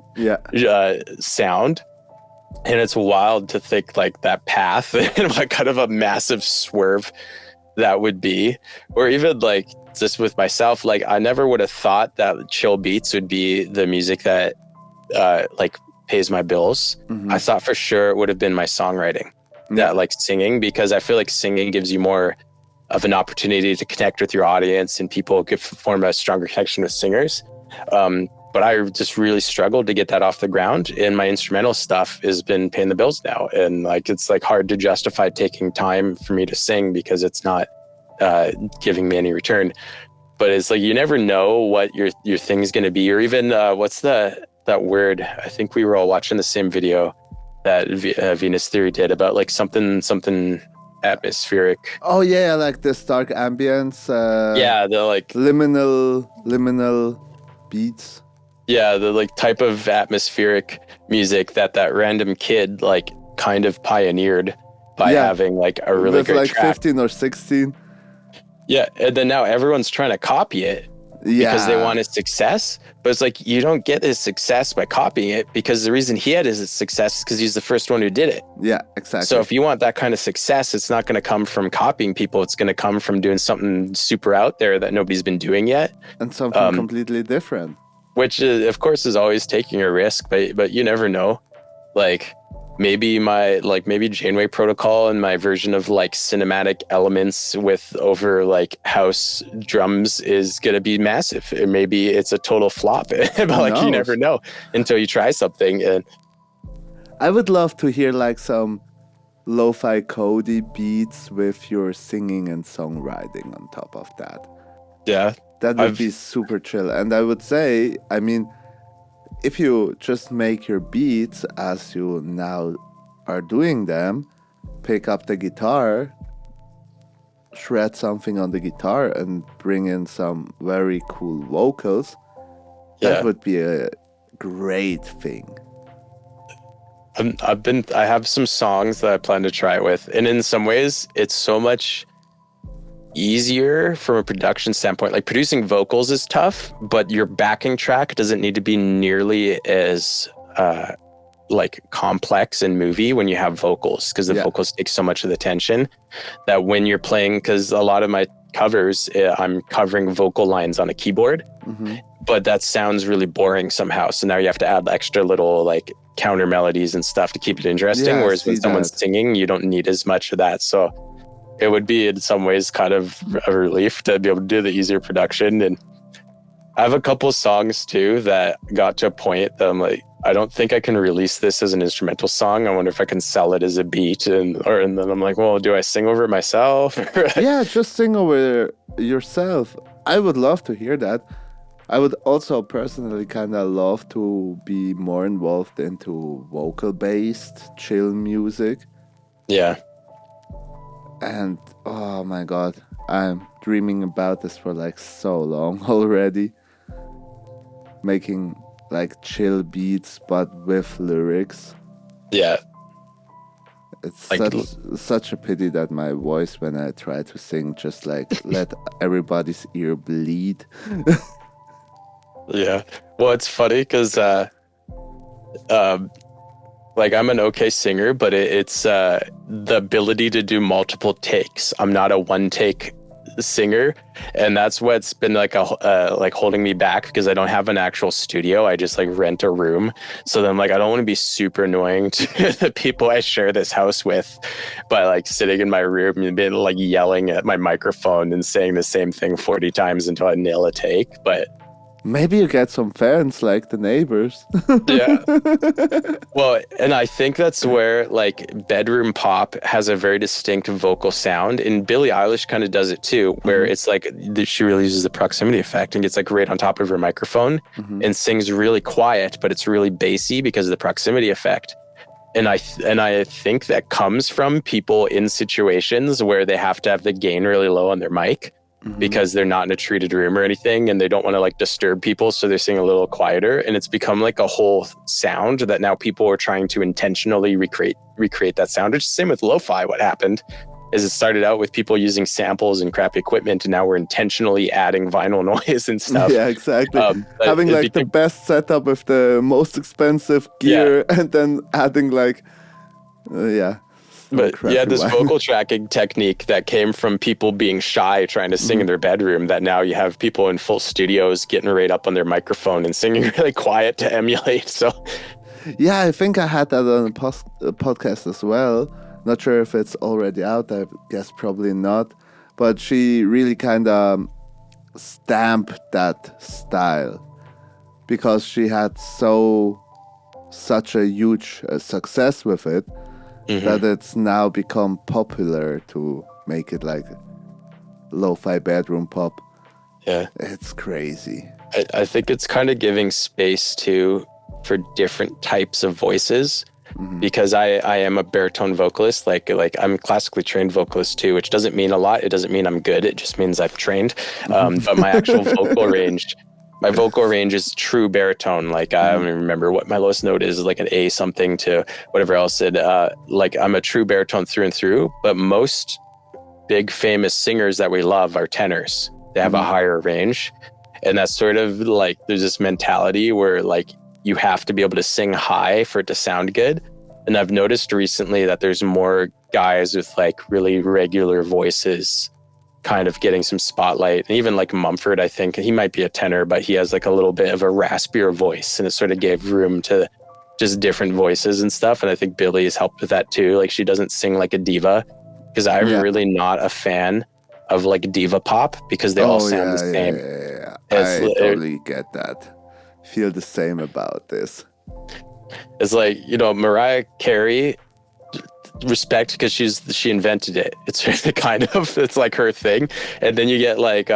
sound. And it's wild to think like that path and what kind of a massive swerve that would be. Or even like just with myself, like I never would have thought that chill beats would be the music that like pays my bills. I thought for sure it would have been my songwriting, that like singing, because I feel like singing gives you more of an opportunity to connect with your audience, and people could form a stronger connection with singers. But I just really struggled to get that off the ground, and my instrumental stuff has been paying the bills now. And like, it's like hard to justify taking time for me to sing because it's not giving me any return. But it's like, you never know what your thing is going to be, or even what's that word? I think we were all watching the same video that Venus Theory did about like something atmospheric. Oh yeah, like this dark ambience. The like liminal beats. Yeah, the like type of atmospheric music that random kid like kind of pioneered by having like a really with great like track. 15 or 16. Yeah, and then now everyone's trying to copy it because they want his success. But it's like, you don't get his success by copying it, because the reason he had his success is because he's the first one who did it. Yeah, exactly. So if you want that kind of success, it's not going to come from copying people. It's going to come from doing something super out there that nobody's been doing yet. And something completely different. Which, of course, is always taking a risk, but you never know. Like, maybe maybe Janeway Protocol and my version of like cinematic elements with over like house drums is gonna be massive. Or maybe it's a total flop. But like you never know until you try something. And I would love to hear like some Lofi Cody beats with your singing and songwriting on top of that. Yeah. That would be super chill. And I would say, I mean, if you just make your beats as you now are doing them, pick up the guitar, shred something on the guitar, and bring in some very cool vocals, that would be a great thing. I have some songs that I plan to try it with, and in some ways, it's so much easier from a production standpoint. Like producing vocals is tough, but your backing track doesn't need to be nearly as like complex and movie when you have vocals, because the vocals take so much of the tension that when you're playing, because a lot of my covers, I'm covering vocal lines on a keyboard, but that sounds really boring somehow. So now you have to add extra little like counter melodies and stuff to keep it interesting. Whereas when someone's singing, you don't need as much of that. So it would be in some ways kind of a relief to be able to do the easier production. And I have a couple songs too that got to a point that I'm like, I don't think I can release this as an instrumental song. I wonder if I can sell it as a beat. And then I'm like, well, do I sing over it myself? Yeah, just sing over yourself. I would love to hear that. I would also personally kind of love to be more involved into vocal-based chill music. Yeah. And oh my god, I'm dreaming about this for like so long already. Making like chill beats but with lyrics. Yeah. It's like, such a pity that my voice when I try to sing just like let everybody's ear bleed. Yeah. Well, it's funny because like I'm an okay singer, but it's the ability to do multiple takes. I'm not a one take singer, and that's what's been like like holding me back, because I don't have an actual studio. I just like rent a room. So then like I don't want to be super annoying to the people I share this house with by like sitting in my room and being like yelling at my microphone and saying the same thing 40 times until I nail a take. But maybe you get some fans like the neighbors. Yeah. Well, and I think that's where like bedroom pop has a very distinct vocal sound, and Billie Eilish kind of does it too, where it's like she really uses the proximity effect and gets like right on top of her microphone and sings really quiet, but it's really bassy because of the proximity effect. And I think that comes from people in situations where they have to have the gain really low on their mic, because they're not in a treated room or anything, and they don't want to like disturb people, so they're singing a little quieter, and it's become like a whole sound that now people are trying to intentionally recreate that sound. Which is the same with lo-fi. What happened is it started out with people using samples and crappy equipment, and now we're intentionally adding vinyl noise and stuff. Yeah, exactly. Having like the best setup with the most expensive gear, and then adding like But yeah, this vocal tracking technique that came from people being shy trying to sing in their bedroom, that now you have people in full studios getting right up on their microphone and singing really quiet to emulate. So yeah, I think I had that on a podcast as well. Not sure if it's already out. I guess probably not. But she really kind of stamped that style because she had such a huge success with it. That it's now become popular to make it like lo-fi bedroom pop. Yeah. It's crazy. I think it's kind of giving space too for different types of voices, because I am a baritone vocalist. Like I'm a classically trained vocalist too, which doesn't mean a lot. It doesn't mean I'm good. It just means I've trained. But my actual vocal range... My vocal range is true baritone. Like I don't even remember what my lowest note is, like an A something to whatever else. Like I'm a true baritone through and through, but most big famous singers that we love are tenors. They have a higher range. And that's sort of like, there's this mentality where like you have to be able to sing high for it to sound good. And I've noticed recently that there's more guys with like really regular voices kind of getting some spotlight. And even like Mumford, I think he might be a tenor, but he has like a little bit of a raspier voice, and it sort of gave room to just different voices and stuff. And I think Billie has helped with that too. Like she doesn't sing like a diva, because I'm really not a fan of like diva pop because they all sound the same. Yeah. I totally get that. Feel the same about this. It's like, you know, Mariah Carey, respect, because she invented it. It's it's like her thing. And then you get like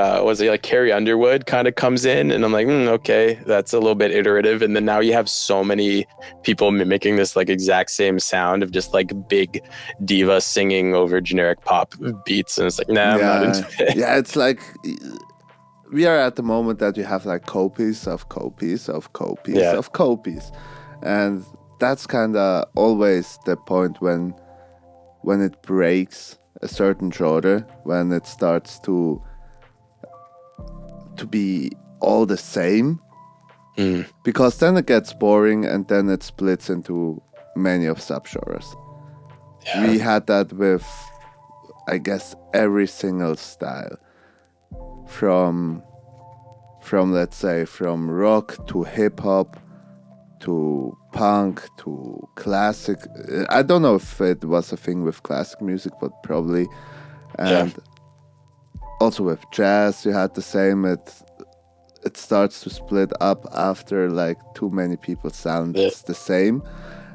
Carrie Underwood kind of comes in, and I'm like, okay, that's a little bit iterative. And then now you have so many people mimicking this like exact same sound of just like big diva singing over generic pop beats, and it's like, nah, I'm not into it. Yeah, it's like we are at the moment that you have like copies of copies of copies of copies, and that's kind of always the point when it breaks a certain genre, when it starts to be all the same, because then it gets boring, and then it splits into many of subgenres. We had that with, I guess, every single style, from let's say from rock to hip hop to punk to classic. I don't know if it was a thing with classic music, but probably. And also with jazz, you had the same. It starts to split up after like too many people sound the same,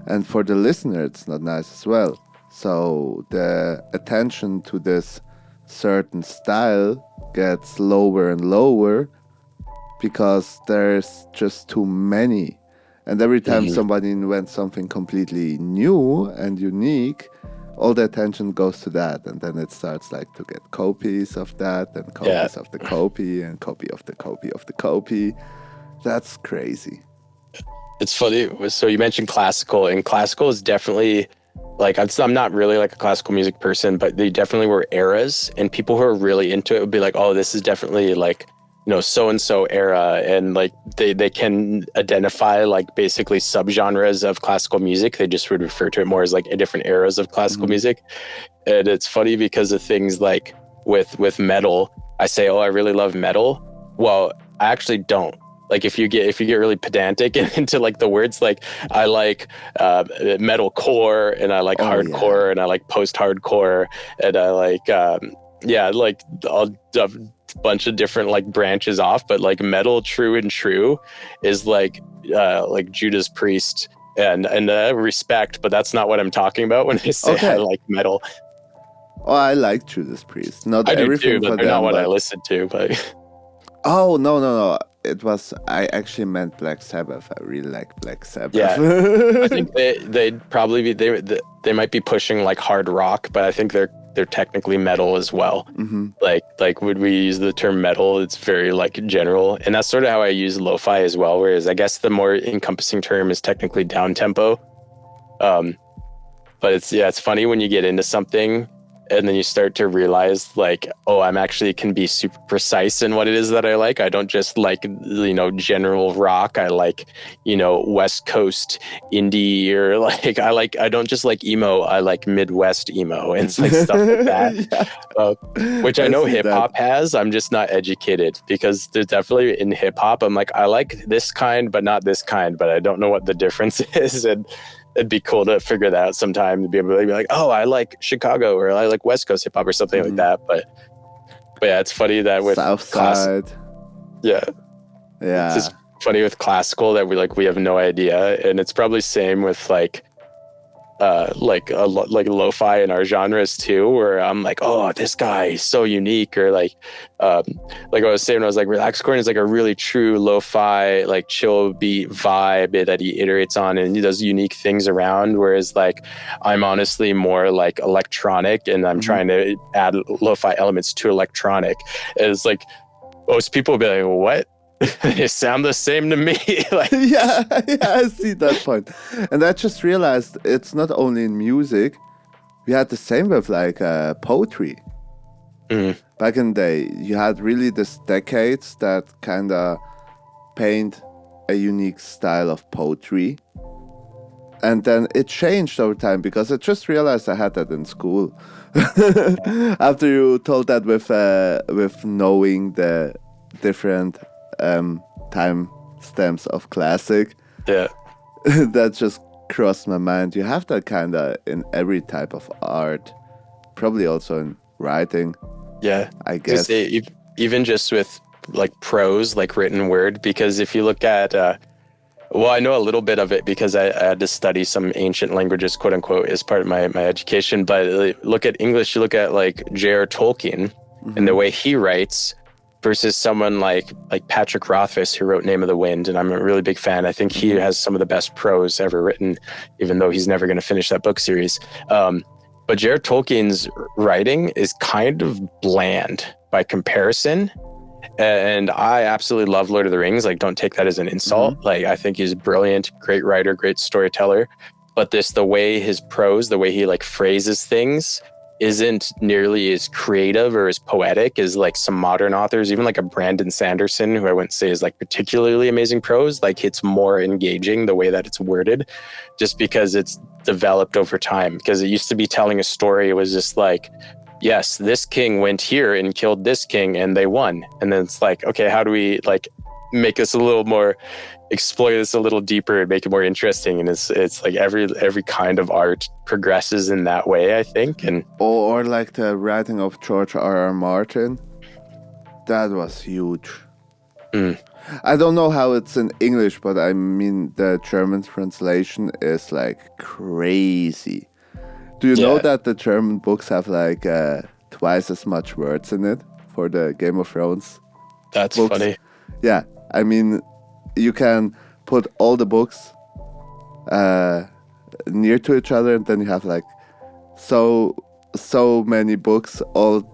and for the listener, it's not nice as well. So the attention to this certain style gets lower and lower because there's just too many. And every time somebody invents something completely new and unique, all the attention goes to that. And then it starts like to get copies of that, and copies of the copy, and copy of the copy of the copy. That's crazy. It's funny. So you mentioned classical, and classical is definitely like, I'm not really like a classical music person, but they definitely were eras, and people who are really into it would be like, oh, this is definitely like, you know, so-and-so era, and like they can identify like basically subgenres of classical music. They just would refer to it more as like different eras of classical music. And it's funny because of things like with metal, I say, oh, I really love metal. Well, I actually don't. Like if you get really pedantic into like the words, like I like metal core, and I like hardcore, and I like post-hardcore, and I like like all bunch of different like branches off, but like metal true and true is like Judas Priest and respect, but that's not what I'm talking about when I say I like metal. Oh, I like Judas Priest. Not I everything, do too, but they're not what I listen to. But oh no, it was, I actually meant Black Sabbath. I really like Black Sabbath. I think they'd probably be they might be pushing like hard rock, but I think they're technically metal as well. Like would we use the term metal? It's very like general, and that's sort of how I use lo-fi as well. Whereas I guess the more encompassing term is technically down tempo. But it's funny when you get into something and then you start to realize like, oh, I'm actually can be super precise in what it is that I like. I don't just like, you know, general rock. I like, you know, West Coast indie, or like I don't just like emo. I like Midwest emo and like stuff like that, which I know hip hop has. I'm just not educated, because there's definitely in hip hop, I'm like, I like this kind, but not this kind, but I don't know what the difference is. And it'd be cool to figure that out sometime, to be able to be like, oh, I like Chicago, or I like West Coast hip hop, or something like that. But yeah, it's funny that with Southside. Yeah. It's just funny with classical that we have no idea. And it's probably same with like lo-fi in our genres too, where I'm like, oh, this guy is so unique, or like I was saying, I was like, Relaxicorn is like a really true lo-fi, like chill beat vibe that he iterates on, and he does unique things around. Whereas like I'm honestly more like electronic, and I'm trying to add lo-fi elements to electronic. And it's like most people will be like, what? They sound the same to me. Like, yeah, I see that point. And I just realized it's not only in music. We had the same with like poetry. Back in the day, you had really this decades that kind of paint a unique style of poetry. And then it changed over time, because I just realized I had that in school. After you told that with knowing the different time stamps of classic. that just crossed my mind. You have that kind of in every type of art, probably also in writing. Yeah, I guess. Even just with like prose, like written word, because if you look at, well, I know a little bit of it because I had to study some ancient languages, quote unquote, as part of my education. But look at English, you look at like J.R. Tolkien and the way he writes versus someone like Patrick Rothfuss, who wrote Name of the Wind. And I'm a really big fan. I think he has some of the best prose ever written, even though he's never going to finish that book series. But J.R. Tolkien's writing is kind of bland by comparison. And I absolutely love Lord of the Rings. Like, don't take that as an insult. Like, I think he's brilliant, great writer, great storyteller. But the way his prose, the way he like phrases things isn't nearly as creative or as poetic as like some modern authors, even like a Brandon Sanderson, who I wouldn't say is like particularly amazing prose. Like, it's more engaging the way that it's worded, just because it's developed over time. Because it used to be telling a story, it was just like, yes, this king went here and killed this king and they won. And then it's like, okay, how do we like make this a little more, explore this a little deeper and make it more interesting? And it's like every kind of art progresses in that way, I think. And or like the writing of George R.R. Martin, that was huge. I don't know how it's in English, but I mean the German translation is like crazy. Do you know that the German books have like twice as much words in it for the Game of Thrones? That's books? Funny. Yeah, I mean, you can put all the books near to each other, and then you have like so many books all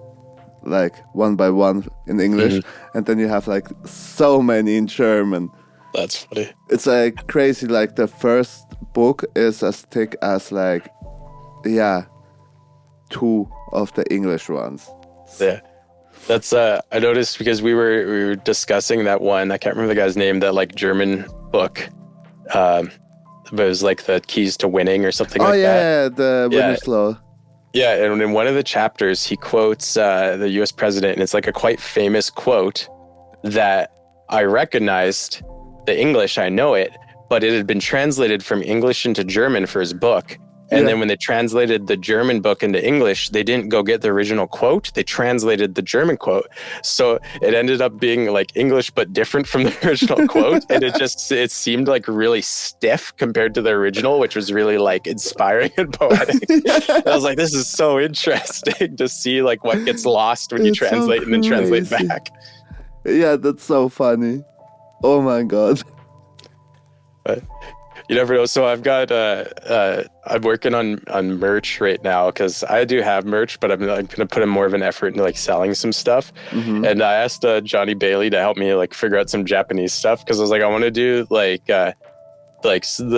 like one by one in English, and then you have like so many in German. That's funny. It's like crazy. Like the first book is as thick as like, yeah, 2 of the English ones. Yeah, that's I noticed because we were discussing that one. I can't remember the guy's name. That like German book, but it was like the keys to winning or something like that. Oh yeah, the Winner's Law. Yeah, and in one of the chapters, he quotes the U.S. president, and it's like a quite famous quote that I recognized the English. I know it, but it had been translated from English into German for his book. And then when they translated the German book into English, they didn't go get the original quote. They translated the German quote. So it ended up being like English, but different from the original quote. And it seemed like really stiff compared to the original, which was really like inspiring and poetic. And I was like, this is so interesting to see like what gets lost when you translate and then translate back. Yeah, that's so funny. Oh my God. But you never know. So I've got, I'm working on merch right now because I do have merch, but I'm going to put in more of an effort into like selling some stuff. And I asked Johnny Bailey to help me like figure out some Japanese stuff because I was like, I want to do like the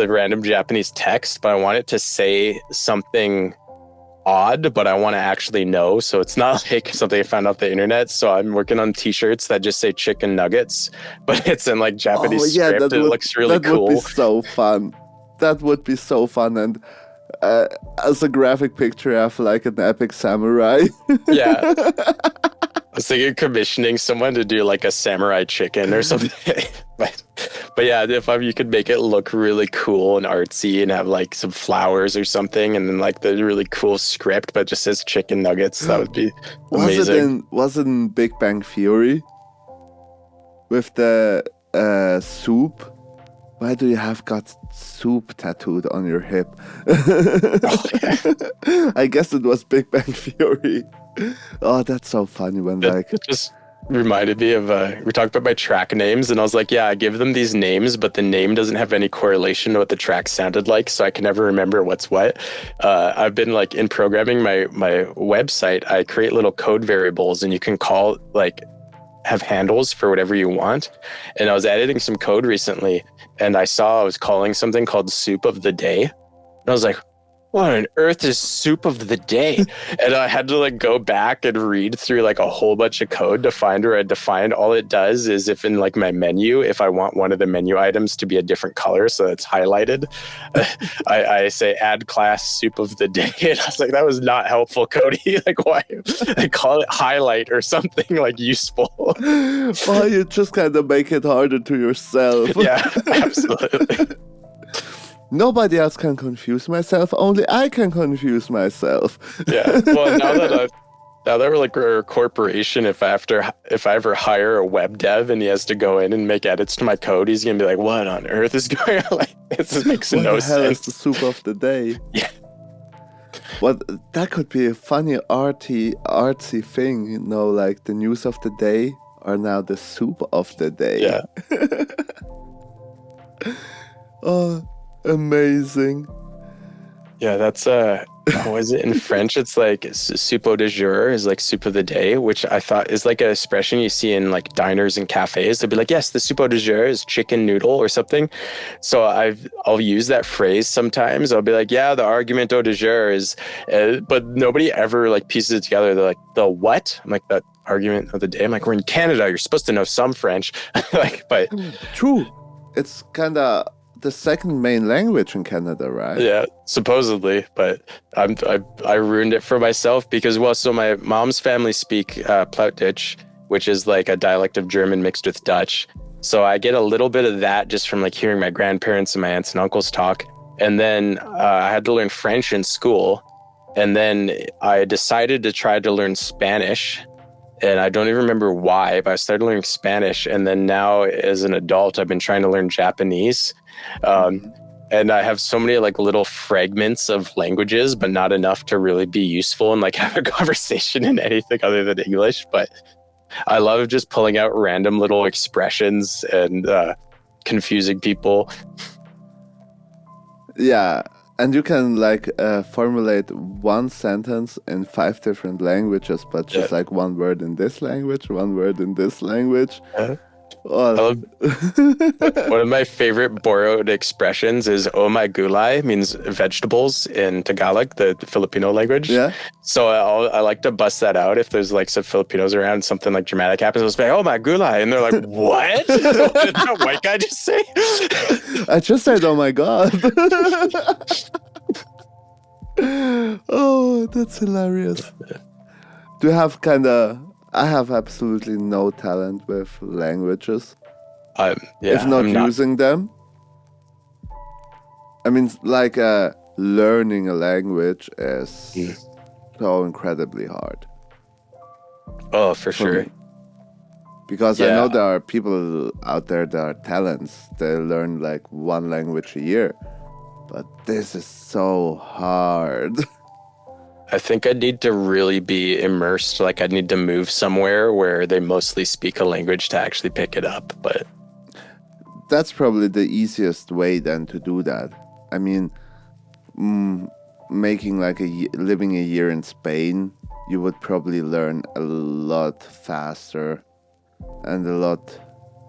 random Japanese text, but I want it to say something odd, but I want to actually know. So it's not like something I found off the internet. So I'm working on t-shirts that just say chicken nuggets, but it's in like Japanese script. It looks really cool. That would be so fun. That would be so fun. And as a graphic picture, I have like an epic samurai. Yeah. I was thinking commissioning someone to do like a samurai chicken or something. But yeah, if you could make it look really cool and artsy and have like some flowers or something, and then like the really cool script, but just says chicken nuggets, that would be amazing. Was it in Big Bang Theory with the soup? Why do you have got soup tattooed on your hip? Oh, yeah. I guess it was Big Bang Theory. Oh, that's so funny when like... It just reminded me of, we talked about my track names, and I was like, yeah, I give them these names, but the name doesn't have any correlation to what the track sounded like, so I can never remember what's what. I've been like in programming my website, I create little code variables, and you can call like have handles for whatever you want. And I was editing some code recently, and I saw I was calling something called soup of the day. And I was like, what on earth is soup of the day? And I had to like go back and read through like a whole bunch of code to find where I defined. All it does is if in like my menu, if I want one of the menu items to be a different color, so it's highlighted, I say add class soup of the day. And I was like, that was not helpful, Cody. Like, why? I call it highlight or something like useful. Well, you just kind of make it harder to yourself. Yeah, absolutely. Nobody else can confuse myself. Only I can confuse myself. Yeah. Well, now that we're a corporation, if I ever hire a web dev and he has to go in and make edits to my code, he's gonna be like, "What on earth is going on? Like, this makes what no the hell sense." is the soup of the day? Yeah. Well, that could be a funny artsy thing, you know, like the news of the day are now the soup of the day. Yeah. Oh, amazing. Yeah, that's how is it in French? It's like soup au de jour is like soup of the day, which I thought is like an expression you see in like diners and cafes. They'll be like, yes, the soup au de jour is chicken noodle or something. So I'll use that phrase sometimes. I'll be like, yeah, the argument au de jour is, but nobody ever like pieces it together. They're like, the what? I'm like, the argument of the day. I'm like, we're in Canada. You're supposed to know some French. Like, but true. It's kind of the second main language in Canada, right? Yeah, supposedly, but I ruined it for myself because, well, so my mom's family speak Plautditch, which is like a dialect of German mixed with Dutch. So I get a little bit of that just from like hearing my grandparents and my aunts and uncles talk. And then I had to learn French in school. And then I decided to try to learn Spanish. And I don't even remember why, but I started learning Spanish. And then now as an adult, I've been trying to learn Japanese. And I have so many like little fragments of languages, but not enough to really be useful and like have a conversation in anything other than English. But I love just pulling out random little expressions and confusing people. Yeah. And you can like formulate one sentence in 5 different languages, but just like one word in this language, one word in this language. Oh. One of my favorite borrowed expressions is "oh my gulay," means vegetables in Tagalog, the Filipino language. Yeah. So I like to bust that out if there's like some Filipinos around, something like dramatic happens. I'll just be like, "oh my gulay," and they're like, "What? Did that white guy just say?" I just said, "oh my god." Oh, that's hilarious. Do you have I have absolutely no talent with languages. If not using them. I mean, like learning a language is so incredibly hard. Oh, for sure. Me. Because I know there are people out there that are talents. They learn like one language a year. But this is so hard. I think I need to really be immersed. Like I need to move somewhere where they mostly speak a language to actually pick it up. But that's probably the easiest way then to do that. I mean, making like living a year in Spain, you would probably learn a lot faster and a lot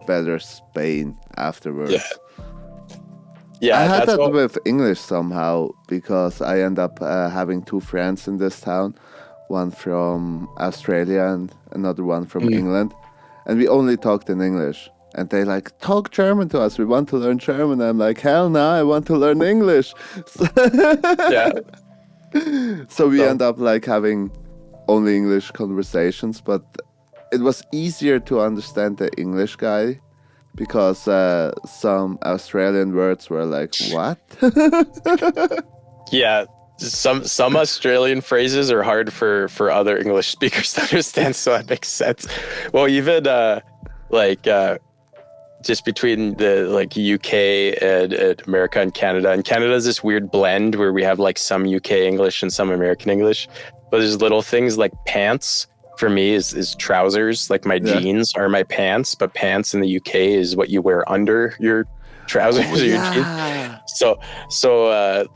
better Spain afterwards. Yeah, I had that with English somehow because I end up having 2 friends in this town, one from Australia and another one from England, and we only talked in English. And they like, talk German to us. We want to learn German. I'm like, hell no, I want to learn English. So we end up like having only English conversations, but it was easier to understand the English guy. Because some Australian words were like, what? Yeah, some Australian phrases are hard for other English speakers to understand, so that makes sense. Well, even just between the like UK and America and Canada. And Canada is this weird blend where we have like some UK English and some American English. But there's little things like pants. For me is trousers. Like my jeans are my pants, but pants in the UK is what you wear under your trousers or your jeans. So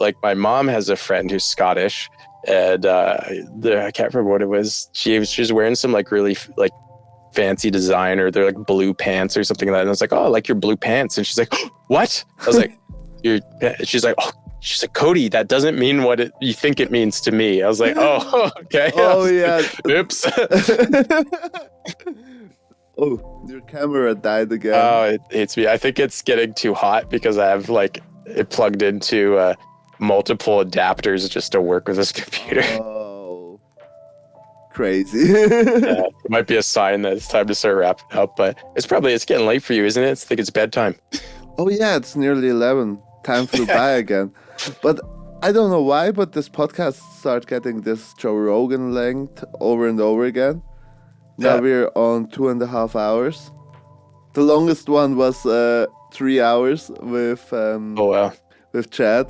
like my mom has a friend who's Scottish, and I can't remember what it was. She was just wearing some like really like fancy design, or they're like blue pants or something like that. And I was like, oh, I like your blue pants. And she's like, what? I was like, she's like, oh. She's like, Cody, that doesn't mean what you think it means to me. I was like, oh, okay. Oh, yeah. Oops. Oh, your camera died again. Oh, it hates me. I think it's getting too hot because I have like it plugged into multiple adapters just to work with this computer. Oh, crazy. It might be a sign that it's time to start wrapping up, but it's getting late for you, isn't it? I think it's bedtime. Oh, yeah, it's nearly 11. time flew by again. But I don't know why, but this podcast started getting this Joe Rogan length over and over again. Now we're on 2.5 hours. The longest one was 3 hours with with Chad.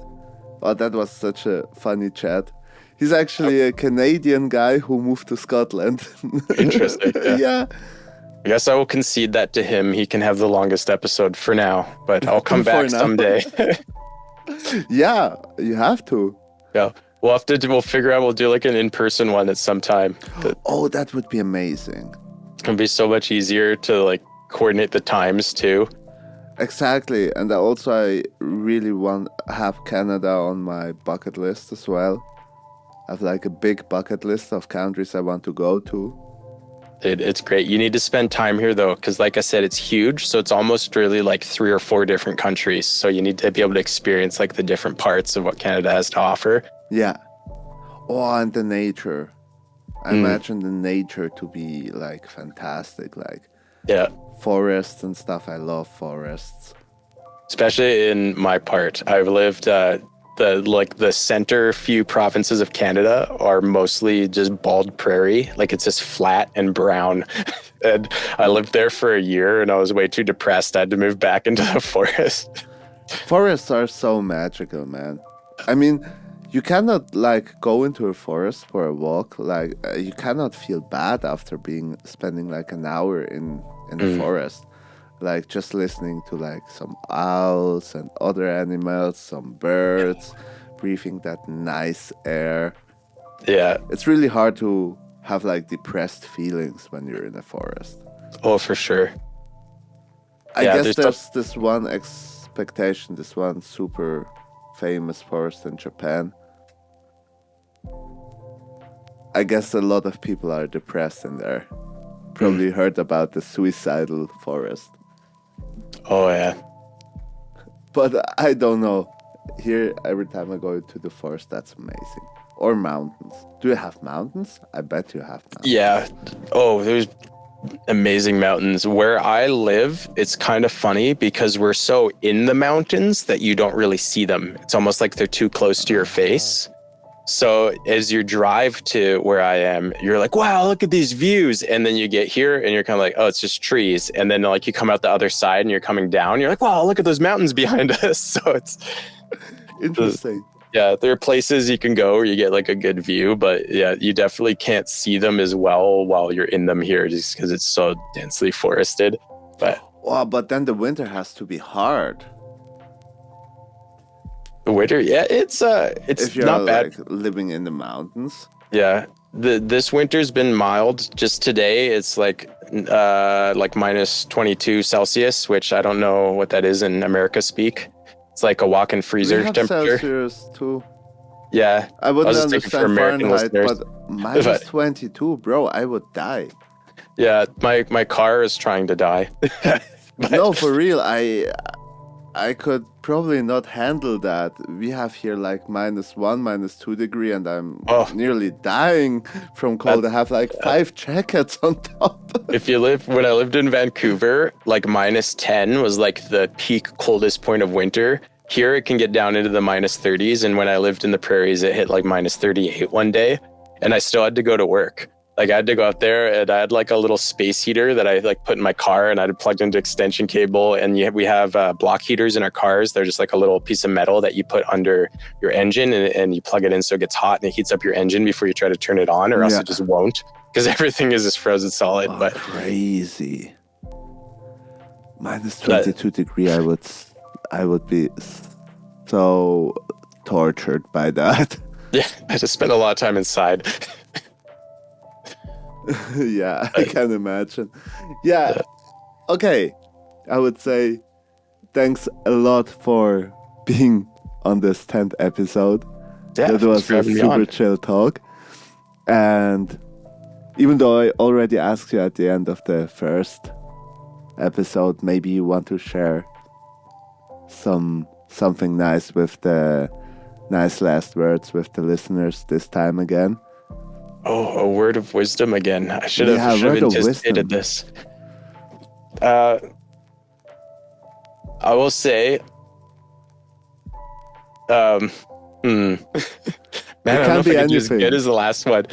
Oh, that was such a funny chat. He's actually a Canadian guy who moved to Scotland. Interesting. Yeah. I guess I will concede that to him. He can have the longest episode for now, but I'll come back someday. Yeah, you have to. Yeah. We'll figure out, we'll do like an in-person one at some time. Oh, that would be amazing. It'll be so much easier to like coordinate the times too. Exactly. And I really want to have Canada on my bucket list as well. I have like a big bucket list of countries I want to go to. It's great. You need to spend time here though, because like I said, it's huge. So it's almost really like 3 or 4 different countries. So you need to be able to experience like the different parts of what Canada has to offer. Yeah. Oh, and the nature. I imagine the nature to be like fantastic. Like forests and stuff. I love forests. Especially in my part. I've lived the center few provinces of Canada are mostly just bald prairie. Like it's just flat and brown. And I lived there for a year and I was way too depressed. I had to move back into the forest. Forests are so magical, man. I mean, you cannot like go into a forest for a walk. Like you cannot feel bad after spending like an hour in the forest. Like just listening to like some owls and other animals, some birds, breathing that nice air. Yeah. It's really hard to have like depressed feelings when you're in a forest. Oh, for sure. I guess there's this one expectation, this one super famous forest in Japan. I guess a lot of people are depressed in there. Probably heard about the suicidal forest. Oh, yeah. But I don't know. Here, every time I go to the forest, that's amazing. Or mountains. Do you have mountains? I bet you have mountains. Yeah. Oh, there's amazing mountains. Where I live, it's kind of funny because we're so in the mountains that you don't really see them. It's almost like they're too close to your face. So as you drive to where I am, you're like, wow, look at these views. And then you get here and you're kind of like, oh, it's just trees. And then like you come out the other side and you're coming down. You're like, wow, look at those mountains behind us. So it's interesting. Yeah, there are places you can go where you get like a good view. But yeah, you definitely can't see them as well while you're in them here just because it's so densely forested. But wow, but then the winter has to be hard. The winter, yeah, it's if you're not bad. Like living in the mountains. Yeah, this winter's been mild. Just today, it's like minus 22 Celsius, which I don't know what that is in America speak. It's like a walk-in freezer temperature. Celsius too. Yeah, I wouldn't understand Fahrenheit, but minus 22, bro, I would die. Yeah, my car is trying to die. No, for real, I could probably not handle that. We have here like -1, -2 degree, and I'm nearly dying from cold. I have like 5 jackets on top. When I lived in Vancouver, like -10 was like the peak coldest point of winter. Here it can get down into the -30s, and when I lived in the prairies, it hit like -38 one day, and I still had to go to work. Like I had to go out there and I had like a little space heater that I like put in my car and I had plugged into extension cable. And we have block heaters in our cars. They're just like a little piece of metal that you put under your engine and you plug it in so it gets hot and it heats up your engine before you try to turn it on, or else it just won't, because everything is just frozen solid. Oh, but crazy. -22 degree. I would be so tortured by that. Yeah, I just spent a lot of time inside. Yeah, I can imagine. Yeah. Okay. I would say thanks a lot for being on this 10th episode. Yeah, that was a super chill talk. And even though I already asked you at the end of the first episode, maybe you want to share something nice with the nice last words with the listeners this time again. Oh, a word of wisdom again. I should have anticipated this. I will say, Man, I don't know if I can do as good as the last one.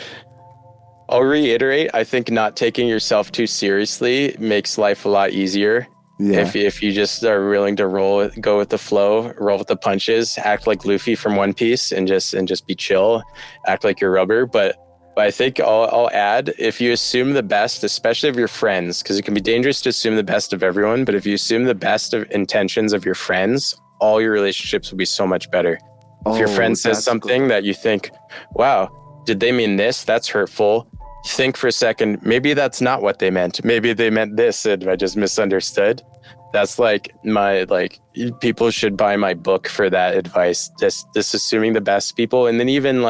I'll reiterate, I think not taking yourself too seriously makes life a lot easier. Yeah. If you just are willing to go with the flow, roll with the punches, act like Luffy from One Piece, and just be chill, act like you're rubber. But I think I'll add, if you assume the best, especially of your friends, because it can be dangerous to assume the best of everyone, but if you assume the best of intentions of your friends, all your relationships will be so much better. If your friend says something that you think, wow, did they mean this? That's hurtful. Think for a second, maybe that's not what they meant. Maybe they meant this and I just misunderstood. That's people should buy my book for that advice. Just assuming the best people. And then even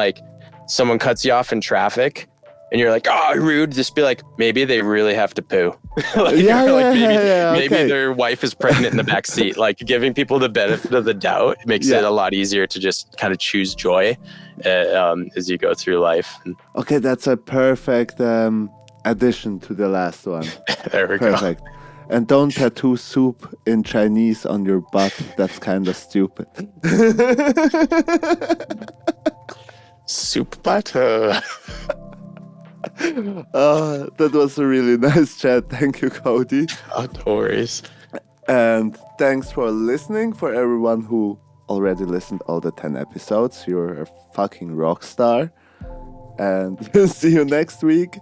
someone cuts you off in traffic and you're like, oh, rude. Just be like, maybe they really have to poo. Maybe their wife is pregnant in the back seat. Like giving people the benefit of the doubt makes it a lot easier to just kind of choose joy as you go through life. Okay, that's a perfect addition to the last one. There we go. And don't tattoo soup in Chinese on your butt. That's kind of stupid. Soup butt? That was a really nice chat. Thank you, Cody. Oh, no worries. And thanks for listening. For everyone who already listened all the 10 episodes, you're a fucking rock star. And see you next week.